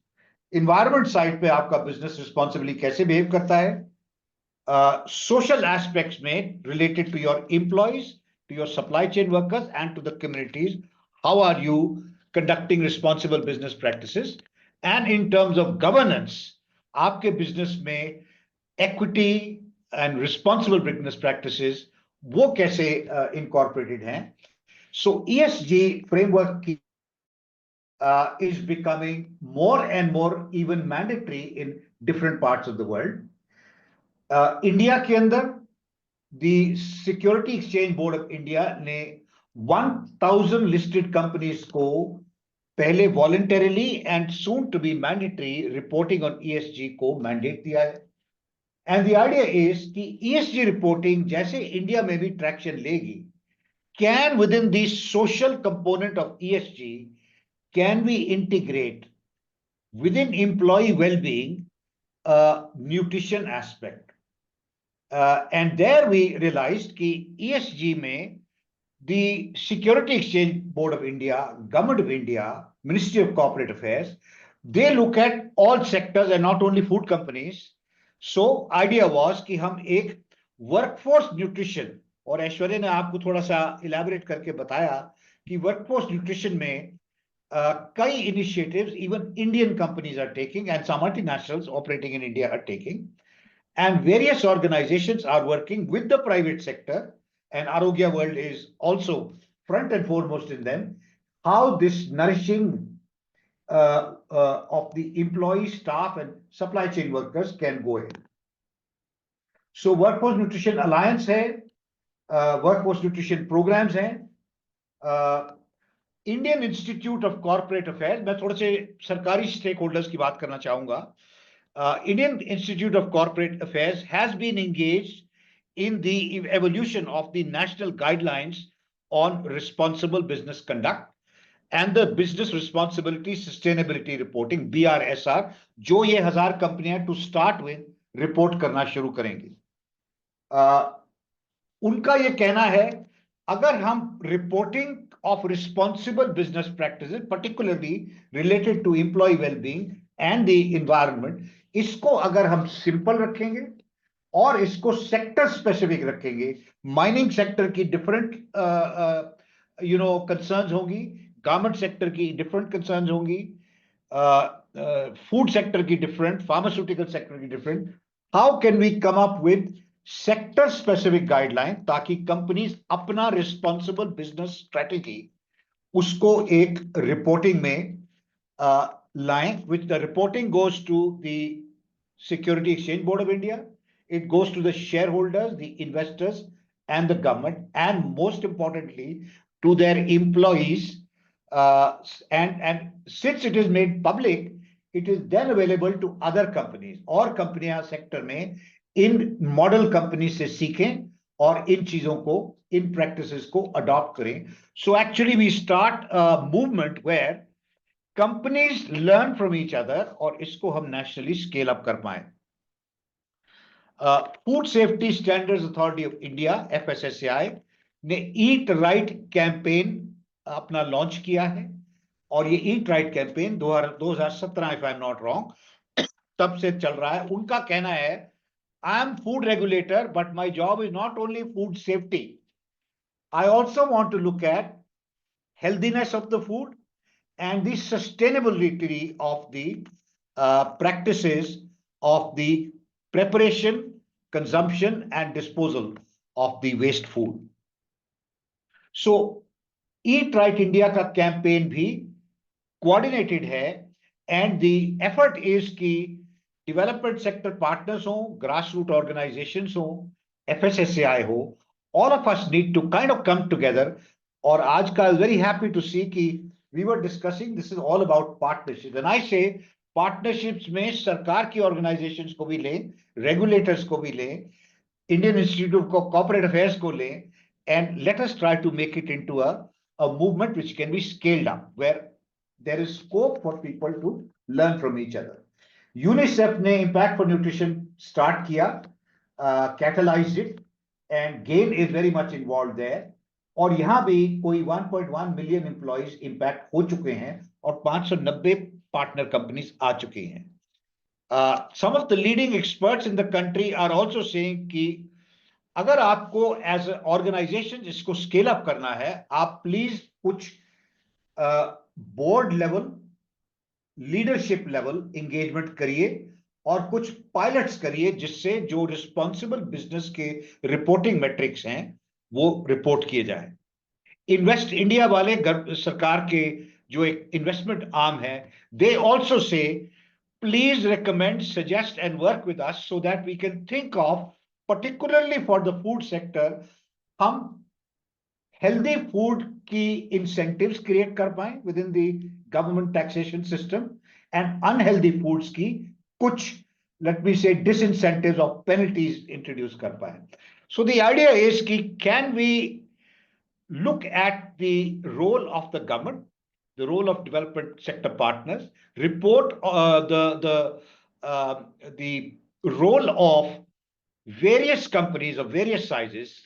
Environment side पे आपका business responsibly कैसे behave करता है, social aspects में related to your employees, to your supply chain workers and to the communities, how are you conducting responsible business practices, and in terms of governance, आपके business में equity and responsible business practices वो कैसे incorporated हैं. So ESG framework is becoming more and more even mandatory in different parts of the world. India के अंदर the Security Exchange Board of India ने 1000 listed companies को पहले voluntarily and soon to be mandatory reporting on ESG को mandate दिया है. And the idea is कि ESG reporting जैसे India में भी traction लेगी, can within the social component of ESG, can we integrate within employee well-being nutrition aspect? And there we realized कि ESG में the Security Exchange Board of India, Government of India, Ministry of Corporate Affairs, they look at all sectors and not only food companies. So idea was कि हम एक workforce nutrition, और ऐश्वर्या ने आपको थोड़ा सा elaborate करके बताया कि workforce nutrition में कई initiatives even Indian companies are taking and some multinationals operating in India are taking, and various organizations are working with the private sector, and Arogya World is also front and foremost in them, how this nourishing of the employee, staff and supply chain workers can go ahead. So Workforce Nutrition Alliance है, Workforce Nutrition Programs हैं, Indian Institute of Corporate Affairs, मैं थोड़े से सरकारी stakeholders की बात करना चाहूँगा. Indian Institute of Corporate Affairs has been engaged in the evolution of the national guidelines on responsible business conduct and the business responsibility sustainability reporting BRSR, जो ये 1000 कंपनियां to start with report करना शुरू करेंगी. उनका ये कहना है अगर हम reporting of responsible business practices particularly related to employee well-being and the environment, इसको अगर हम simple रखेंगे और इसको sector specific रखेंगे, mining sector की different concerns होंगी, garment sector की different concerns होंगी, food sector की different, pharmaceutical sector की different. How can we come up with sector specific guideline, ताकि कंपनीज अपना रिस्पॉन्सिबल बिजनेस स्ट्रेटेजी उसको एक रिपोर्टिंग में लाएं, which the reporting goes to the Security Exchange Board of India, it goes to the shareholders, the investors, and the government, and most importantly, to their employees. And since it is made public, it is then available to other companies. और कंपनियां sector में इन model company से सीखें और इन चीजों को, इन practices को adopt करें. So actually we start a movement where companies learn from each other और इसको हम nationally scale up कर पाएं. Food Safety Standards Authority of India (FSSAI) ने Eat Right कैंपेन अपना लॉन्च किया है और ये Eat Right campaign 2017, if I'm not wrong, तब से चल रहा है. उनका कहना है, I am food regulator, but my job is not only food safety. I also want to look at healthiness of the food and the sustainability of the practices of the preparation, consumption, and disposal of the waste food. So, Eat Right India का campaign भी coordinated है, and the effort is कि development sector partners हो, grassroots organizations हो, FSSAI हो, all of us need to kind of come together. और आज का I was very happy to see कि we were discussing, this is all about partnerships. And I say partnerships में सरकार की organizations को भी लें, regulators को भी लें, Indian Institute of Corporate Affairs को लें, and let us try to make it into a movement which can be scaled up, where there is scope for people to learn from each other. UNICEF ने Impact for Nutrition start किया, catalyzed it, and GAIN is very much involved there. और यहाँ भी कोई 1.1 million employees impact हो चुके हैं और 590 partner companies आ चुके हैं. Some of the leading experts in the country are also saying कि अगर आपको as an organization इसको scale up करना है, आप please कुछ board level, leadership level engagement करिए और कुछ pilots करिए जिससे जो responsible business के reporting metrics हैं वो रिपोर्ट किए जाए. इन्वेस्ट इंडिया वाले सरकार के जो एक इन्वेस्टमेंट आर्म है, they also say please recommend, suggest and work with us so that we can think of, particularly for the food sector, हम healthy food की incentives create कर पाएं within the government taxation system, and unhealthy foods की कुछ, let me say, disincentives or penalties introduce कर पाएं. So the idea is कि can we look at the role of the government, the role of development sector partners, report the role of various companies of various sizes.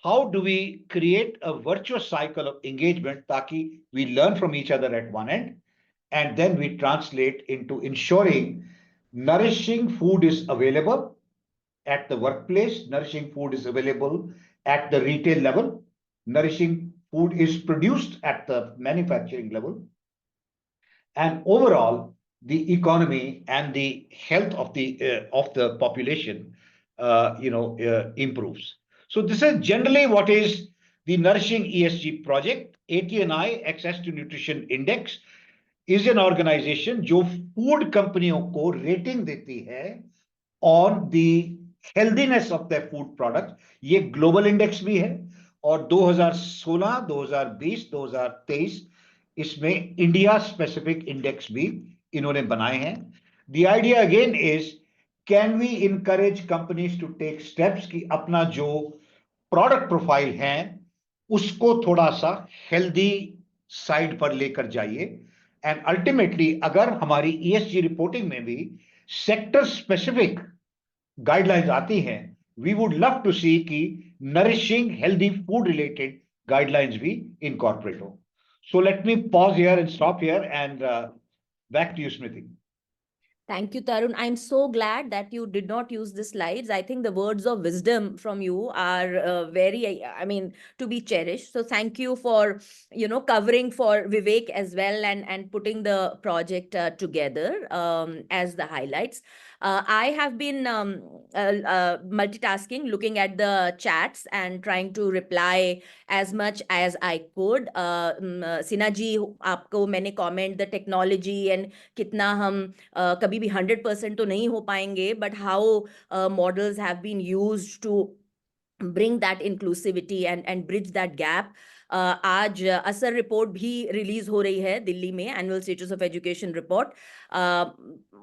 How do we create a virtuous cycle of engagement ताकि we learn from each other at one end, and then we translate into ensuring nourishing food is available at the workplace, nourishing food is available at the retail level, nourishing food is produced at the manufacturing level, and overall the economy and the health of the population improves. So this is generally what is the Nourishing ESG project. ATNI, Access to Nutrition Index, is an organization जो food कंपनियों को rating देती है on the healthiness of their food products. ये global index भी है और 2016, 2020, 2023 इसमें India specific index भी इन्होंने बनाए हैं. The idea again is, can we encourage companies to take steps कि अपना जो product profile है उसको थोड़ा सा healthy side पर लेकर जाइए, and ultimately अगर हमारी ESG reporting में भी sector specific guidelines आती हैं, we would love to see कि nourishing healthy food related guidelines भी incorporate हो. So let me pause here and stop here, and back to you, Smriti. Thank you, Tarun. I'm so glad that you did not use the slides. I think the words of wisdom from you are very, I mean, to be cherished. So thank you for, covering for Vivek as well, and putting the project together as the highlights. I have been multitasking, looking at the chats and trying to reply as much as I could. Sinha ji, आपको मैंने comment the technology and कितना हम कभी भी 100% तो नहीं हो पाएंगे, but how models have been used to bring that inclusivity and bridge that gap. आज असर रिपोर्ट भी रिलीज हो रही है दिल्ली में, annual status of education report.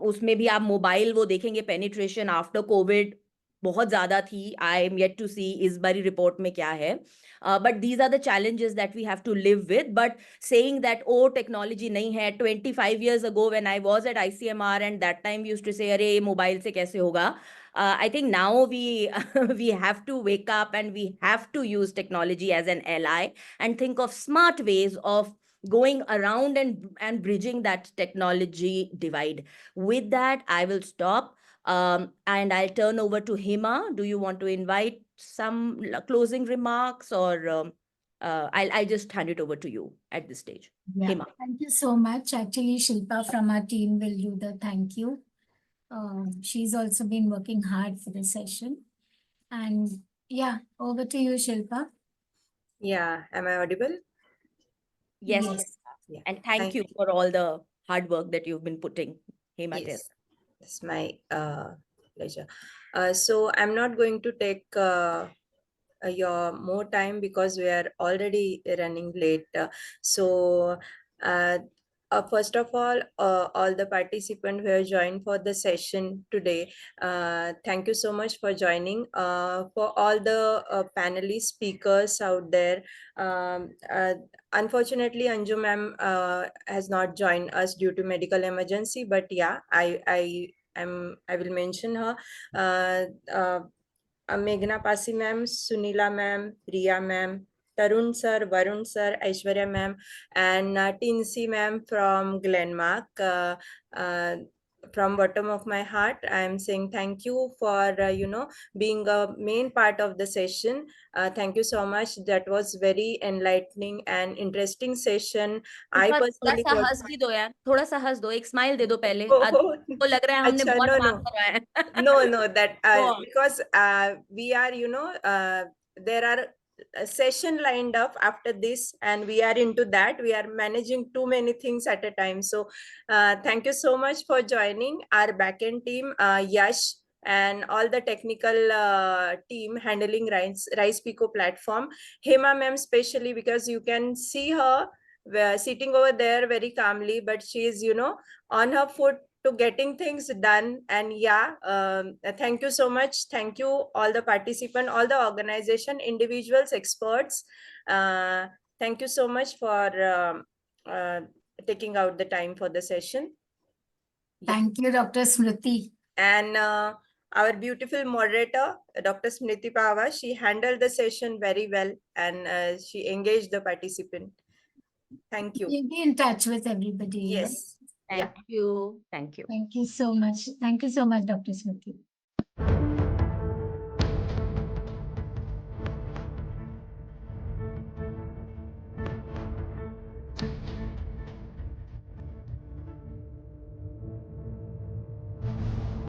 उसमें भी आप मोबाइल वो देखेंगे, पेनिट्रेशन आफ्टर कोविड बहुत ज्यादा थी. आई एम येट टू सी इस बारी रिपोर्ट में क्या है. But these are the challenges that we have to live with. But saying that, oh, technology nahi hai, 25 years ago when I was at ICMR and that time we used to say, अरे mobile से कैसे होगा? I think now we we have to wake up and we have to use technology as an ally and think of smart ways of going around and bridging that technology divide. With that, I will stop. And I'll turn over to Hema. Do you want to invite some closing remarks, or I'll just hand it over to you at this stage. Yeah, Hema. thank you so much. Actually, Shilpa from our team will do the thank you. She's also been working hard for the session. And yeah, over to you, Shilpa. Yeah, am I audible? Yes. Yes. Yeah. And thank you for all the hard work that you've been putting, Hema. Yes, it's my pleasure. So I'm not going to take your more time because we are already running late. First of all the participants who have joined for the session today, thank you so much for joining. For all the panelist speakers out there, unfortunately Anju ma'am has not joined us due to medical emergency, but yeah, I will mention her. Meghna Pasi ma'am, Sunila ma'am, Riya ma'am, Tarun sir, Varun sir, Aishwarya ma'am, and Tinsy ma'am from Glenmark. From bottom of my heart, I am saying thank you for being a main part of the session. Thank you so much. That was very enlightening and interesting session. I personally थोड़ा सा हंस भी दो यार, थोड़ा सा हंस दो, एक स्माइल दे दो पहले. को लग रहा है हमने अच्छा, बहुत no, काम no. करवाया है. No, that Go on. because we are, there are a session lined up after this, and we are into that. We are managing too many things at a time. So thank you so much for joining our backend team, Yash, and all the technical team handling Rice Pico platform. Hema ma'am especially, because you can see her sitting over there very calmly, but she is, on her foot to getting things done. And yeah, thank you so much. Thank you all the participants, all the organization, individuals, experts. Thank you so much for taking out the time for the session. Thank you, Dr. Smriti. And our beautiful moderator, Dr. Smriti Pava, she handled the session very well, and she engaged the participant. Thank you. You'll be in touch with everybody. Yes. Thank you. Thank you. Thank you so much. Thank you so much, Dr. Smriti.